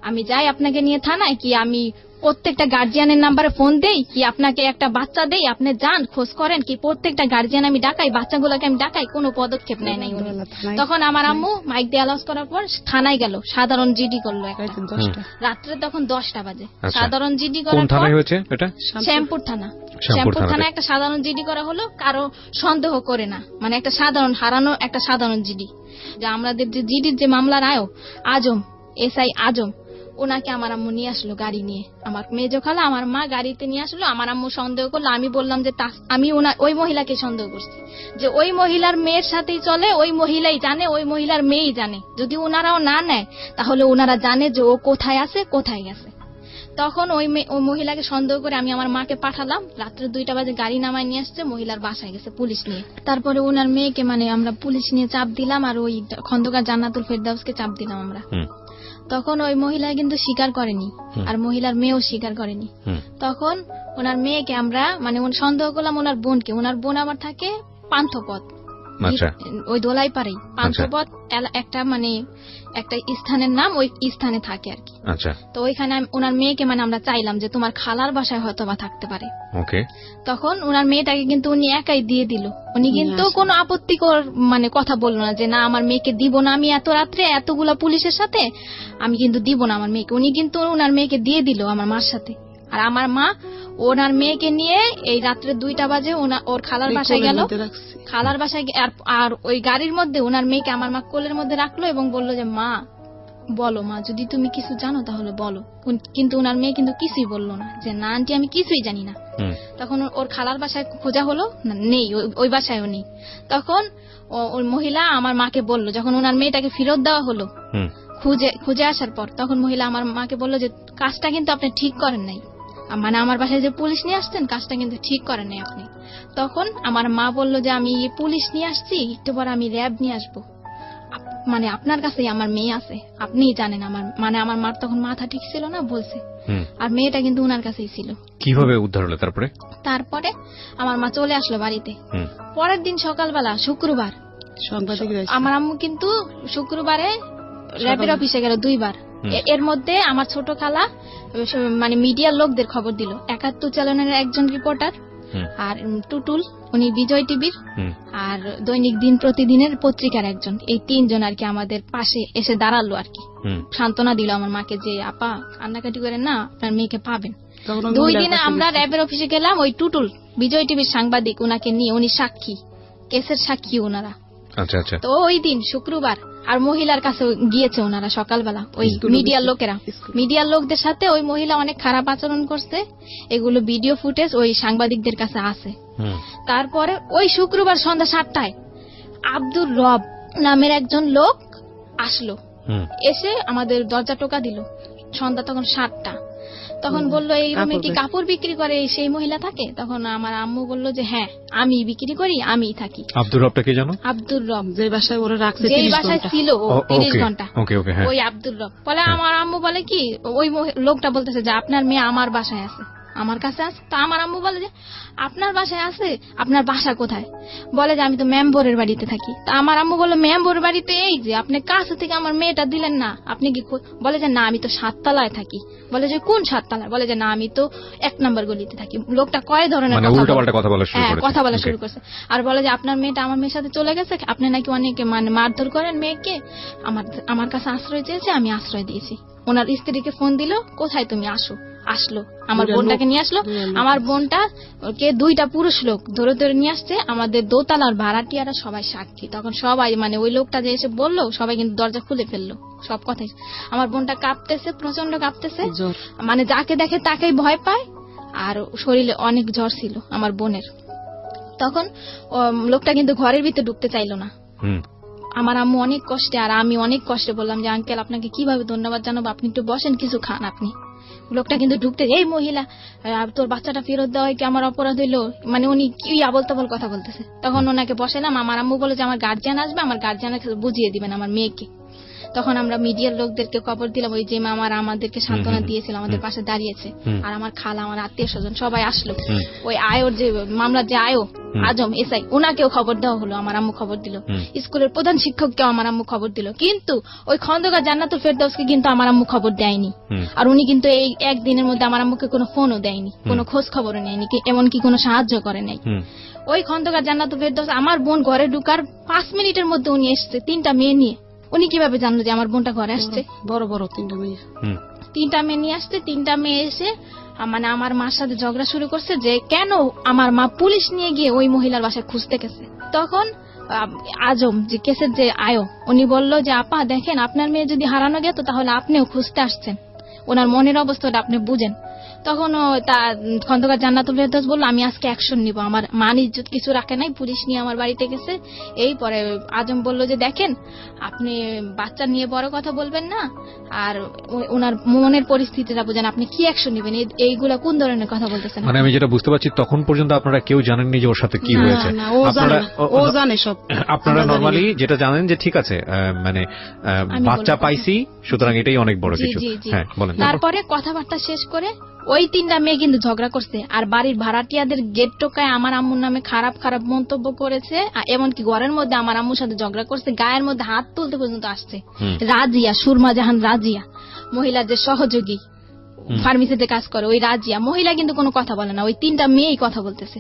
আমি যাই আপনাকে নিয়ে থানায়, কি আমি প্রত্যেকটা গার্জিয়ানের নাম্বারে ফোন দেই, কি আপনাকে একটা বাচ্চা দেই, আপনি যান খোঁজ করেন, কি প্রত্যেকটা গার্জিয়ান আমি ডাকাই, বাচ্চাগুলোকে আমি ডাকাই, কোনো পদক্ষেপ নেয় নাই উনি। তখন আমার আম্মু মাইক দিয়ে অ্যালাউন্স করার পর থানায় গেল, সাধারণ জিডি করলো রাত্রে, তখন 10টা বাজে। সাধারণ জিডি করার পর শ্যামপুর থানা একটা সাধারণ জিডি করা হলো, কারো সন্দেহ করে না, মানে একটা সাধারণ হারানো একটা সাধারণ জিডি। যে আমাদের যে জিডির যে মামলার আজম, এসআই আজম, ওনাকে আমার আম্মু নিয়ে আসলো গাড়ি নিয়ে। আমার মেজো খালা আমার মা গাড়িতে নিয়ে আসলো। আমার আম্মু সন্দেহ করলো, আমি বললাম যে আমি ওই মহিলাকে সন্দেহ করছি, যে ওই মহিলার মেয়ের সাথেই চলে, ওই মহিলাই জানে, ওই মহিলার মেয়েই জানে। যদি ওনারাও না নেয় তাহলে ওনারা জানে যে ও কোথায় আছে, কোথায় গেছে। তখন ওই মহিলাকে সন্দেহ করে আমি আমার মাকে পাঠালাম, রাত্রে 2টা বাজে গাড়ি নামায় নিয়ে আসছে, মহিলার বাসায় গেছে পুলিশ নিয়ে। তারপরে ওনার মেয়েকে মানে আমরা পুলিশ নিয়ে চাপ দিলাম, আর ওই খন্দকার জান্নাতুল ফেরদাউসকে চাপ দিলাম আমরা। তখন ওই মহিলা কিন্তু স্বীকার করেনি, আর মহিলার মেয়েও স্বীকার করেনি। তখন ওনার মেয়েকে আমরা মানে সন্দেহ করলাম ওনার বোনকে। ওনার বোন আবার থাকে পান্থপথ, ওই দোলাই পারেই পান্থপথ একটা মানে একটা স্থানের নাম, ওই স্থানে থাকে আর কি। তো ওইখানে ওনার মেয়েকে মানে আমরা চাইলাম যে তোমার খালার বাসায় হয়তো বা থাকতে পারে। তখন ওনার মেয়েটাকে কিন্তু উনি একাই দিয়ে দিল। উনি কিন্তু কোনো আপত্তিকর মানে কথা বললো না যে না আমার মেয়েকে দিব না, আমি এত রাত্রে এতগুলা পুলিশের সাথে আমি কিন্তু দিব না আমার মেয়েকে। উনি কিন্তু ওনার মেয়েকে দিয়ে দিল আমার মার সাথে। আর আমার মা ওনার মেয়েকে নিয়ে এই রাত্রে 2টা বাজে ওর খালার বাসায় গেল। খালার বাসায় আর ওই গাড়ির মধ্যে ওনার মেয়েকে আমার মা কোলের মধ্যে রাখলো এবং বললো যে মা বলো মা, যদি তুমি কিছু জানো তাহলে বলো। কিন্তু ওনার মেয়ে কিন্তু কিছুই বললো না, যে না আন্টি আমি কিছুই জানি না। তখন ওর খালার বাসায় খোঁজা হলো, নেই, ওই বাসায়ও নেই। তখন ওই মহিলা আমার মাকে বললো, যখন ওনার মেয়েটাকে ফেরত দেওয়া হলো খুঁজে আসার পর, তখন মহিলা আমার মাকে বললো যে কাজটা কিন্তু আপনি ঠিক করেন নাই, মানে আমার বাসায় যে পুলিশ নিয়ে আসছেন কাজটা কিন্তু ঠিক করেন নাই আপনি। তখন আমার মা বললো যে আমি পুলিশ নিয়ে আসছি, একটু পর আমি র্যাব নিয়ে আসবো, মানে আপনার কাছেই আমার মেয়ে আছে, আপনিই জানেন। আমার মার তখন মাথা ঠিক ছিল না, বলছে। আর মেয়েটা কিন্তু উনার কাছেই ছিল। কিভাবে উদ্ধার হলো তারপরে আমার মা চলে আসলো বাড়িতে। পরের দিন সকালবেলা শুক্রবার, আমার আম্মু কিন্তু শুক্রবারে র্যাবের অফিসে গেল 2 বার। এর মধ্যে আমার ছোট খালা মানে মিডিয়ার লোকদের খবর দিল, 71 চ্যানেলের একজন রিপোর্টার, আর টুটুল উনি বিজয় টিভির, আর দৈনিক দিন প্রতিদিনের পত্রিকার একজন, এই 3 জন আর কি আমাদের পাশে এসে দাঁড়ালো আর কি, সান্ত্বনা দিল আমার মাকে যে আপা কান্নাকাটি করেন না, আপনার মেয়েকে পাবেন। 2 দিনে আমরা র্যাবের অফিসে গেলাম, ওই টুটুল বিজয় টিভির সাংবাদিক উনাকে নিয়ে, উনি সাক্ষী, কেসের সাক্ষী ওনারা। আচ্ছা আচ্ছা। তো ওই দিন শুক্রবার, আর মহিলার কাছে গিয়েছে ওনারা সকালবেলা, ওই মিডিয়ার লোকেরা, মিডিয়ার লোকদের সাথে ওই মহিলা অনেক খারাপ আচরণ করছে, এগুলো ভিডিও ফুটেজ ওই সাংবাদিকদের কাছে আছে। তারপরে ওই শুক্রবার সন্ধ্যা 7টায় আব্দুর রব নামের একজন লোক আসলো, এসে আমাদের দরজা টোকা দিল। সন্ধ্যা তখন 7টা। তখন বললো এই রুমে কি কাপড় বিক্রি করে সেই মহিলা থাকে? তখন আমার আম্মু বললো যে হ্যাঁ আমি বিক্রি করি, আমিই থাকি। আব্দুর রবটা কে জানো? আব্দুর রব, যে বাসায় ওরা রাখছে, যেই বাসায় ছিল 30 ঘন্টা, হ্যাঁ। ওই আব্দুর রব বলে। আমার আম্মু বলে কি, ওই লোকটা বলতেছে যে আপনার মেয়ে আমার বাসায় আছে, আমার কাছে আছে। তো আমার আম্মু বলে যে আপনার বাসায় আছে, আপনার বাসা কোথায়? বলে যে আমি তো মেম্বরের বাড়িতে থাকি। তা আমার আম্মু বললো মেম্বরের বাড়িতে এই যে আপনি কাছে থেকে আমার মেয়েটা দিলেন না, আপনি কি? বলে যে না আমি তো 7 তলায় থাকি। বলে যে কোন 7 তলায়? বলে যে না আমি তো 1 নম্বর গলিতে থাকি। লোকটা কয় ধরনের কথা বলা শুরু করছে, আর বলে যে আপনার মেয়েটা আমার মেয়ের সাথে চলে গেছে, আপনি নাকি অনেকে মানে মারধর করেন মেয়েকে, আমার কাছে আশ্রয় চেয়েছে, আমি আশ্রয় দিয়েছি। ওনার স্ত্রীকে ফোন দিল, কোথায় তুমি? আসলো আমার বোনটাকে নিয়ে আসলো। আমার বোনটা কে 2টা পুরুষ লোক ধরে ধরে নিয়ে আসছে, আমাদের দোতলার ভাড়াটিয়ারা সবাই সাক্ষী। তখন সবাই মানে ওই লোকটা যে এসে বললো, সবাই কিন্তু দরজা খুলে ফেললো, সব কথাই। আমার বোনটা কাঁপতেছে, প্রচন্ড কাঁপতেছে, মানে যাকে দেখে তাকেই ভয় পায়, আর শরীরে অনেক জ্বর ছিল আমার বোনের। তখন লোকটা কিন্তু ঘরের ভিতরে ঢুকতে চাইলো না। আমার আম্মু অনেক কষ্টে আর আমি অনেক কষ্টে বললাম যে আঙ্কেল আপনাকে কিভাবে ধন্যবাদ জানাবো, আপনি একটু বসেন, কিছু খান আপনি। লোকটা কিন্তু ঢুকতে, এই মহিলা তোর বাচ্চাটা ফেরত দেওয়া কি আমার অপরাধ হইলো? মানে উনি কি আবল তাবল কথা বলতেছে। তখন ওনাকে বসালাম, আমার আম্মু বলে যে আমার গার্জিয়ান আসবে, আমার গার্জিয়ানকে বুঝিয়ে দিবেন আমার মেয়েকে। তখন আমরা মিডিয়ার লোকদেরকে খবর দিলাম, ওই যে আমাদেরকে সান্ত্বনা দিয়েছিল, আমাদের পাশে দাঁড়িয়েছে, আর আমার খালা, আমার আত্মীয় স্বজন সবাই আসলো। ওই আয়োর যে মামলার যে আয়ো আজম এসআই, ওনাকেও খবর দেওয়া হলো, আমার আম্মু খবর দিল। স্কুলের প্রধান শিক্ষককেও আমার আম্মু খবর দিল, কিন্তু ওই খন্দকার জান্নাতুল ফেরদৌসকে কিন্তু আমার আম্মু খবর দেয়নি। আর উনি কিন্তু এই 1 দিনের মধ্যে আমার আম্মুকে কোনো ফোনও দেয়নি, কোনো খোঁজ খবরও নেয়নি, এমনকি কোনো সাহায্য করে নাই। ওই খন্দকার জান্নাতুল ফেরদৌস আমার বোন ঘরে ঢুকার 5 মিনিটের মধ্যে উনি এসছে 3টা মেয়ে নিয়ে। উনি কিভাবে জানলো যে আমার বোনটা ঘরে আসছে? বড় বড় 3টা মেয়ে, 3টা মেয়ে নিয়ে আসছে। 3টা মেয়ে এসে মানে আমার মার সাথে ঝগড়া শুরু করছে যে কেন আমার মা পুলিশ নিয়ে গিয়ে ওই মহিলার বাসায় খুঁজতে গেছে। তখন আজম যে কেসের যে আয়ো, উনি বলল যে আপা দেখেন, আপনার মেয়ে যদি হারানো গেত তাহলে আপনিও খুঁজতে আসছেন, ওনার মনের অবস্থাটা আপনি বুঝেন। তখন খন্দকার জান্নাতুল ফেরদৌস বলল আমি আজকে অ্যাকশন নিব, আমার মান ইজ্জত কিছু রাখে নাই, পুলিশ নিয়ে আমার বাড়িতে গেছে। এই পরে আজম বলল যে দেখেন আপনি বাচ্চা নিয়ে বড় কথা বলবেন না, আর ওনার মনের পরিস্থিতিটা বুঝেন, আপনি কি অ্যাকশন নেবেন, এইগুলা কোন ধরনের কথা বলতেছেন? মানে আমি যেটা বুঝতে পারছি, তখন পর্যন্ত আপনারা কেউ জানেননি যে ওর সাথে কি হয়েছে। ও জানে সব। আপনারা নরমালি যেটা জানেন যে ঠিক আছে, মানে বাচ্চা পাইছি, সুতরাং এটাই অনেক বড় কিছু। হ্যাঁ বলেন। তারপরে কথাবার্তা শেষ করে ওই 3টা মেয়ে কিন্তু ঝগড়া করছে, আর বাড়ির ভাড়াটিয়াদের গেট টোকায় আমার আম্মুর নামে খারাপ খারাপ মন্তব্য করেছে, এমনকি ঘরের মধ্যে আমার আম্মুর সাথে ঝগড়া করছে, গায়ের মধ্যে হাত তুলতে পর্যন্ত আসছে। রাজিয়া, সুরমা জাহান রাজিয়া, মহিলার যে সহযোগী ফার্মেসিতে কাজ করে, ওই রাজিয়া মহিলা কিন্তু কোনো কথা বলে না, ওই 3টা মেয়েই কথা বলতেছে।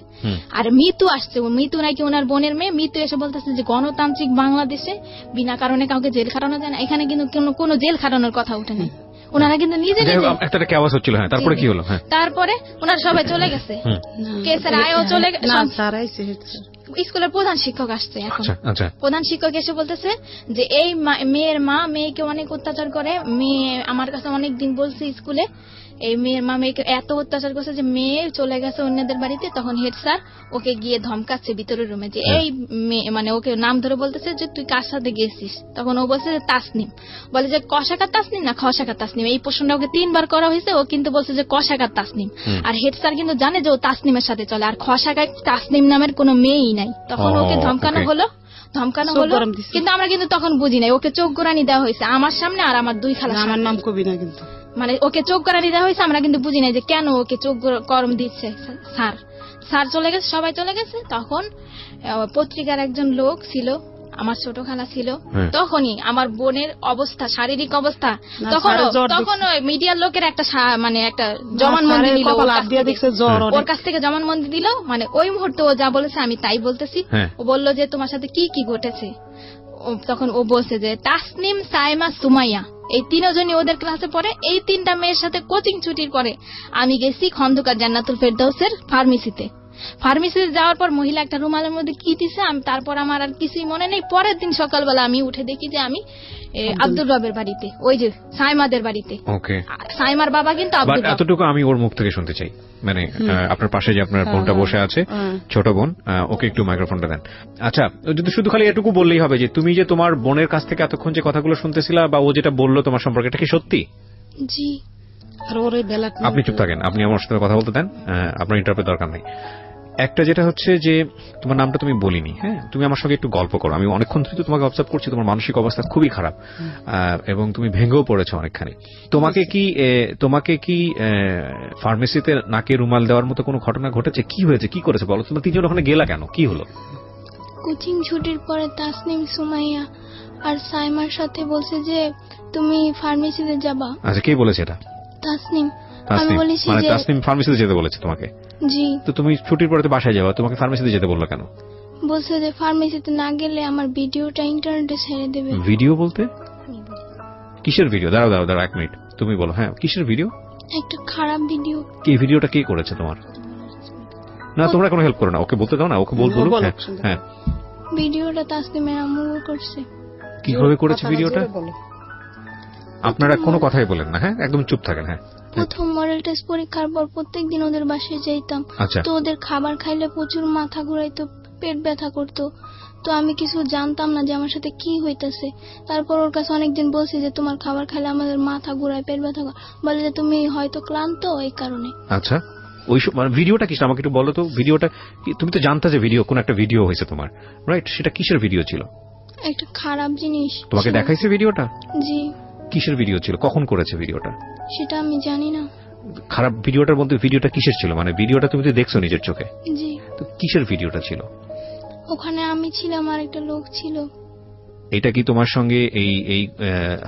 আর মিতু আসছে, মিতু নাকি ওনার বোনের মেয়ে। মিতু এসে বলতেছে যে গণতান্ত্রিক বাংলাদেশে বিনা কারণে কাউকে জেল খাটানো যায় না, এখানে কিন্তু কোনো জেল খাটানোর কথা উঠে নাই। ওনারা কিন্তু নিজে একটা আওয়াজ হচ্ছিল। হ্যাঁ তারপরে কি হলো? তারপরে ওনারা সবাই চলে গেছে, কেসের আয়ও চলে গেছে। স্কুলের প্রধান শিক্ষক আসছে এখন। আচ্ছা আচ্ছা প্রধান শিক্ষক এসে বলতেছে যে এই মেয়ের মা মেয়েকে অনেক অত্যাচার করে, মেয়ে আমার কাছে অনেক দিন বলছে স্কুলে এই মেয়ের মা মেয়েকে এত অত্যাচার করছে যে মেয়ে চলে গেছে অন্যদের বাড়িতে। তখন হেড স্যার ওকে গিয়ে ধমকাচ্ছে ভিতরের রুমে যে এই মেয়ে, মানে ওকে নাম ধরে বলতেছে যে তুই কার সাথে গেছিস। তখন ও বলছে যে তাসনিম। বলে যে কশাকার তাসনিম না খশাকার তাসনিম। এই প্রশ্নটা ওকে 3 বার করা হয়েছে, ও কিন্তু বলছে যে কশাকার তাসনিম। আর হেড স্যার কিন্তু জানে যে ও তাসনিমের সাথে চলে, আর খশাকার তাসনিম নামের কোনো মেয়েই নাই। তখন ওকে ধমকানো হলো কিন্তু আমরা কিন্তু তখন বুঝি নাই। ওকে চোখ গোড়ানি দেওয়া হয়েছে আমার সামনে আর আমার 2 খালা। আমার নাম কবি না কিন্তু, মানে ওকে চোখ গোড়ানি দেওয়া হয়েছে, আমরা কিন্তু বুঝি নাই যে কেন ওকে চোখ গরম দিচ্ছে। স্যার চলে গেছে, সবাই চলে গেছে। তখন পত্রিকার একজন লোক ছিল, আমার ছোট খালা ছিল। তখনই আমার বোনের অবস্থা, শারীরিক অবস্থা, তখন মিডিয়ার লোকের একটা মানে একটা জবানবন্দি দিল, ওর কাছ থেকে জবানবন্দি দিল। মানে ওই মুহূর্তে ও যা বলেছে আমি তাই বলতেছি। ও বলল যে তোমার সাথে কি কি ঘটেছে। তখন ও বলছে যে তাসনিম, সাইমা, সুমাইয়া এই 3 জনই ওদের ক্লাসে পড়ে। এই 3টা মেয়ের সাথে কোচিং ছুটির পরে আমি গেছি খন্দকার জান্নাতুল ফেরদৌসের ফার্মেসিতে। যাওয়ার পর মহিলা একটা রুমালের মধ্যে কি দিছে, আমি তারপর আমার আর কিছুই মনে নেই। পরের দিন সকালবেলা আমি উঠে দেখি যে আমি আব্দুল রবের বাড়িতে, ওই যে সাইমাদের বাড়িতে। ওকে, সাইমার বাবা কিন্তু আব্দুল রব। এতটুকু আমি ওর মুখ থেকে শুনতে চাই, মানে আপনার পাশে যে আপনার বোনটা বসে আছে, ছোট বোন, ওকে একটু মাইক্রোফোনটা দেন। আচ্ছা, যদি শুধু খালি এটুকু বললেই হবে যে তুমি যে তোমার বোনের কাছ থেকে এতক্ষণ যে কথাগুলো শুনতেছিলা বা ও যেটা বললো তোমার সম্পর্কে, এটা কি সত্যি? জি। আপনি চুপ থাকেন, আপনি আমার সাথে কথা বলতে দেন, আপনার ইন্টারপ্রেট দরকার নেই। একটা যেটা হচ্ছে যে তোমার নামটা তুমি বলিনি, হ্যাঁ, তুমি আমার সঙ্গে একটু গল্প করো। আমি অনেকক্ষণ ধরে তোমাকে অবজার্ভ করছি, তোমার মানসিক অবস্থা খুবই খারাপ এবং তুমি ভেঙেও পড়েছো অনেকখানি। তোমাকে কি ফার্মেসিতে নাকে রুমাল দেওয়ার মতো কোনো ঘটনা ঘটেছে? কি হয়েছে, কি করেছে বলো? তোমরা 3জন ওখানে গেলা কেন, কি হলো? কোচিং ছুটির পরে তাসনিম, সুমাইয়া আর সাইমার সাথে বলছে যে তুমি ফার্মেসিতে যাবা। আচ্ছা, কে বলেছে এটা? তাসনিম। আমি বলেছি মানে যে তাসনিম ফার্মেসিতে যেতে বলেছে তোমাকে? জি। তো তুমি ছুটির পরে তো বাসায় যাবা, তোমাকে ফার্মেসিতে যেতে বললো কেন? বলছে যে ফার্মেসিতে না গেলে আমার ভিডিওটা ইন্টারনেটে ছেড়ে দেবে। ভিডিও বলতে কিসের ভিডিও? দাঁড়াও 1 মিনিট, তুমি বলো। হ্যাঁ, কিসের ভিডিও? একটা খারাপ ভিডিও। কি ভিডিওটা কে করেছে তোমার? না, তোমরা কোনো হেল্প করো না, ওকে বলতে দাও না, ওকে বলবো। হ্যাঁ, ভিডিওটা তাসনিমের আম্মু করছে। কিভাবে করেছে ভিডিওটা? আপনারা কোনো কথাই বলেন না, হ্যাঁ, একদম চুপ থাকেন। হ্যাঁ, প্রথম মডেল টেস্ট পরীক্ষার পর প্রত্যেকদিন ওদের বাসায় যাইতাম। তো ওদের খাবার খাইলে প্রচুর মাথা ঘুরাইতো, পেট ব্যথা করতো। তো আমি কিছু জানতাম না যে আমার সাথে কি হইতেছে। তারপর ওর কাছে অনেকদিন বলছি যে তোমার খাবার খাইলে আমাদের মাথা ঘুরায়, পেট ব্যথা করে। বলে যে তুমি হয়তো ক্লান্ত, এই কারণে। আচ্ছা, ওই মানে ভিডিওটা কিসের আমাকে একটু বলো তো। ভিডিওটা তুমি তো জানতে যে ভিডিও, কোন একটা ভিডিও হয়েছে তোমার, রাইট? সেটা কিসের ভিডিও ছিল? একটা খারাপ জিনিস তোমাকে দেখাইছে ভিডিওটা? জি। কিসের ভিডিও ছিল, কখন করেছে ভিডিওটা? সেটা আমি জানি না। খারাপ ভিডিওটার মধ্যে ভিডিওটা কিসের ছিল, মানে ভিডিওটা তুমি তো দেখছো নিজের চোখে? জি। তো কিসের ভিডিওটা ছিল? ওখানে আমি ছিলাম আর একটা লোক ছিল। এটা কি তোমার সঙ্গে এই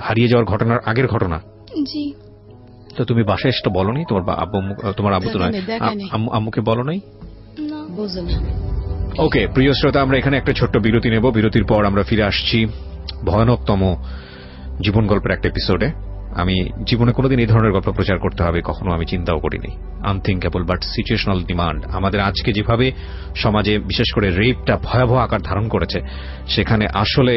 হারিয়ে যাওয়ার ঘটনার আগের ঘটনা? জি। তো তুমি বাসায় এসে বলোনি তোমার আব্বু? তোমার আব্বু তো নয়, আম্মুকে বলো নাই? না, বুঝলেন। ওকে, প্রিয় শ্রোতা, আমরা এখানে একটা ছোট্ট বিরতি নেব। বিরতির পর আমরা ফিরে আসছি ভয়ানকতম জীবন গল্পের একটা এপিসোডে। আমি জীবনে কোনোদিন এই ধরনের গল্প প্রচার করতে হবে কখনো আমি চিন্তাও করিনি। Unthinkable but situational demand. আমাদের আজকে যেভাবে সমাজে বিশেষ করে রেপটা ভয়াবহ আকার ধারণ করেছে, সেখানে আসলে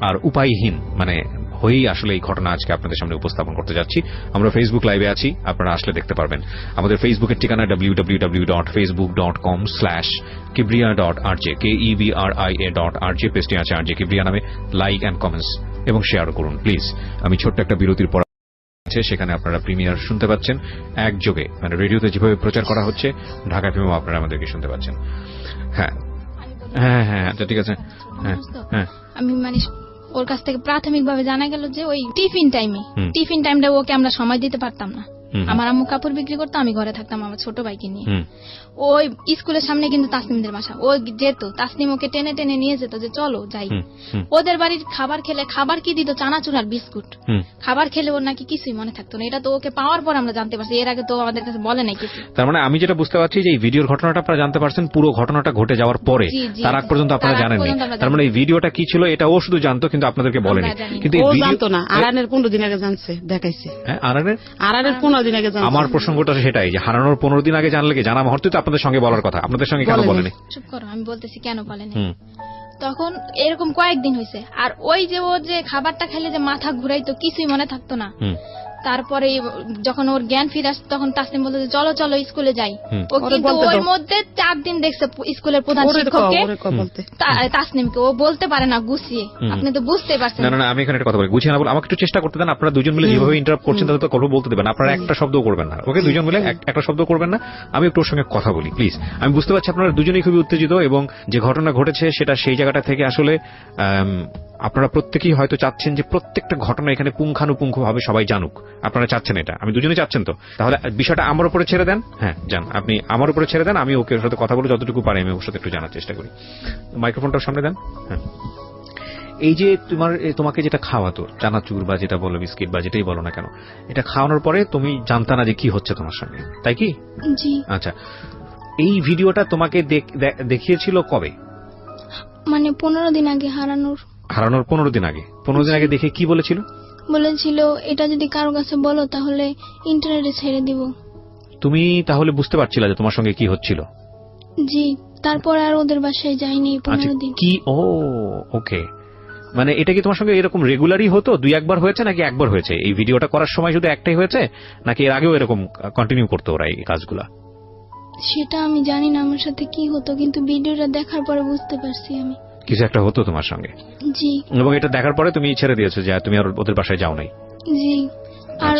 আর উপায়হীন মানে হয়েই আসলে এই ঘটনা আজকে আপনাদের সামনে উপস্থাপন করতে যাচ্ছি। আমরা ফেসবুক লাইভে আছি, আপনারা আসলে দেখতে পারবেন। আমাদের ফেসবুকের ঠিকানা www.facebook.com/kibria.rj, KEBRIA.rj, পেজটি আছে RJ কিবরিয়া নামে। লাইক এন্ড কমেন্টস এবং শেয়ার করুন প্লিজ। আমি ছোট্ট একটা বিরতির পর সেখানে আপনারা প্রিমিয়ার শুনতে পাচ্ছেন একযোগে, মানে রেডিওতে যেভাবে প্রচার করা হচ্ছে ঢাকা এফএম আপনারা আমাদেরকে শুনতে পাচ্ছেন। হ্যাঁ হ্যাঁ হ্যাঁ, আচ্ছা ঠিক আছে। হ্যাঁ হ্যাঁ, আমি মানে ওর কাছ থেকে প্রাথমিকভাবে জানা গেল যে ওই টিফিন টাইমটা ওকে আমরা সময় দিতে পারতাম না। আমার আম্মু কাপড় বিক্রি করতো, আমি ঘরে থাকতাম আমার ছোট ভাইকে নিয়ে। ওই স্কুলের সামনে কিন্তু তাসনিমদের বাসা, ও যেত, তাসনিম ওকে টেনে টেনে নিয়ে যেত যে চলো যাই। ওদের বাড়ির খাবার খেলে, খাবার কি দিত, চানাচুর আর বিস্কুট। খাবার খেলে ওর নাকি কিছুই মনে থাকতো না। এটা তো ওকে পাওয়ার পর আমরা জানতে পারছি, এর আগে তো আমাদের কাছে বলে নাই কিছু। তার মানে আমি যেটা বুঝতে পারছি যে এই ভিডিওর ঘটনাটা আপনারা জানতে পারছেন পুরো ঘটনাটা ঘটে যাওয়ার পরে, তার আগ পর্যন্ত আপনারা জানেননি। তার মানে এই ভিডিওটা কি ছিল এটা ও শুধু জানতো কিন্তু আপনাদেরকে বলেনি। কিন্তু ও জানতো না, আরানের 15 দিন আগে জানছে, দেখাইছে। হ্যাঁ, আরানের 15 দিন আগে জানছি। আমার প্রসঙ্গটা সেটাই যে হারানোর 15 দিন আগে জানলে কি জানা মুহূর্তে তো আপনাদের সঙ্গে বলার কথা, আপনাদের সঙ্গে কেন বলেনি? চুপ করো, আমি বলতেছি কেন বলেনি। তখন এরকম কয়েকদিন হয়েছে, আর ওই যে ও যে খাবারটা খেলে যে মাথা ঘুরাইতো, কিছুই মনে থাকতো না। তারপরে যখন ওর জ্ঞান ফিরে আসতো তখন তাসনিম বলতো যে চলো চলো স্কুলে যাই। ও কিন্তু ওর মধ্যে 4 দিন দেখছে স্কুলের প্রধান শিক্ষককে, তাসনিমকে ও বলতে পারে না গুছিয়ে। আপনি তো বুঝতেই পারছেন। না না, আমি এখানে একটা কথা বলি, গুছিয়ে না বলে আমাকে একটু চেষ্টা করতে দেন। আপনারা দুজন মিলে যেভাবে ইন্টারাপ্ট করছেন তাতে তো গল্প বলতে দেবেন, আপনারা একটা শব্দ করবেন না। ওকে, দুজন মিলে একটা শব্দ করবেন না। আমি একটু ওর সঙ্গে কথা বলি প্লিজ। আমি বুঝতে পারছি আপনারা দুজনেই খুবই উত্তেজিত, এবং যে ঘটনা ঘটেছে সেটা সেই জায়গাটা থেকে আসলে আপনারা প্রত্যেকেই হয়তো চাচ্ছেন যে প্রত্যেকটা ঘটনা এখানে পুঙ্খানুপুঙ্খভাবে সবাই জানুক। আপনারা চাচ্ছেন এটা, আমি দুজনেই চাচ্ছেন। তো তাহলে বিষয়টা আমার উপরে ছেড়ে দেন। হ্যাঁ যান, আপনি আমার উপরে ছেড়ে দেন, আমি ওকে ওর সাথে কথা বলে যতটুকু পারি আমি ওর সাথে একটু জানার চেষ্টা করি। মাইক্রোফোনটার সামনে দেন। হ্যাঁ, এই যে তোমাকে যেটা খাওয়াতো চানাচুর বা যেটা বলো বিস্কিট বা যেটাই বলো না কেন, এটা খাওয়ানোর পরে তুমি জানতা না যে কি হচ্ছে তোমার সঙ্গে, তাই কি? জি। আচ্ছা, এই ভিডিওটা তোমাকে দেখিয়েছিল কবে? মানে 15 দিন আগে। হারানোর 15 দিন আগে। 15 দিন আগে দেখে কি বলেছিল? বলেছিল এটা যদি কারো কাছে বলো তাহলে ইন্টারনেটে ছেড়ে দিব। তুমি তাহলে বুঝতে পারছিলে যে তোমার সঙ্গে কি হচ্ছিল? জি। তারপর আর ওদের বাসায় যাইনি 15 দিন। কি? ও ওকে, মানে এটা কি তোমার সঙ্গে এরকম রেগুলারই হতো? 2-1 হয়েছে নাকি একবার হয়েছে? এই ভিডিওটা করার সময় শুধু একটাই হয়েছে নাকি এর আগেও এরকম কন্টিনিউ করতো ওরা এই কাজগুলা? সেটা আমি জানি না আমার সাথে কি হতো, কিন্তু ভিডিওটা দেখার পরে বুঝতে পারছি আমি কিছু একটা হতো তোমার সঙ্গে। জি। এবং এটা দেখার পরে তুমি ছেড়ে দিয়েছো যে তুমি আর ওদের বাসায় যাও নাই? জি। আর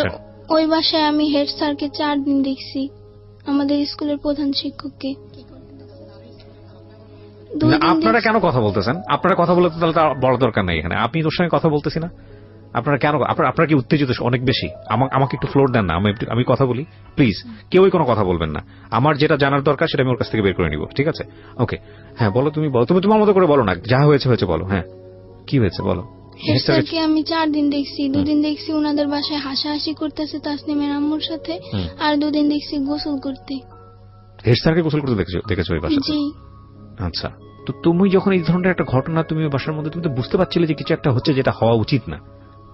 ওই বাসায় আমি হেড স্যারকে 4 দিন দেখছি, আমাদের স্কুলের প্রধান শিক্ষককে। আপনারা কেন কথা বলতেছেন? আপনারা কথা বলতে তাহলে বড় দরকার নেই এখানে। আপনি তোর সঙ্গে কথা বলতেছি না, আপনারা কেন? আপনারা কি উত্তেজিত অনেক বেশি? আমাকে একটু ফ্লোর দেন না, আমি কথা বলি প্লিজ। কেউই কোনো কথা বলবেন না। আমার যেটা জানার দরকার সেটা আমি ওর কাছ থেকে বের করে নিব, ঠিক আছে? ওকে, হ্যাঁ বলো, তুমি বলো, তুমি তোমার মতো করে বলো না, যা হয়েছে হয়েছে বলো। হ্যাঁ, কি হয়েছে বলো। হেড স্যারকে আমি 4 দিন দেখছি। 2 দিন দেখছি ওনাদের বাসায় হাসাহাসি করতেছে তাসনিমের আম্মুর সাথে, আর 2 দিন দেখছি গোসল করতে। হেড স্যারকে গোসল করতে দেখেছো ওই বাসাতে? জি। আচ্ছা, তো তুমি যখন এই ধরনের একটা ঘটনা তুমি বাসার মধ্যে, তুমি তো বুঝতে পারছিলে যে কিছু একটা হচ্ছে যেটা হওয়া উচিত না,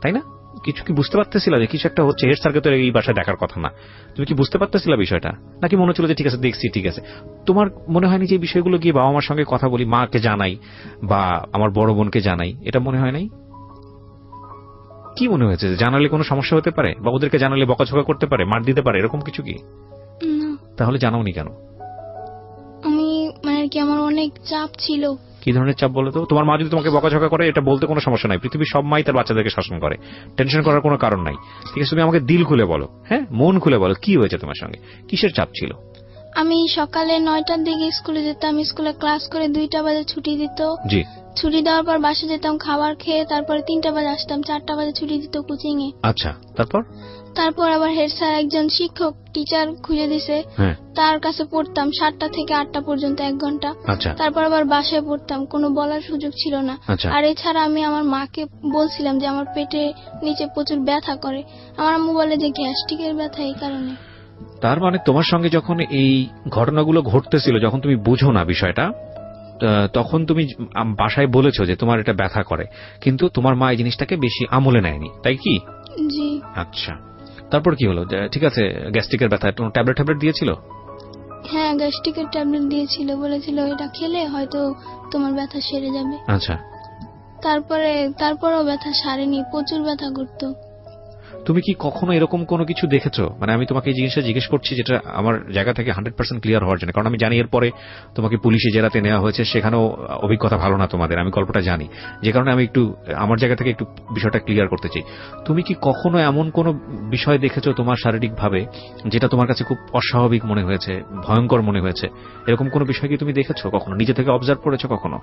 তাই না? কিছু কি বুঝতে পারতেছিল যে কিছু একটা হচ্ছে? হেড স্যারকে তো এই বাসায় দেখার কথা না। তুমি কি বুঝতে পারতেছিল বিষয়টা, নাকি মনে হচ্ছিল যে ঠিক আছে দেখছি ঠিক আছে? তোমার মনে হয়নি যে এই বিষয়গুলো গিয়ে বাবা মার সঙ্গে কথা বলি, মাকে জানাই বা আমার বড় বোনকে জানাই, এটা মনে হয় নাই? কি মনে হয়েছে জানালে কোনো সমস্যা হতে পারে, বা ওদেরকে জানালে বকাঝকা করতে পারে, মার দিতে পারে, এরকম কিছু কি? তাহলে জানাওনি কেন? আমি মানে কি আমার অনেক চাপ ছিল। কি ধরনের চাপ বলো তো? তোমার মা যদি তোমাকে বকাঝকা করে এটা বলতে কোনো সমস্যা নাই, পৃথিবীর সব মাই তার বাচ্চাদেরকে শাসন করে, টেনশন করার কোনো কারণ নাই, ঠিক আছে? তুমি আমাকে দিল খুলে বলো, হ্যাঁ মন খুলে বলো, কি হয়েছে তোমার সঙ্গে, কিসের চাপ ছিল? আমি সকালে 9টার দিকে স্কুলে যেতাম, স্কুলে ক্লাস করে 2টা বাজে ছুটি দিত। জি। ছুটি দেওয়ার পর বাসে যেতাম খাবার খেয়ে, তারপরে 3টা বাজে আসতাম, 4টা বাজে ছুটি দিত কোচিং এ। আচ্ছা, তারপর আবার হেড স্যার একজন শিক্ষক টিচার খুঁজে দিছে, তার কাছে পড়তাম 7টা থেকে 8টা পর্যন্ত 1 ঘন্টা। তারপর আবার বাসায় পড়তাম, কোনো বলার সুযোগ ছিল না। আর এছাড়া আমি আমার মাকে বলছিলাম যে আমার পেটে নিচে প্রচুর ব্যথা করে, আমার আম্মু বলে যে গ্যাস্ট্রিকের ব্যথা, এই কারণে। তার মানে তোমার সঙ্গে যখন এই ঘটনাগুলো ঘটতেছিল, যখন তুমি বুঝো না বিষয়টা, তখন তুমি বাসায় বলেছো যে তোমার এটা ব্যথা করে, কিন্তু তোমার মা এই জিনিসটাকে বেশি আমলে নেয়নি, তাই কি? জি। আচ্ছা, তারপর কি হলো? ঠিক আছে, গ্যাস্ট্রিকের ব্যথা, ট্যাবলেট দিয়েছিল? হ্যাঁ, গ্যাস্ট্রিকের ট্যাবলেট দিয়েছিল, বলেছিল এটা খেলে হয়তো তোমার ব্যথা সেরে যাবে। আচ্ছা, তারপরেও ব্যথা সারেনি, প্রচুর ব্যথা করতো। তুমি কি কখনো এরকম কোনো কিছু দেখেছো? মানে আমি তোমাকে এই জিনিসটা জিজ্ঞেস করছি যেটা আমার জায়গা থেকে 100% ক্লিয়ার হওয়ার জন্য, কারণ আমি জানি এরপরে তোমাকে পুলিশে জেরাতে নেওয়া হয়েছে, সেখানেও অভিজ্ঞতা ভালো না তোমাদের, আমি গল্পটা জানি, যে কারণে আমি একটু আমার জায়গা থেকে একটু বিষয়টা ক্লিয়ার করতে চাই। তুমি কি কখনো এমন কোনো বিষয় দেখেছো তোমার শারীরিকভাবে যেটা তোমার কাছে খুব অস্বাভাবিক মনে হয়েছে, ভয়ঙ্কর মনে হয়েছে? এরকম কোনো বিষয় কি তুমি দেখেছো কখনো, নিজে থেকে অবজার্ভ করেছো কখনো?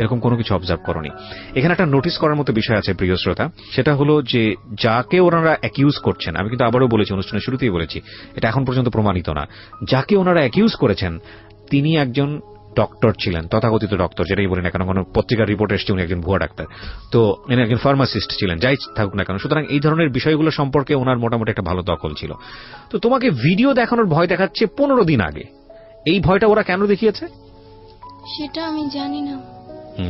এরকম কোনো কিছু অবজার্ভ করনি। এখানে একটা নোটিস করার মতো বিষয় আছে প্রিয় শ্রোতা, সেটা হলো যে যাকে ওনারা অ্যাকিউজ করছেন, আমি কিন্তু আবারও বলেছি, অনুষ্ঠানের শুরুতেই বলেছি, এটা এখন পর্যন্ত প্রমাণিত না, যাকে ওনারা অ্যাকিউজ করেছেন তিনি একজন ডক্টর ছিলেন, তথাকথিত ডক্টর, যেটাই বলি না কেন, কোনো পত্রিকার রিপোর্ট এসছে উনি একজন ভুয়া ডাক্তার, তো উনি একজন ফার্মাসিস্ট ছিলেন, যাই থাকুক না কেন। সুতরাং এই ধরনের বিষয়গুলো সম্পর্কে ওনার মোটামুটি একটা ভালো দখল ছিল। তো তোমাকে ভিডিও দেখানোর ভয় দেখাচ্ছে 15 দিন আগে, এই ভয়টা ওরা কেন দেখিয়েছে সেটা আমি জানি না।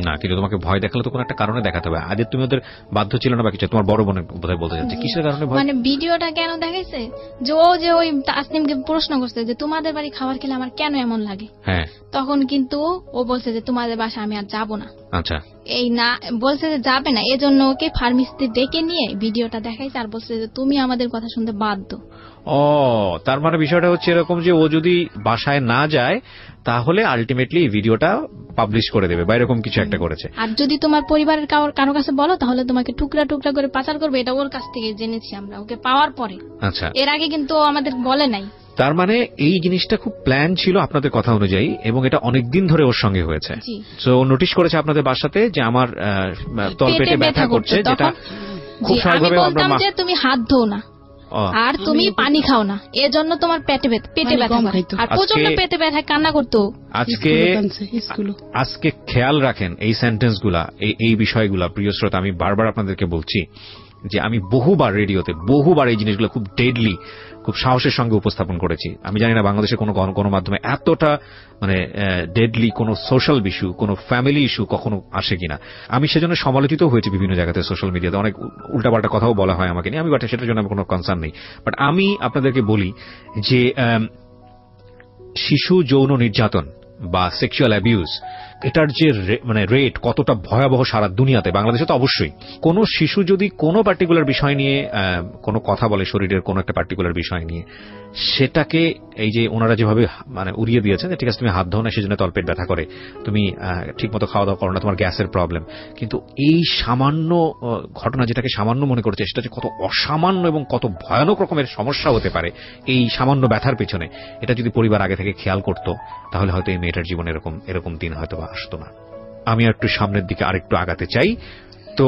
না, কিন্তু তোমাকে ভয় দেখালে তো কোনো একটা কারণে দেখাতে হবে। আজ তুমি ওদের বাধ্য ছিল না বা কিছু? তোমার বড় বোনের বোধহয় বলতে যাচ্ছে, কিসের কারণে ভয়? মানে ভিডিওটা কেন দেখাইছে যে ওই তাসনিমকে প্রশ্ন করছে যে তোমাদের বাড়ি খাবার খেলে আমার কেন এমন লাগে। হ্যাঁ, তখন কিন্তু ও বলছে যে তোমাদের বাসা আমি আর যাবো না। আচ্ছা, এই না বলছে যে যাবে না, এজন্য ওকে ফার্মেসিতে ডেকে নিয়ে ভিডিওটা দেখাইছে আর বলছে যে তুমি আমাদের কথা শুনতে বাধ্য। ও তার মানে বিষয়টা হচ্ছে এরকম যে ও যদি বাসায় না যায় তাহলে আলটিমেটলি ভিডিওটা পাবলিশ করে দেবে বা এরকম কিছু একটা করেছে। আর যদি তোমার পরিবারের কারো কাছে বলো তাহলে তোমাকে টুকরা টুকরা করে পাচার করবে, এটা ওর কাছ থেকে জেনেছি আমরা ওকে পাওয়ার পরে। আচ্ছা, এর আগে কিন্তু ও আমাদের বলে নাই। তার মানে এই জিনিসটা খুব প্ল্যান ছিল আপনাদের কথা অনুযায়ী এবং এটা অনেকদিন ধরে ওর সঙ্গে হয়েছে। তো নোটিশ করেছে আপনাদের বাসাতে যে আমার তলপেটে ব্যথা করছে, যেটা খুব স্বাভাবিকভাবে আমরা যে তুমি হাত ধো না আর তুমি পানি খাও না, এজন্য তোমার পেটে ব্যথা করে আর প্রচন্ড পেটে ব্যথায় কান্না করতো। আজকে খেয়াল রাখেন এই সেন্টেন্স গুলা, এই বিষয়গুলা। প্রিয় শ্রোতা, আমি বারবার আপনাদেরকে বলছি যে আমি বহুবার রেডিওতে বহুবার এই জিনিসগুলো খুব ডেডলি, খুব সাহসের সঙ্গে উপস্থাপন করেছি। আমি জানি না বাংলাদেশের কোনো গণমাধ্যমে এতটা মানে ডেডলি কোনো সোশ্যাল ইস্যু, কোনো ফ্যামিলি ইস্যু কখনো আসে কিনা। আমি সেজন্য সমালোচিত হয়েছি বিভিন্ন জায়গাতে, সোশ্যাল মিডিয়াতে অনেক উল্টাপাল্টা কথাও বলা হয় আমাকে নিয়ে। আমি বাট সেটার জন্য আমার কোনো কনসার্ন নেই। বাট আমি আপনাদেরকে বলি যে শিশু যৌন নির্যাতন বা সেক্সুয়াল অ্যাবিউজ, এটার যে মানে রেট কতটা ভয়াবহ সারা দুনিয়াতে, বাংলাদেশে তো অবশ্যই। কোন শিশু যদি কোনো পার্টিকুলার বিষয় নিয়ে কোনো কথা বলে, শরীরের কোনো একটা পার্টিকুলার বিষয় নিয়ে, সেটাকে এই যে ওনারা যেভাবে মানে উড়িয়ে দিয়েছেন, ঠিক আছে তুমি হাত ধো না সেজন্য তলপেট ব্যথা করে, তুমি ঠিকমতো খাওয়া দাওয়া করো না, তোমার গ্যাসের প্রবলেম। কিন্তু এই সামান্য ঘটনা, যেটাকে সামান্য মনে করছে, সেটা যে কত অসামান্য এবং কত ভয়ানক রকমের সমস্যা হতে পারে এই সামান্য ব্যথার পেছনে, এটা যদি পরিবার আগে থেকে খেয়াল করতো তাহলে হয়তো এই মেয়েটার জীবনে এরকম দিন হয়তো বা আসতো না। আমি একটু সামনের দিকে আরেকটু আগাতে চাই। তো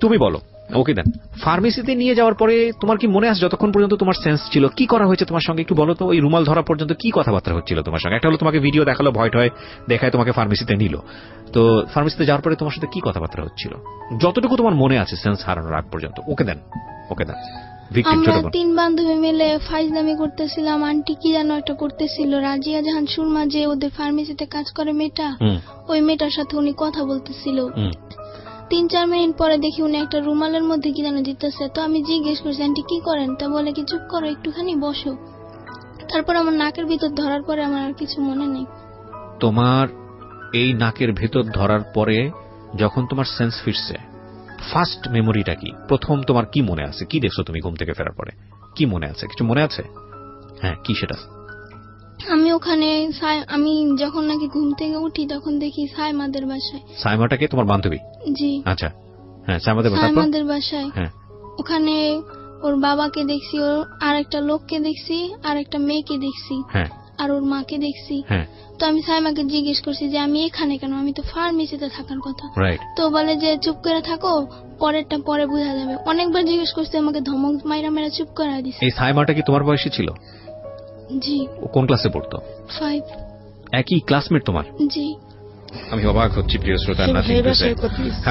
তুমি বলো, ওকে দেন, ফার্মেসিতে নিয়ে যাওয়ার পরে তোমার কি মনে আছে যতক্ষণ পর্যন্ত তোমার সেন্স ছিল কি করা হয়েছে তোমার সঙ্গে একটু বলো তো? ওই রুমাল ধরা পর্যন্ত কি কথাবার্তা হচ্ছিল তোমার সঙ্গে? একটা হলো তোমাকে ভিডিও দেখালো, ভয় টয় দেখায় তোমাকে ফার্মেসিতে নিল। তো ফার্মেসিতে যাওয়ার পরে তোমার সাথে কি কথাবার্তা হচ্ছিল যতটুকু তোমার মনে আছে সেন্স হারানোর আগ পর্যন্ত? ওকে দেন। আমরা 3 বান্ধবী মিলে ফাইজলামি করতেছিলাম। আন্টি কি যেন একটা করতেছিল, রাজিয়া জাহান সুরমা, যে ওদের ফার্মেসিতে কাজ করে মেয়েটা, ওই মেয়েটার সাথে উনি কথা বলতেছিল। 3-4 মিনিট পরে দেখি উনি একটা রুমালের মধ্যে কি যেন দিতেছে। তো আমি জিজ্ঞেস করছি আন্টি কি করেন, তা বলে কি চুপ করো একটুখানি বসো। তারপর আমার নাকের ভিতর ধরার পরে আমার আর কিছু মনে নেই। তোমার এই নাকের ভেতর ধরার পরে যখন তোমার সেন্স ফিরছে, ফার্স্ট মেমোরিটা কি? প্রথম তোমার কি মনে আছে? কি দেখছো তুমি ঘুম থেকে ফেরার পরে? কি মনে আছে? কিছু মনে আছে? হ্যাঁ, কি সেটা? আমি ওখানে আমি যখন নাকি ঘুম থেকে উঠি তখন দেখি সাইমাদের বাসায়। সাইমাটাকে তোমার বান্ধবী? জি। আচ্ছা, হ্যাঁ, সাইমাদের বাসায়। হ্যাঁ, ওখানে ওর বাবাকে দেখছি, ওর আর একটা লোককে দেখছি, আর একটা মেয়েকে দেখছি, হ্যাঁ, আর ওর মাকে দেখছি। হ্যাঁ। তো আমি সাইমাকে জিজ্ঞেস করছি যে আমি এখানে কেন, আমি তো ফার্মেসিতে থাকার কথা। রাইট। তো বলে যে চুপ করে থাকো, পরেরটা পরে বোঝা যাবে। অনেকবার জিজ্ঞেস করছি, আমাকে ধমক মাইরা চুপ করে দিছে। এই সাইমাটা কি তোমার বয়সী ছিল? জি। ও কোন ক্লাসে পড়তো? 5। একই ক্লাসমেট তোমার? জি। আমি অবাক হচ্ছি প্রিয় শ্রোতা।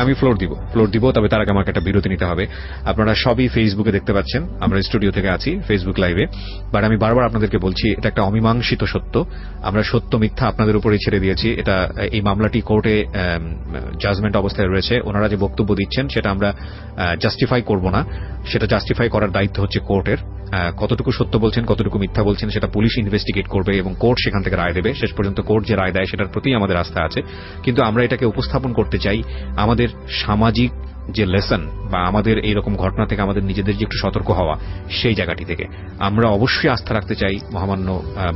আমি ফ্লোর দিব, তবে তার আগে আমাকে একটা বিরতি নিতে হবে। আপনারা সবই ফেসবুকে দেখতে পাচ্ছেন, আমরা স্টুডিও থেকে আছি ফেসবুক লাইভে। বাট আমি বারবার আপনাদেরকে বলছি, এটা একটা অমীমাংসিত সত্য। আমরা সত্য মিথ্যা আপনাদের উপরেই ছেড়ে দিয়েছি। এটা এই মামলাটি কোর্টে জাজমেন্ট অবস্থায় রয়েছে। ওনারা যে বক্তব্য দিচ্ছেন সেটা আমরা জাস্টিফাই করব না, সেটা জাস্টিফাই করার দায়িত্ব হচ্ছে কোর্টের। কতটুকু সত্য বলছেন, কতটুকু মিথ্যা বলছেন সেটা পুলিশ ইনভেস্টিগেট করবে এবং কোর্ট সেখান থেকে রায় দেবে। শেষ পর্যন্ত কোর্ট যে রায় দেয় সেটার প্রতি আমাদের আস্থা আছে। কিন্তু আমরা এটাকে উপস্থাপন করতে চাই আমাদের সামাজিক যে লেসন বা আমাদের এইরকম ঘটনা থেকে আমাদের নিজেদের যে একটু সতর্ক হওয়া, সেই জায়গাটি থেকে আমরা অবশ্যই আস্থা রাখতে চাই মহামান্য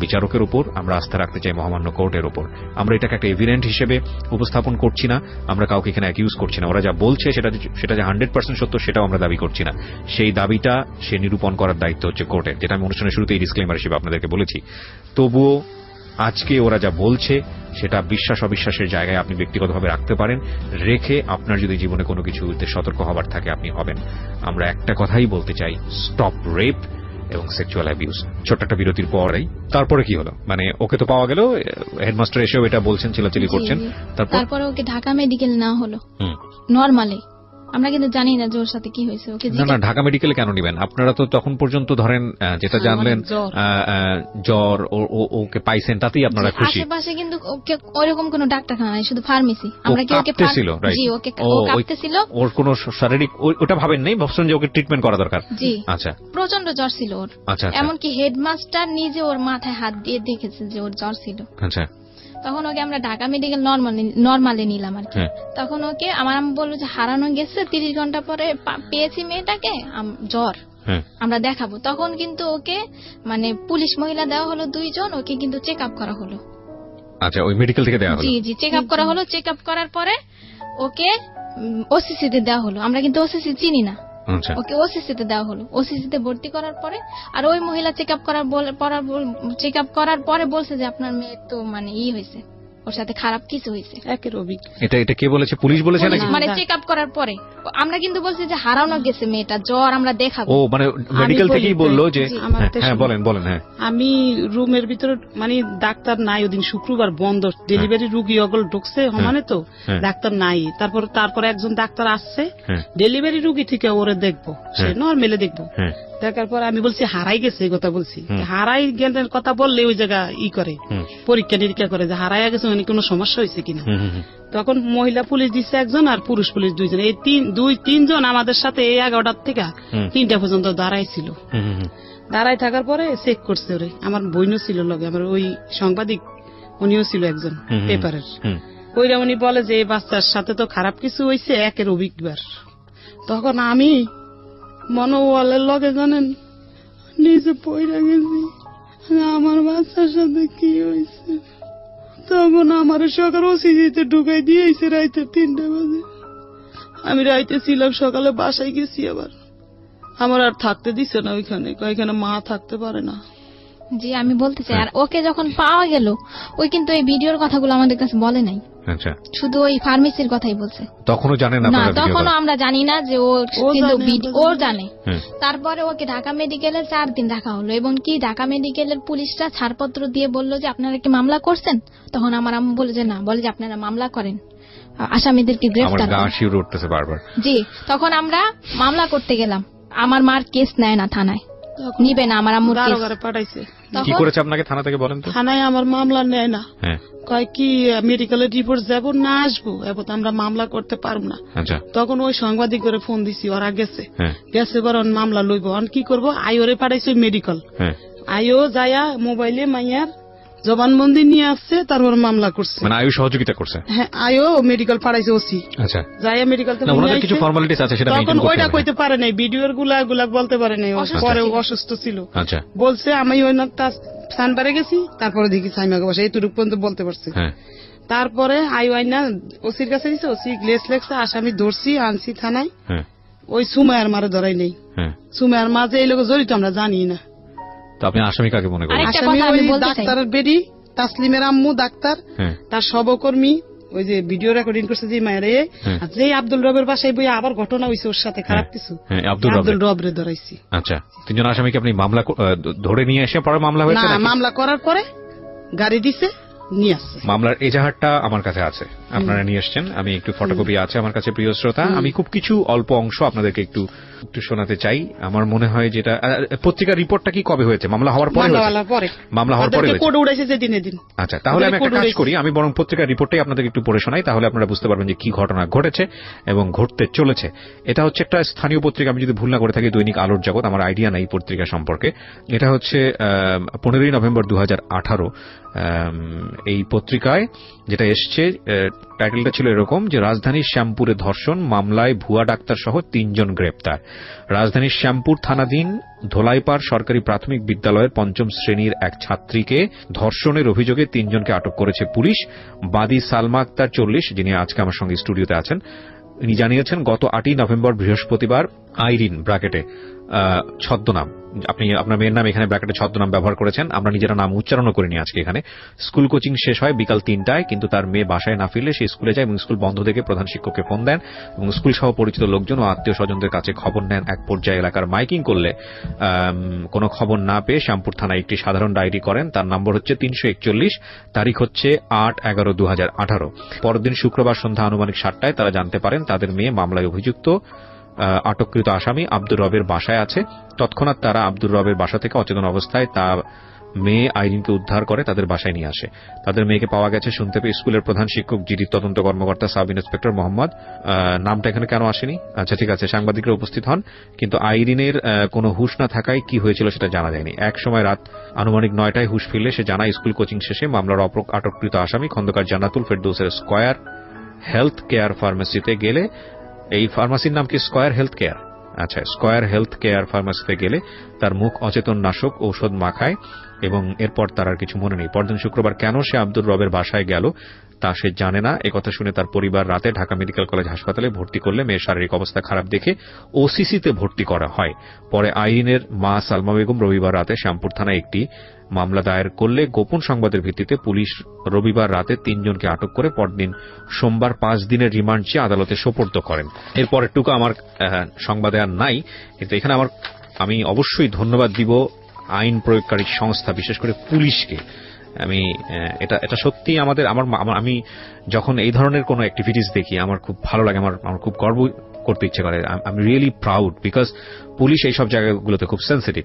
বিচারকের উপর, আমরা আস্থা রাখতে চাই মহামান্য কোর্টের উপর। আমরা এটাকে একটা এভিডেন্ট হিসেবে উপস্থাপন করছি না, আমরা কাউকে এখানে অ্যাকিউজ করছি না। ওরা যা বলছে সেটা যে 100% সত্য সেটাও আমরা দাবি করছি না। সেই দাবিটা সে নিরূপণ করার দায়িত্ব হচ্ছে কোর্টের, যেটা আমি অনুষ্ঠানের শুরুতেই ডিসক্লেমার হিসেবে আপনাদেরকে বলেছি। তবুও আজকে ওরা যা বলছে সেটা বিশ্বাস অবিশ্বাসের জায়গায় আপনি ব্যক্তিগতভাবে রাখতে পারেন, রেখে আপনার যদি জীবনে কোনো কিছুতে সতর্ক হবার থাকে আপনি হবেন। আমরা একটা কথাই বলতে চাই, স্টপ রেপ এবং সেক্সুয়াল অ্যাবিউজ। ছোট্ট একটা বিরতির পরেই তারপরে কি হলো? মানে ওকে তো পাওয়া গেল, হেডমাস্টার এসেও এটা বলছেন, চিল্লাচিল্লি করছেন, তারপরে ওকে ঢাকা মেডিকেল নেওয়া হলো নরমালি। আমরা কিন্তু জানি না যে ওর সাথে কি হয়েছে। ওকে না ঢাকা মেডিকেলে কেন নিবেন আপনারা? তো তখন পর্যন্ত ধরেন যেটা জানলেন জ্বর, ওকে পাইছেন, তাতেই আপনারা খুশি। আশেপাশে কিন্তু ওকে ওরকম কোনো ডাক্তারখানা নাই, শুধু ফার্মেসি। আমরা কি ওকে জি ওকে কাঁপতেছিল, ওর কোনো শারীরিক ওটা ভাবেন নাই, ভাবছেন যে ওকে ট্রিটমেন্ট করা দরকার? জি। আচ্ছা, প্রচন্ড জ্বর ছিল ওর। আচ্ছা, এমনকি হেডমাস্টার নিজে ওর মাথায় হাত দিয়ে দেখেছে যে ওর জ্বর ছিল। আচ্ছা। তখন ওকে আমরা ঢাকা মেডিকেল নর্মালে নিলাম আর কি। তখন ওকে আমার আম্মু বললো যে হারানো গেছে, 30 ঘন্টা পরে পেয়েছি মেয়েটাকে, জ্বর, আমরা দেখাবো। তখন কিন্তু ওকে মানে পুলিশ মহিলা দেওয়া হলো 2 জন, ওকে কিন্তু চেক আপ করা হলো। আচ্ছা, ওই মেডিকেল থেকে দেওয়া হলো? জি, চেক আপ করা হলো। চেক আপ করার পরে ওকে ওসিসি তে দেওয়া হলো। আমরা কিন্তু ওসিসি চিনি না, ওকে ওসিসি তে দেওয়া হলো। ওসিসি তে ভর্তি করার পরে আর ওই মহিলা চেক আপ করার পরে বলছে যে আপনার মেয়ে তো মানে হয়েছে, ওর সাথে খারাপ কিছু হয়েছে। এটা কে বলেছে? পুলিশ বলেছে নাকি? মানে চেক আপ করার পরে আমরা কিন্তু বলছি যে হারানো গেছে মেয়েটা, জ্বর, আমরা দেখাবো। ও মানে মেডিকেল থেকেই বললো যে হ্যাঁ বলেন। হ্যাঁ, আমি রুমের ভিতরে মানে ডাক্তার নাই ওদিন, শুক্রবার বন্ধ, ডেলিভারি রুগী অগল ঢুকছে সমানে তো ডাক্তার নাই। তারপরে একজন ডাক্তার আসছে, ডেলিভারি রুগী থেকে ওরে দেখবো, সে নর্মালি দেখবো। দেখার পর আমি বলছি হারাই গেছে, এই কথা বলছি। হারাই গেলের কথা বললে ওই জায়গা করে পরীক্ষা নিরীক্ষা করে যে হারাই গেছে মানে কোনো সমস্যা হয়েছে কিনা। তখন মহিলা পুলিশ দিচ্ছে একজন আর পুরুষ পুলিশ 2 জন। এই 2-3 জন আমাদের সাথে এই 11টার থেকে 3টা পর্যন্ত দাঁড়াই ছিল। দাঁড়াই থাকার পরে চেক করছে ওরে। আমার বোনও ছিল লগে, আমার ওই সাংবাদিক উনিও ছিল একজন পেপারের। ওইরা উনি বলে যে এই বাচ্চার সাথে তো খারাপ কিছু হয়েছে, একের অভিজ্ঞবার। তখন আমি মনোবলের লগে জানেন নিজে পয়রা গেছি আমার বাচ্চার সাথে কি হয়েছে। তখন আমার সকাল ওসিতে ঢুকাই দিয়েছে রাইতে 3টা বাজে। আমি রাইতে ছিলাম, সকালে বাসায় গেছি। আবার আমার আর থাকতে দিছে না ওইখানে, এখানে মা থাকতে পারে না। জি, আমি বলতে চাই, আর ওকে যখন পাওয়া গেল ওই কিন্তু এই ভিডিওর কথাগুলো আমাদের কাছে বলে নাই। আচ্ছা, শুধু ওই ফার্মেসির কথাই বলছে। তখনও জানেন না? তখনও আমরা জানি না যে ও জানে। তারপরে ওকে ঢাকা মেডিকেলে 4 দিন রাখা হলো, এবং কি ঢাকা মেডিকেলের পুলিশরা ছাড়পত্র দিয়ে বললো যে আপনারা কি মামলা করছেন? তখন আমার আম্মু বলে যে না, বলে যে আপনারা মামলা করেন, আসামিদেরকে গ্রেফতার করেন। জি, তখন আমরা মামলা করতে গেলাম। আমার মার কেস নেয় না থানায়, নিবে না। আমার আম্মু পাঠাইছে। কি করেছে আপনাকে থানা থেকে বলেন তো? থানায় আমার মামলা নেয় না, কয় কি মেডিকেলের রিপোর্ট যাবো না আসবো, এবার আমরা মামলা করতে পারবো না। তখন ওই সাংবাদিক করে ফোন দিছি, ওরা গেছে এবার মামলা লইব। কি করবো, আইওরে পাঠাইছে মেডিকেল। আইও যায়া মোবাইলে মাইয়ার জবানবন্দি নিয়ে আসছে, তারপর মামলা করছে। মানে আয়ু সহযোগিতা করছে? হ্যাঁ, আয়ো মেডিকেল পাঠাইছে ওসি। আচ্ছা, যাইয়া মেডিকেল থেকে কিছু ফর্মালিটিস আছে সেটা তখন ওইটা কইতে পারে নাই, ভিডিওর গুলা বলতে পারে নাই, পরে অসুস্থ ছিল। আচ্ছা, বলছে আমি ওই সানবারে গেছি, তারপরে দেখি সাইমাকে বসে, এইটুকু পর্যন্ত বলতে পারছে। তারপরে আইও আইনা ওসির কাছে দিছে, ওসি গ্লেস লেখছে, আসামি ধরছি, আনছি থানায়। ওই সুমায়ার মারে ধরাই নেই। সুমায়ার মাঝে এই লোক জড়িত আমরা জানি না। তো আপনি আসামি কাকে মনে করেন? আসামি ওই ডাক্তারের বেডি, তাসলিমের আম্মু ডাক্তার, তার সহকর্মী, ওই যে ভিডিও রেকর্ডিং করছে যে মায়ের, যে আব্দুল রবের বাসায় বই আবার ঘটনা হয়েছে ওর সাথে খারাপ কিছু, আব্দুল রবরে ধরাইছি। আচ্ছা, 3 জন আসামিকে আপনি মামলা ধরে নিয়ে এসে পরে মামলা হয়েছে? না, মামলা করার পরে গাড়ি দিছে, নিয়ে আসছে। মামলার এজাহারটা আমার কাছে আছে, আপনারা নিয়ে এসছেন। আমি একটু ফটোকপি আছে আমার কাছে, প্রিয় শ্রোতা। আমি খুব কিছু অল্প অংশ আপনাদেরকে একটু শোনাতে চাই। আমার মনে হয় যেটা পত্রিকার রিপোর্টটা কি কবে হয়েছে? মামলা হওয়ার পরে? মামলা হওয়ার পরে কোর্ট উড়াইছে যে দিনে দিন। আচ্ছা, তাহলে আমি একটা কাজ করি, আমি বরং পত্রিকার রিপোর্টটাই আপনাদেরকে একটু পড়ে শোনাই, তাহলে আপনারা বুঝতে পারবেন যে কি ঘটনা ঘটেছে এবং ঘটতে চলেছে। এটা হচ্ছে একটা স্থানীয় পত্রিকা, আমি যদি ভুল না করে থাকি দৈনিক আলোর জগৎ, আমার আইডিয়া নাই পত্রিকা সম্পর্কে। এটা হচ্ছে 15ই নভেম্বর 2018 এই পত্রিকায় যেটা এসছে, টাইটেলটা ছিল এরকম যে রাজধানীর শ্যামপুরে ধর্ষণ মামলায় ভুয়া ডাক্তার সহ 3 জন গ্রেপ্তার। রাজধানীর শ্যামপুর থানাধীন ধোলাইপাড় সরকারি প্রাথমিক বিদ্যালয়ের 5ম শ্রেণীর এক ছাত্রীকে ধর্ষণের অভিযোগে 3 জনকে আটক করেছে পুলিশ। বাদী সালমা আক্তার 40, যিনি আজকে আমার সঙ্গে স্টুডিওতে আছেন, ইনি জানিয়েছেন গত 8ই নভেম্বর বৃহস্পতিবার আইরিন ব্র্যাকেটে ছদ্মনাম আপনি আপনার মেয়ের নাম এখানে ব্র্যাকেটে ছদ্মনাম ব্যবহার করেছেন, আমরা নিজেরা নাম উচ্চারণও করিনি আজকে এখানে। স্কুল কোচিং শেষ হয় বিকাল 3টায়, কিন্তু তার মেয়ে বাসায় না ফিরলে সে স্কুলে যায় এবং স্কুল বন্ধ দেখে প্রধান শিক্ষককে ফোন দেন এবং স্কুল সহ পরিচিত লোকজন ও আত্মীয় স্বজনদের কাছে খবর নেন। এক পর্যায়ে এলাকার মাইকিং করলে কোনো খবর না পেয়ে শ্যামপুর থানায় একটি সাধারণ ডায়েরি করেন। তার নম্বর হচ্ছে 341, তারিখ হচ্ছে 8/11/2018। পরদিন শুক্রবার সন্ধ্যা আনুমানিক 7টায় তারা জানতে পারেন তাদের মেয়ে মামলায় অভিযুক্ত আটককৃত আসামি আব্দুর রবের বাসায় আছে। তৎক্ষণাৎ তারা আব্দুর রবের বাসা থেকে অচেতন অবস্থায় তার মেয়ে আইরিনকে উদ্ধার করে তাদের বাসায় নিয়ে আসে। তাদের মেয়েকে পাওয়া গেছে শুনতে পেয়ে স্কুলের প্রধান শিক্ষক, জিডি তদন্ত কর্মকর্তা সাব ইন্সপেক্টর মোহাম্মদ, নামটা এখানে কেন আসেনি, আচ্ছা ঠিক আছে, সাংবাদিকরা উপস্থিত হন। কিন্তু আইরিনের কোনো হুঁশ না থাকায় কি হয়েছিল সেটা জানা যায়নি। এক সময় রাত আনুমানিক 9টায় হুঁশ ফিরলে সে জানায় স্কুল কোচিং শেষে মামলার আটককৃত আসামি খন্দকার জান্নাতুল ফেরদৌসের স্কয়ার হেলথ কেয়ার ফার্মেসিতে গেলে, এই ফার্মাসির নাম কি স্কয়ার হেলথ কেয়ার, আচ্ছা স্কয়ার হেলথ কেয়ার ফার্মাসিতে গেলে তার মুখ অচেতন নাশক ঔষধ মাখায় এবং এরপর তার আর কিছু মনে নেই। পরদিন শুক্রবার কেন সে আব্দুর রবের বাসায় গেল তা সে জানে না। একথা শুনে তার পরিবার রাতে ঢাকা মেডিকেল কলেজ হাসপাতালে ভর্তি করলে মেয়ের শারীরিক অবস্থা খারাপ দেখে ওসিসিতে ভর্তি করা হয়। পরে আইরিনের মা সালমা বেগম রবিবার রাতে শ্যামপুর থানায় একটি মামলা দায়ের করলে গোপন সংবাদের ভিত্তিতে পুলিশ রবিবার রাতে 3 জনকে আটক করে পরদিন সোমবার 5 দিনের রিমান্ড চেয়ে আদালতে সোপর্দ করেন। এরপরের টুকু আমার সংবাদে আর নাই, কিন্তু এখানে আমি অবশ্যই ধন্যবাদ দিব আইন প্রয়োগকারী সংস্থা, বিশেষ করে পুলিশকে। আমি এটা সত্যি আমি যখন এই ধরনের কোনো অ্যাক্টিভিটিস দেখি আমার খুব ভালো লাগে, আমার খুব গর্ব করতে ইচ্ছে করে। I am really proud because police এইসব জায়গাগুলোতে খুব সেন্সিটিভ।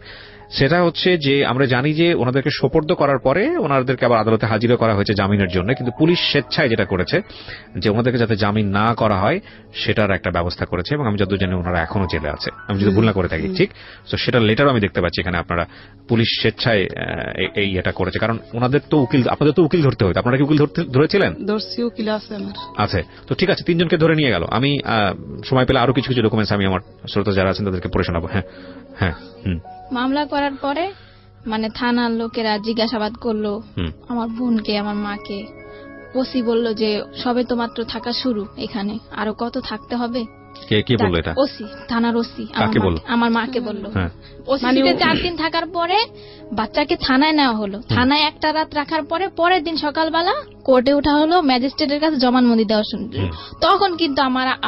সেটা হচ্ছে যে আমরা জানি যে ওনাদেরকে সোপর্দ করার পরে ওনাদেরকে আবার আদালতে হাজিরা করা হয়েছে জামিনের জন্য, কিন্তু পুলিশ স্বেচ্ছায় যেটা করেছে যে ওনাদেরকে যাতে জামিন না করা হয় সেটার একটা ব্যবস্থা করেছে এবং আমি যতদূর জানি ওনারা এখনো জেলে আছে, আমি যদি ভুল না করে থাকি। ঠিক, তো সেটার লেটারও আমি দেখতে পাচ্ছি এখানে আপনারা পুলিশ স্বেচ্ছায় এই এটা করেছে, কারণ ওনাদের তো আপনাদের তো উকিল ধরতে হতো। আপনারা কি উকিল ধরেছিলেন? ধরছি, উকিল আছে আমার। আচ্ছা, তো ঠিক আছে, 3 জনকে ধরে নিয়ে গেল। আমি সময় পেলে আরো কিছু ডকুমেন্টস আমি আমার শ্রোতা যারা আছেন তাদেরকে পড়ে শোনাবো। হ্যাঁ হ্যাঁ। মামলা করার পরে মানে থানার লোকেরা জিজ্ঞাসাবাদ করলো আমার বোনকে, আমার মাকে। ওসি বলল যে সবে তো মাত্র থাকা শুরু, এখানে আরো কত থাকতে হবে। কে বলল এটা? ওসি, থানার ওসি আমার মাকে বলল। ওসি 4 দিন থাকার পরে বাচ্চাকে থানায় নেওয়া হলো। থানায় একটা রাত রাখার পরে পরের দিন সকালবেলা কোর্টে ওঠা হলো ম্যাজিস্ট্রেটের কাছে জবানবন্দি দেওয়ার জন্য। তখন কিন্তু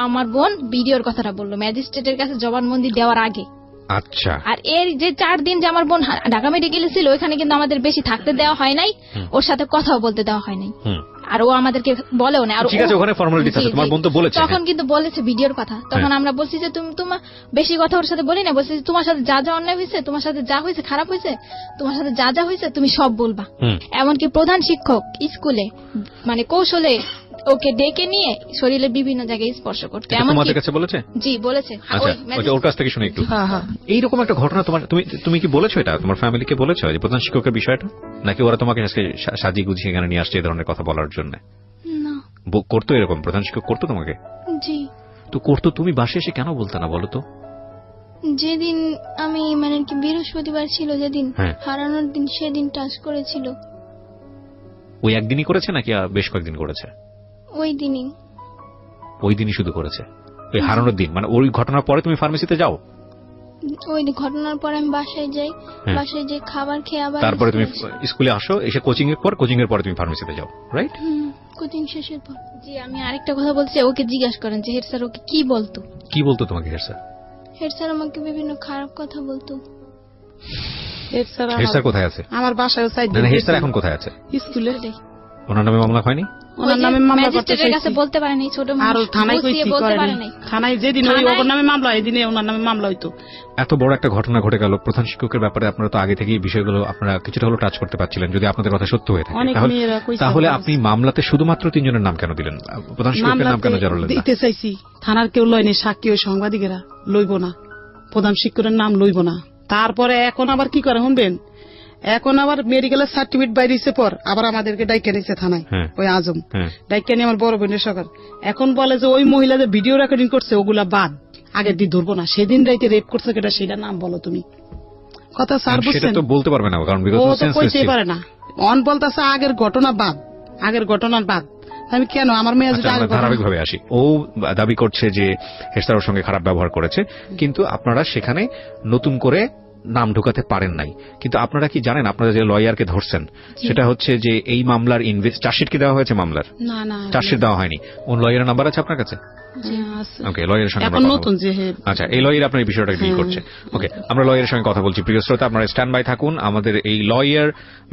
আমার বোন ভিডিওর কথাটা বললো ম্যাজিস্ট্রেটের কাছে জবানবন্দি দেওয়ার আগে। আচ্ছা, আর এর যে 4 দিন যে আমার বোন ঢাকা মেডিকেলে ছিল ওইখানে কিন্তু আমাদের বেশি থাকতে দেওয়া হয় নাই, ওর সাথে কথাও বলতে দেওয়া হয় নাই, আর ও আমাদেরকে বলেও না। আর ঠিক আছে, ওখানে ফর্মালিটিস আছে, তোমার বোন তো বলেছে। তখন কিন্তু বলেছে ভিডিওর কথা। তখন আমরা বলছি যে তুমি তোমার বেশি কথা ওর সাথে বলি না, বলছি তোমার সাথে যা যা অন্যায় হয়েছে, তোমার সাথে যা হয়েছে খারাপ হয়েছে, তোমার সাথে যা যা হয়েছে তুমি সব বলবা। এমনকি প্রধান শিক্ষক স্কুলে মানে কৌশলে ওকে ডেকে নিয়ে শরীরে বিভিন্ন জায়গায় স্পর্শ করতে। তোমাদের কাছে বলেছে? জি বলেছে। আচ্ছা, ওর কাছ থেকে শুনে একটু। এইরকম একটা ঘটনা তুমি কি বলেছো এটা তোমার ফ্যামিলিকে বলেছো যে প্রধান শিক্ষকের বিষয়টা, নাকি ওরা তোমাকে আজকে সাজিয়ে গুছিয়ে এখানে নিয়ে আসছে এই ধরনের কথা বলার জন্য? না, করতো এরকম প্রধান শিক্ষক করতো তোমাকে? জি। তো করতো, তুমি বাসে এসে কেন বলতে না বলো তো? যেদিন আমি মানে কি বৃহস্পতিবার ছিল যেদিন হারানোর দিন, সেদিন টাচ করেছিল। ওই একদিনই করেছে নাকি বেশ কয়েকদিন করেছে? ওই দিনই শুধু করেছে, ওই হারানোর দিন। মানে ওই ঘটনার পরে তুমি ফার্মেসিতে যাও? ওই ঘটনার পরে আমি বাসায় যাই, বাসায় যে খাবার খেয়ে আবার তারপরে তুমি স্কুলে আসো, এসে কোচিং এর পরে তুমি ফার্মেসিতে যাও, রাইট? কোচিং শেষের পর। জি, আমি আরেকটা কথা বলছি, ওকে জিজ্ঞাসা করেন যে হেড স্যার ওকে কি বলতো তোমাকে? হেড স্যার আমাকে বিভিন্ন খারাপ কথা বলতো। হেড স্যার কোথায় আছে? আমার বাসায়। হেড স্যার এখন কোথায় আছে? স্কুলে। ওনার নামে মামলা হয়নি? ওনার নামে মামলা করতে ম্যাজিস্ট্রেটের কাছে বলতে পারে নাই, ছোট মানুষ। আর থানায় কইছি করে নাই। থানায় যেদিন ওর নামে মামলা হয় এদিনে ওনার নামে মামলা হইতো। এত বড় একটা ঘটনা ঘটে গেল প্রধান শিক্ষকের ব্যাপারে, আপনারা তো আগে থেকেই বিষয়গুলো আপনারা কিছুটা হলো টাচ করতে পারছিলেন। যদি আপনাদের কথা সত্য হয়ে থাকে তাহলে আপনি মামলাতে শুধুমাত্র 3 জনের নাম কেন দিলেন? প্রধান শিক্ষকের নাম কেন জড়ালেন না? দিতে চাইছি, থানার কেউ লয়নি, সাক্ষী ও সাংবাদিকেরা লইব না, প্রধান শিক্ষকের নাম লইব না। তারপরে এখন আবার কি করে শুনবেন, এখন আবার মেডিকেলের সার্টিফিকেট বাইরেছে পর আবার আমাদেরকে ডাইকে নিয়েছে থানায়, ওই আজম ডাইকে নিয়ে আমার বড় বোনের সকাল। এখন বলে যে ওই মহিলা যে ভিডিও রেকর্ডিং করছে ওগুলা বাদ, আগের দিন ধরবো না, সেদিন রাইতে রেপ করছে কেটা সেটা নাম বলো তুমি। কথা স্যার বুঝছেন, বলতে পারবে না, কারণ ও তো কইতেই পারে না। অন বলতেছে আগের ঘটনার বাদ। আমি কেন আমার মেয়ে ধারাবাহিকভাবে আসি। ও দাবি করছে যে হেড স্যারের সঙ্গে খারাপ ব্যবহার করেছে, কিন্তু আপনারা সেখানে নতুন করে নাম ঢোকাতে পারেন নাই, কিন্তু আপনারা কি জানেন আপনারা যে লয়ারকে ধরছেন সেটা হচ্ছে যে এই মামলার চার্জশিট কি দেওয়া হয়েছে? মামলার না না চার্জশিট দেওয়া হয়নি। কোন লয়ারের নাম্বার আছে আপনার কাছে? ওকে, লয়ারের সঙ্গে এখন নতুন যে আচ্ছা, এই লয়ার আপনার এই বিষয়টা ডিল করছে। ওকে, আমরা লয়ারের সঙ্গে কথা বলছি। প্রিয় শ্রোতা, আপনারা স্ট্যান্ড বাই থাকুন। আমাদের এই লয়ার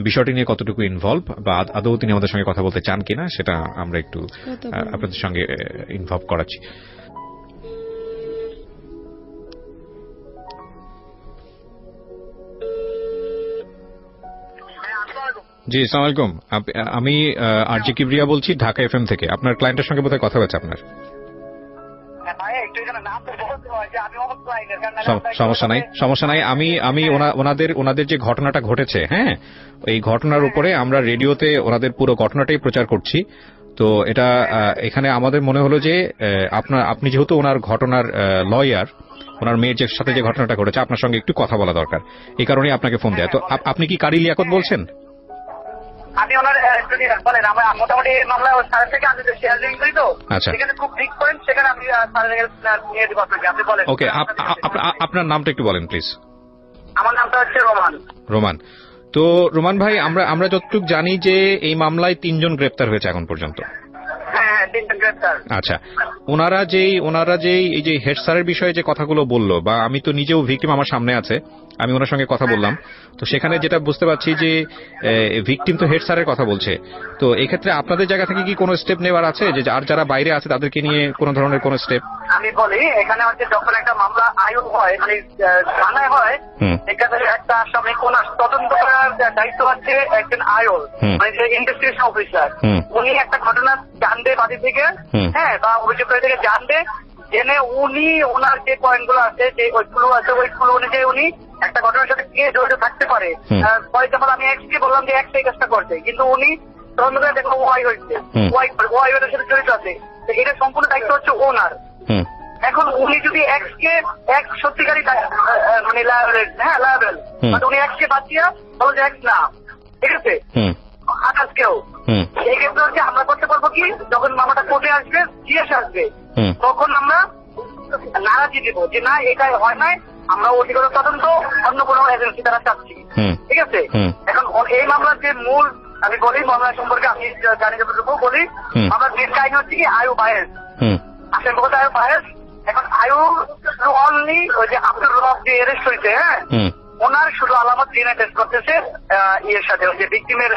বিষয়টি নিয়ে কতটুকু ইনভলভ বা আদৌ তিনি আমাদের সঙ্গে কথা বলতে চান কিনা সেটা আমরা একটু আপনাদের সঙ্গে ইনভলভ করাচ্ছি। জি, আসসালামু আলাইকুম। আমি আরজি কিবরিয়া বলছি ঢাকা এফএম থেকে। আপনার ক্লায়েন্টের সঙ্গে বোধহয় কথা হয়েছে আপনার। সমস্যা নাই। আমি ওনাদের যে ঘটনাটা ঘটেছে, হ্যাঁ, এই ঘটনার উপরে আমরা রেডিওতে ওনাদের পুরো ঘটনাটাই প্রচার করছি। তো এটা এখানে আমাদের মনে হলো যে আপনি যেহেতু ওনার ঘটনার লয়ার, ওনার মেয়ের সাথে যে ঘটনাটা ঘটেছে আপনার সঙ্গে একটু কথা বলা দরকার, এই কারণে আপনাকে ফোন দেয়া। তো আপনি কি কারি লিয়াকত বলছেন? আমি ওনার বলেন আমার মোটামুটি মামলা স্যারের থেকে আমি শেয়ারিং করি, তো সেখানে খুব ঠিক করেন, সেখানে আমি নিয়ে দিব আপনাকে। আপনি বলেন। ওকে, আপনার নামটা একটু বলেন প্লিজ। আমার নামটা হচ্ছে রোমান। রোমান। তো রোমান ভাই, আমরা যতটুকু জানি যে এই মামলায় 3 জন গ্রেপ্তার হয়েছে এখন পর্যন্ত। হ্যাঁ, 3 জন গ্রেপ্তার। আচ্ছা, ওনারা যেই এই যে হেড স্যারের বিষয়ে যে কথাগুলো বললো, বা আমি তো নিজেও ভিকটিম, আমার সামনে আছে, আমি ওনার সঙ্গে কথা বললাম, তো সেখানে যেটা বুঝতে পারছি যে ভিকটিম তো হেড স্যারের কথা বলছে। তো এক্ষেত্রে আপনাদের জায়গা থেকে কি কোনো স্টেপ নেওয়ার আছে যে আর যারা বাইরে আছে তাদেরকে নিয়ে কোনো ধরনের কোনো স্টেপ? আমি বলি, এখানে হচ্ছে যখন একটা মামলা আয়োগ হয়, মানে থানায় হয়, এখানে একটা আসামি কোন তদন্ত করার দায়িত্ব হচ্ছে একজন আয়োগ, মানে ইনভেস্টিগেশন অফিসার। উনি একটা ঘটনা জানবে বাদী থেকে, হ্যাঁ, বা অভিযোগকারী থেকে জানবে, জেনে উনি ওনার যে পয়েন্ট গুলো আছে, যে ওইগুলো আছে, ওইগুলো অনুযায়ী উনি একটা ঘটনার সাথে কে জড়িত থাকতে পারে। ফর এক্সাম্পল, আমি এক্সকে বললাম যে এক্স এই কাজটা করছে, কিন্তু উনি তদন্ত করে দেখলো ওয়াই হয়েছে, ওয়াই ওটার সাথে জড়িত আছে, তো এটা সম্পূর্ণ দায়িত্ব হচ্ছে ওনার। এখন উনি যদি এক্স সত্যিকারী মানে লায়াবেল, উনি এক্সকে বাঁচিয়ে বলো যে এক্স না, ঠিক আছে, আকাশ কেউ, এই ক্ষেত্রে হচ্ছে আমরা করতে পারবো কি, যখন মামলাটা কোর্টে আসবে, জিএস আসবে, তখন আমরা নারাজি দিব যে না, এটা হয় নাই, আমরা অধিকতর তদন্ত অন্য কোনো এজেন্সি দ্বারা চাচ্ছি, ঠিক আছে। এখন এই মামলার যে মূল, আমি বলি মামলা সম্পর্কে আমি জানি যতটুকু বলি, মামলার মেন কাহিনী হচ্ছে কি আয়ু বায়েস, আসেন বলতে আয়ু বায়েস। এখন আয়ু অনলি ওই যে আব্দুল রব যে অ্যারেস্ট হয়েছে, হ্যাঁ, ওনার শুধু আলামত ডিএনএ টেস্ট করতেছে ইয়ের সাথে, ওই যে ভিকটিমের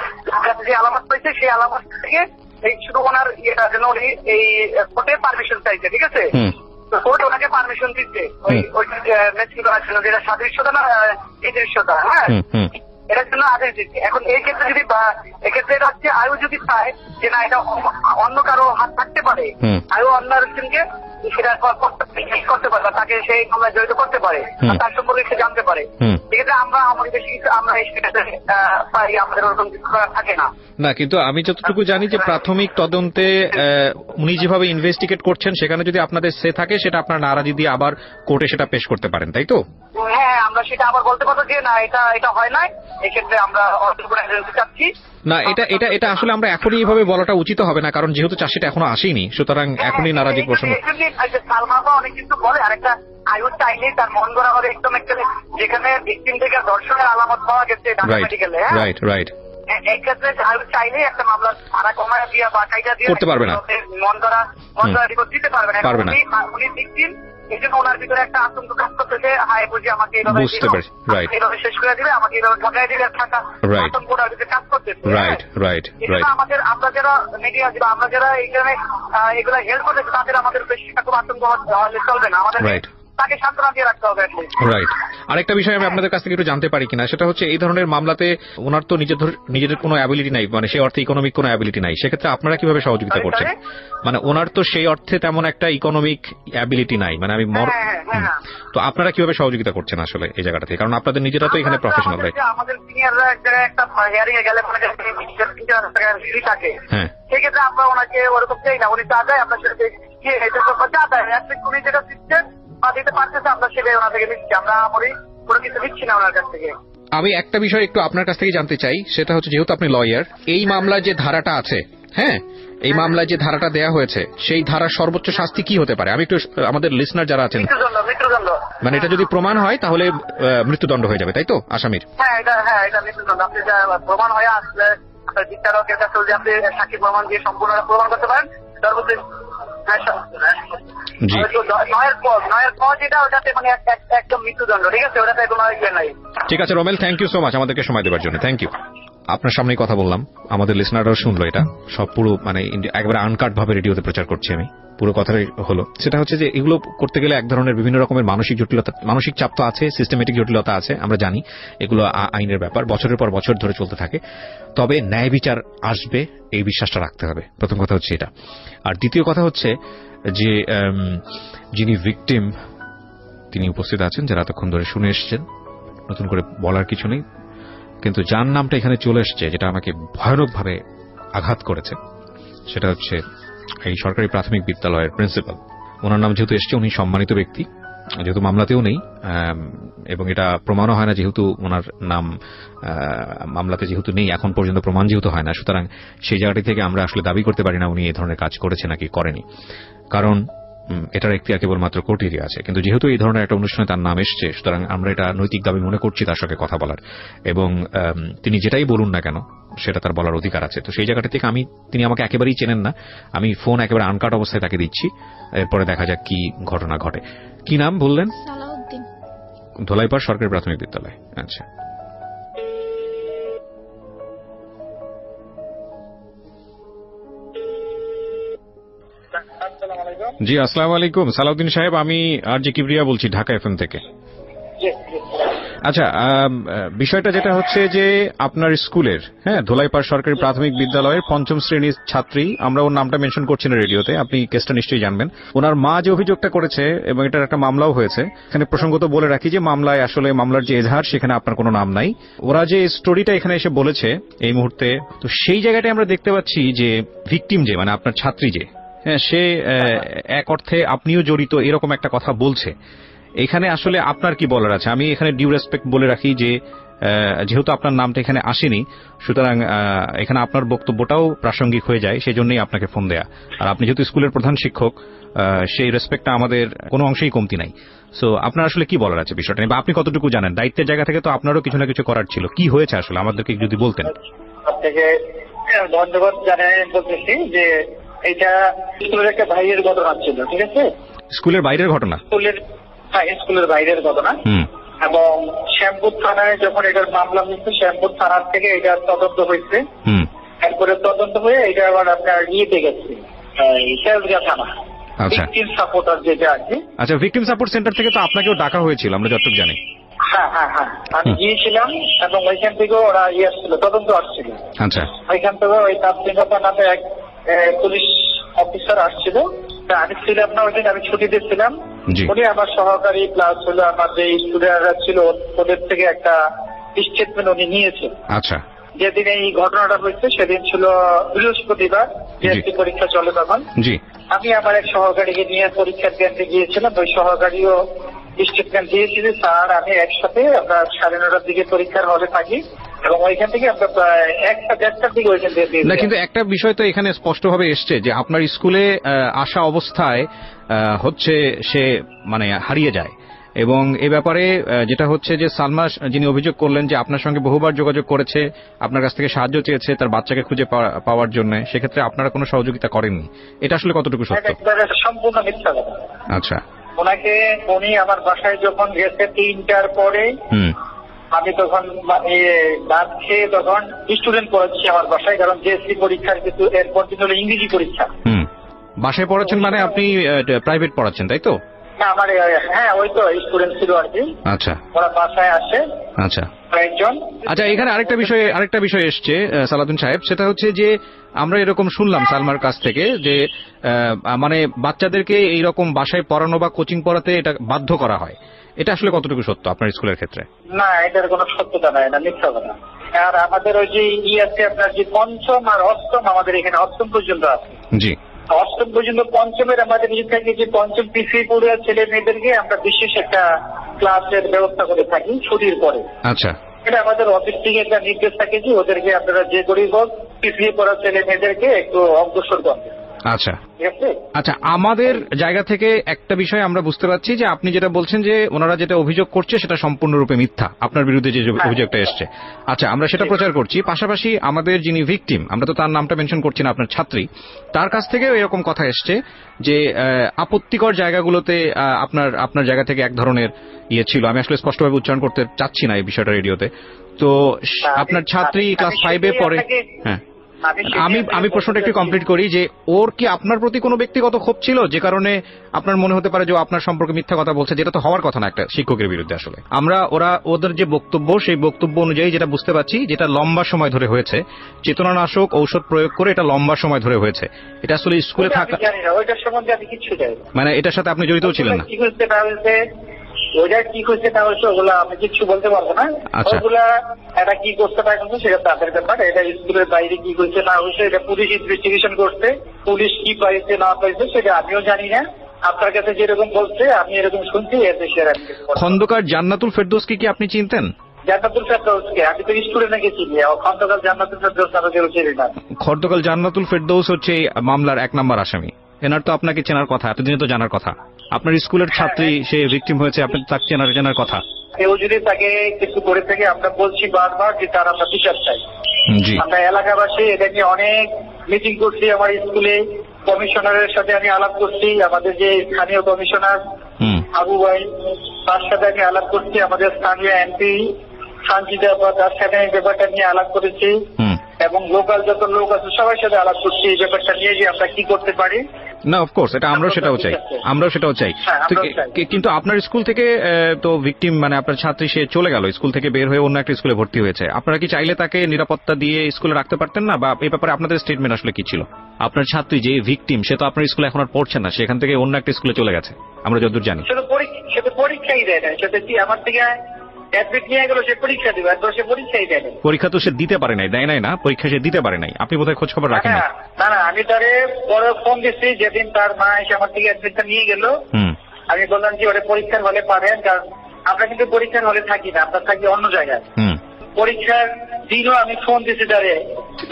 কাছে যে আলামত পাইছে সেই আলামত থেকে এই শুধু ওনার ইয়েটার জন্য উনি এই কোর্টে পারমিশন চাইছে, ঠিক আছে। তো কোর্ট ওনাকে পারমিশন দিচ্ছে ওই ম্যাচিং করার জন্য, যেটা সাদৃশ্যতা না এই দৃশ্যতা, হ্যাঁ, এটার জন্য আদেশ দিচ্ছে। এখন এই ক্ষেত্রে যদি এক্ষেত্রে এটা হচ্ছে আয়ু যদি চায় যে না, এটা অন্য কারো হাত থাকতে পারে, আয়ু অন্য আরেকজনকে সেটা করতে পারে, বা তাকে সেই মামলায় জড়িত করতে পারে, তার সম্পর্কে সে জানতে পারে, সেক্ষেত্রে আমরা আমাদের বেশি কিছু আমরা এই পাই, আমাদের ওরকম কিছু থাকে না। না, কিন্তু আমি যতটুকু জানি যে প্রাথমিক তদন্তে উনি যেভাবে ইনভেস্টিগেট করছেন, সেখানে যদি আপনাদের সে থাকে, সেটা আপনার নারাজি দিয়ে আবার কোর্টে সেটা পেশ করতে পারেন, তাই তো? হ্যাঁ, আমরা সেটা আবার বলতে পারবো যে না, এটা হয় নাই, এক্ষেত্রে আমরা চাচ্ছি না। এটা আসলে আমরা এখনই এইভাবে বলাটা উচিত হবে না, কারণ যেহেতু চাষিটা এখনো আসেনি, সুতরাং এখনই নারাজি পোষণ। সালমা অনেক কিছু বলে, আরেকটা আয়ু চাইলে তার মন গড়া হবে একদম একটা, যেখানে ভিকটিম থেকে ধর্ষণের আলামত পাওয়া গেছে মেডিকেলে, রাইট রাইট, এই ক্ষেত্রে আয়ু চাইলে একটা মামলা ভাড়া কমায় দিয়া বা কাইটা দিয়ে করতে পারবে না, মন গড়া রিপোর্ট দিতে পারবে না। উনি ভিকটিম, এই জন্য ওনার ভিতরে একটা আতঙ্ক কাজ করতেছে, হায় বুঝি আমাকে এইভাবে শেষ করে দিবে, আমাকে এইভাবে ঠকাই দিবে, থাকা আতঙ্ক ওনার ভিতরে কাজ করতেছে। আমরা যারা মিডিয়া, আমরা যারা এইখানে এগুলা হেল্প করতেছে, তাদের আমাদের বেশি খুব আতঙ্ক হলে চলবে না, আমাদের তাকে সান্ত্বনা দিয়ে রাখতে হবে। রাইট। আরেকটা বিষয় আমি আপনাদের কাছ থেকে একটু জানতে পারি কিনা, সেটা হচ্ছে এই ধরনের মামলাতে ওনার তো নিজেদের কোনো অ্যাবিলিটি নাই, মানে সেই অর্থে ইকোনমিক কোনো অ্যাবিলিটি নাই, সেক্ষেত্রে আপনারা কিভাবে সহযোগিতা করছেন? মানে ওনার তো সেই অর্থে তেমন একটা ইকোনমিক অ্যাবিলিটি নাই, মানে আমি তো আপনারা কিভাবে সহযোগিতা করছেন আসলে এই জায়গাটা থেকে, কারণ আপনাদের নিজেরা তো এখানে প্রফেশনাল, রাইট? আমাদের সিনিয়ররা এক জায়গায় একটা হিয়ারিং এ গেলে থাকে, হ্যাঁ, সেক্ষেত্রে আমরা ওনাকে ওরকম চাই না, উনি চা দেয় আপনার সাথে চা দেয়, উনি যেটা দিচ্ছেন বা দিতে পারতেছে আমরা সেটাই ওনার থেকে নিচ্ছি, আমরা কোনো কিছু দিচ্ছি না ওনার কাছ থেকে। আমি একটা বিষয় একটু আপনার কাছ থেকে জানতে চাই, সেটা হচ্ছে যেহেতু আপনি লয়ার, এই মামলার যে ধারাটা আছে হ্যাঁ, এই মামলায় যে ধারাটা দেয়া হয়েছে সেই ধারার সর্বোচ্চ শাস্তি কি হতে পারে? আমি একটু আমাদের লিসনার যারা আছেন, মৃত্যুদণ্ড। মানে এটা যদি প্রমাণ হয় তাহলে মৃত্যুদণ্ড হয়ে যাবে, তাই তো আসামির? হ্যাঁ, এটা মৃত্যুদণ্ড। আপনি প্রমাণ হয়ে আসলে আপনার বিচারকের কাছে যদি আপনি সাক্ষী প্রমাণ দিয়ে সম্পূর্ণ প্রমাণ করতে পারেন, সর্বোচ্চ নয়ের পর যেটা ওটাতে মানে একদম মৃত্যুদণ্ড। ঠিক আছে, ওটাতে কোনো ইয়ে নাই। ঠিক আছে Romel, thank you so much আমাদেরকে সময় দেওয়ার জন্য। Thank you. আপনার সামনেই কথা বললাম, আমাদের লিসনাররাও শুনলো, এটা সব পুরো মানে একবারে আনকাট ভাবে রেডিওতে প্রচার করছি আমি, পুরো কথাটাই হলো। সেটা হচ্ছে যে এগুলো করতে গেলে এক ধরনের বিভিন্ন রকমের মানসিক জটিলতা, মানসিক চাপ তো আছে, সিস্টেমেটিক জটিলতা আছে, আমরা জানি এগুলো আইনের ব্যাপার, বছরের পর বছর ধরে চলতে থাকে। তবে ন্যায় বিচার আসবে এই বিশ্বাসটা রাখতে হবে, প্রথম কথা হচ্ছে এটা। আর দ্বিতীয় কথা হচ্ছে যে যিনি ভিকটিম তিনি উপস্থিত আছেন, যারা এতক্ষণ ধরে শুনে এসছেন, নতুন করে বলার কিছু নেই, কিন্তু যার নামটা এখানে চলে এসছে যেটা আমাকে ভয়ানকভাবে আঘাত করেছে সেটা হচ্ছে এই সরকারি প্রাথমিক বিদ্যালয়ের প্রিন্সিপাল। ওনার নাম যেহেতু এসছে, উনি সম্মানিত ব্যক্তি, যেহেতু মামলাতেও নেই এবং এটা প্রমাণও হয় না, যেহেতু ওনার নাম মামলাতে যেহেতু নেই, এখন পর্যন্ত প্রমাণ যেহেতু হয় না, সুতরাং সেই জায়গাটি থেকে আমরা আসলে দাবি করতে পারি না উনি এই ধরনের কাজ করেছে নাকি করেনি, কারণ এটার একটি কেবলমাত্র কোর্টেরই আছে। কিন্তু যেহেতু এই ধরনের একটা অনুষ্ঠানে তার নাম এসছে, সুতরাং আমরা এটা নৈতিক দাবি মনে করছি তার সঙ্গে কথা বলার, এবং তিনি যেটাই বলুন না কেন সেটা তার বলার অধিকার আছে। তো সেই জায়গাটা থেকে তিনি আমাকে একেবারেই চেনেন না, আমি ফোন একেবারে আনকাট অবস্থায় তাকে দিচ্ছি, এরপরে দেখা যাক কি ঘটনা ঘটে। কি নাম বললেন? সালাউদ্দিন, ধোলাইপাড় সরকারি প্রাথমিক বিদ্যালয়। আচ্ছা, জি আসসালামু আলাইকুম সালাউদ্দিন সাহেব, আমি আর জি কিবরিয়া বলছি ঢাকা এফএম থেকে। আচ্ছা, বিষয়টা যেটা হচ্ছে যে আপনার স্কুলের, হ্যাঁ, ধোলাইপাড় সরকারি প্রাথমিক বিদ্যালয়ের ৫ম শ্রেণীর ছাত্রী, আমরা ওর নামটা মেনশন করছি না রেডিওতে, আপনি কেসটা নিশ্চয়ই জানবেন। ওনার মা যে অভিযোগটা করেছে এবং এটার একটা মামলাও হয়েছে, এখানে প্রসঙ্গত বলে রাখি যে মামলায় আসলে মামলার যে এজাহার সেখানে আপনার কোনো নাম নাই। ওরা যে স্টোরিটা এখানে এসে বলেছে এই মুহূর্তে, তো সেই জায়গাটায় আমরা দেখতে পাচ্ছি যে ভিকটিম যে মানে আপনার ছাত্রী যে, হ্যাঁ, সে এক অর্থে আপনিও জড়িত এরকম একটা কথা বলছে। এখানে আসলে আপনার কি বলার আছে? আমি এখানে ডিউ রেসপেক্ট বলে রাখি যে যেহেতু আপনার নামটা এখানে আসেনি, সুতরাং এখানে আপনার বক্তব্যটাও প্রাসঙ্গিক হয়ে যায়, সেই জন্যই আপনাকে ফোন দেয়া। আর আপনি যেহেতু স্কুলের প্রধান শিক্ষক, সেই রেসপেক্টটা আমাদের কোনো অংশেই কমতি নাই। সো আপনার আসলে কি বলার আছে বিষয়টা নিয়ে, বা আপনি কতটুকু জানেন? দায়িত্বের জায়গা থেকে তো আপনারও কিছু না কিছু করার ছিল, কি হয়েছে আসলে আমাদেরকে যদি বলতেন। আপনাকে ধন্যবাদ জানাই বলতেছি যে এটা স্কুলের একটা বাইরের ঘটনা ছিল, ঠিক আছে? স্কুলের বাইরের ঘটনা? স্কুলের বাইরের ঘটনা। এবং শ্যামপুর থানায় যখন এটার মামলা হয়েছে, শ্যামপুর থানার থেকে এটা তদন্ত হয়েছে, এরপরে তদন্ত হয়ে এটা আবার আপনার ইয়েতে গেছে শেরপুরা থানা। আচ্ছা, ভিকটিম সাপোর্টার যেটা আছে। আচ্ছা, ভিকটিম সাপোর্ট সেন্টার থেকে তো আপনাকেও ডাকা হয়েছিল আমরা যতটুকু জানি। হ্যাঁ, আমি গিয়েছিলাম এবং ওইখান থেকে ওরা আসছিল, তদন্ত আসছিল। আচ্ছা, ওইখান থেকে ওই তাপসিংহা থানাতে এক পুলিশ অফিসার আসছিল, আমি ছিলাম না ওইদিন, আমি ছুটিতে ছিলাম। উনি আমার সহকারী প্লাস হলো আমার যে স্টুডেন্টরা ছিল ওদের থেকে একটা স্টেটমেন্ট উনি নিয়েছে। আচ্ছা, যেদিন এই ঘটনাটা হয়েছে সেদিন ছিল বৃহস্পতিবার, বিএসসি পরীক্ষা চলে তখন। জি, আমি আমার এক সহকারীকে নিয়ে পরীক্ষার কেন্দ্রে গিয়েছিলাম, ওই সহকারীও স্টেটমেন্ট দিয়েছিল, স্যার আমি একসাথে আমরা 9:30টার দিকে পরীক্ষার হলে থাকি এবং ওইখান থেকে আমরা প্রায় 1:30টার দিকে ওইখান থেকে দিয়েছি। না, কিন্তু একটা বিষয় তো এখানে স্পষ্টভাবে এসছে যে আপনার স্কুলে আসা অবস্থায় হচ্ছে সে মানে হারিয়ে যায়, এবং এ ব্যাপারে যেটা হচ্ছে যে সালমা যিনি অভিযোগ করলেন যে আপনার সঙ্গে বহুবার যোগাযোগ করেছে, আপনার কাছ থেকে সাহায্য চেয়েছে তার বাচ্চাকে খুঁজে পাওয়ার জন্য, সেক্ষেত্রে আপনারা কোনো সহযোগিতা করেননি, এটা আসলে কতটুকু সত্য? সম্পূর্ণ মিথ্যা কথা। আচ্ছা, উনি আমার বাসায় যখন গেছে 3টার পরে, আমি তখন মানে ভাত খেয়ে তখন স্টুডেন্ট পড়াচ্ছি আমার বাসায়, কারণ জিএসসি পরীক্ষার কিছু এরপর দিন হলো ইংরেজি পরীক্ষা। বাসায় পড়াচ্ছেন মানে আপনি প্রাইভেট পড়াচ্ছেন, তাই তো? আমার হ্যাঁ, ওই তো স্টুডেন্ট ছিল আর কি। আচ্ছা, ওরা বাসায় আসে। আচ্ছা, কয়েকজন। আচ্ছা, এখানে আরেকটা বিষয় এসছে সালাউদ্দিন সাহেব, সেটা হচ্ছে যে আমরা এরকম শুনলাম সালমার কাছ থেকে যে মানে বাচ্চাদেরকে এইরকম বাসায় পড়ানো বা কোচিং পড়াতে এটা বাধ্য করা হয়, এটা আসলে কতটুকু সত্য আপনার স্কুলের ক্ষেত্রে? না, এটার কোনো সত্যতা নাই, এটা মিথ্যা কথা। আর আমাদের ওই যে আছে আপনার যে 5ম আর 8ম, আমাদের এখানে 8ম পর্যন্ত আছে। জি, 8ম পর্যন্ত। 5মের আমাদের নিজে থেকে যে 5ম পিছিয়ে পড়ে ছেলে মেয়েদেরকে আমরা বিশেষ একটা ক্লাসের ব্যবস্থা করে থাকি ছুটির পরে। আচ্ছা, এটা আমাদের অফিস থেকে একটা নির্দেশ থাকে যে ওদেরকে আপনারা যে করেই হোক পিছিয়ে পড়া ছেলে মেয়েদেরকে একটু অগ্রসর করবেন। আচ্ছা ঠিক আছে। আচ্ছা, আমাদের জায়গা থেকে একটা বিষয় আমরা বুঝতে পারছি যে আপনি যেটা বলছেন যে ওনারা যেটা অভিযোগ করছে সেটা সম্পূর্ণরূপে মিথ্যা, আপনার বিরুদ্ধে যে অভিযোগটা এসছে। আচ্ছা, আমরা সেটা প্রচার করছি। পাশাপাশি আমাদের যিনি ভিকটিম, আমরা তো তার নামটা মেনশন করছি না, আপনার ছাত্রী, তার কাছ থেকেও এরকম কথা এসছে যে আপত্তিকর জায়গাগুলোতে আপনার জায়গা থেকে এক ধরনের ইয়ে ছিল। আমি আসলে স্পষ্টভাবে উচ্চারণ করতে চাচ্ছি না এই বিষয়টা রেডিওতে। তো আপনার ছাত্রী ক্লাস 5-এ পড়ে। হ্যাঁ, আমি প্রশ্নটা একটু কমপ্লিট করি যে ওর কি আপনার প্রতি কোনো ব্যক্তিগত ক্ষোভ ছিল যে কারণে আপনার মনে হতে পারে যে আপনার সম্পর্কে মিথ্যা কথা বলছে, যেটা তো হওয়ার কথা না একটা শিক্ষকের বিরুদ্ধে। আসলে ওদের যে বক্তব্য, সেই বক্তব্য অনুযায়ী যেটা বুঝতে পারছি, যেটা লম্বা সময় ধরে হয়েছে, চেতনানাশক ঔষধ প্রয়োগ করে এটা লম্বা সময় ধরে হয়েছে, এটা আসলে স্কুলে থাকা মানে এটার সাথে আপনি জড়িত ছিলেন না। ওইটা কি করছে তা হচ্ছে ওগুলা আমি কিছু বলতে পারবো না। ওগুলা এটা কি করতে পারে সেটা তাদের ব্যাপার। এটা স্কুলের বাইরে কি করছে না হয়েছে এটা পুলিশ ইনভেস্টিগেশন করছে। পুলিশ কি পাইছে না পাইছে সেটা আমিও জানি না। আপনার কাছে যেরকম বলছে আমি এরকম শুনছি। খন্দকার জান্নাতুল ফেরদৌসকে কি আপনি চিনতেন? জান্নাতুল ফেরদৌসকে আমি তো স্টুডেন্ট নাকি চিনি। খন্দকার জান্নাতুল ফেরদৌস আমি চিনি না। খন্দকার জান্নাতুল ফেরদৌস হচ্ছে এই মামলার 1 নম্বর আসামি। এনার তো আপনাকে চেনার কথা, এতদিনে তো জানার কথা। আপনার স্কুলের ছাত্রী, সে ভিকটিম হয়েছে, আপনি তাকে চেনার কথা। কেউ যদি তাকে কিছু করে থাকে আমরা বলছি বারবার যে তার আমরা বিচার চাই। আমরা এলাকাবাসী এটা নিয়ে অনেক মিটিং করছি। আমার স্কুলে কমিশনারের সাথে আমি আলাপ করছি, আমাদের যে স্থানীয় কমিশনার আবু ভাই, তার সাথে আমি আলাপ করছি। আমাদের স্থানীয় এমপি সঞ্জিতা, তার সাথে আমি ব্যাপারটা নিয়ে আলাপ করেছি এবং লোকাল যত লোক আছে সবার সাথে আলাপ করছি এই ব্যাপারটা নিয়ে যে আমরা কি করতে পারি। না, অফকোর্স এটা আমরাও সেটাও চাই। কিন্তু আপনার স্কুল থেকে তো ভিকটিম মানে আপনার ছাত্রী সে চলে গেল, স্কুল থেকে বের হয়ে অন্য একটা স্কুলে ভর্তি হয়েছে। আপনারা কি চাইলে তাকে নিরাপত্তা দিয়ে স্কুলে রাখতে পারতেন না? বা এই ব্যাপারে আপনাদের স্টেটমেন্ট আসলে কি ছিল? আপনার ছাত্রী যে ভিকটিম, সে তো আপনার স্কুলে এখন আর পড়ছে না, সেখান থেকে অন্য একটা স্কুলে চলে গেছে, আমরা যতদূর জানি। সে তো পরীক্ষাই দেয় না। সেটা কি আমার থেকে পরীক্ষা তো সে দিতে পারে নাই, দেয় নাই না পরীক্ষা, সে দিতে পারে নাই। আপনি বোধহয় খোঁজ খবর রাখেন না। না, আমি তারে পরে ফোন দিচ্ছি যেদিন তার মা এসে আমার থেকে অ্যাডমিটটা নিয়ে গেল। আমি বললাম যে ওরা পরীক্ষার হলে পাবেন, কারণ আমরা কিন্তু পরীক্ষার হলে থাকি না, আমরা থাকি অন্য জায়গায়। পরীক্ষার দিনও আমি ফোন দিচ্ছি তারে,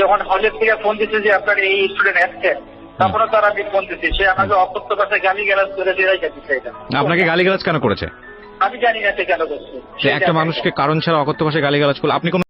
যখন হলের থেকে ফোন দিচ্ছি যে আপনার এই স্টুডেন্ট আসছেন, তখনও তার আমি ফোন দিচ্ছি। সে আমাকে অকথ্য ভাষায় গালিগালাজ করে দিয়ে যাচ্ছে। আপনাকে গালিগালাজ কেন করেছে? আমি জানি না সে কেন করছে। একটা মানুষকে কারণ ছাড়া অকথ্য ভাষায় গালিগালাজ করলে আপনি কোন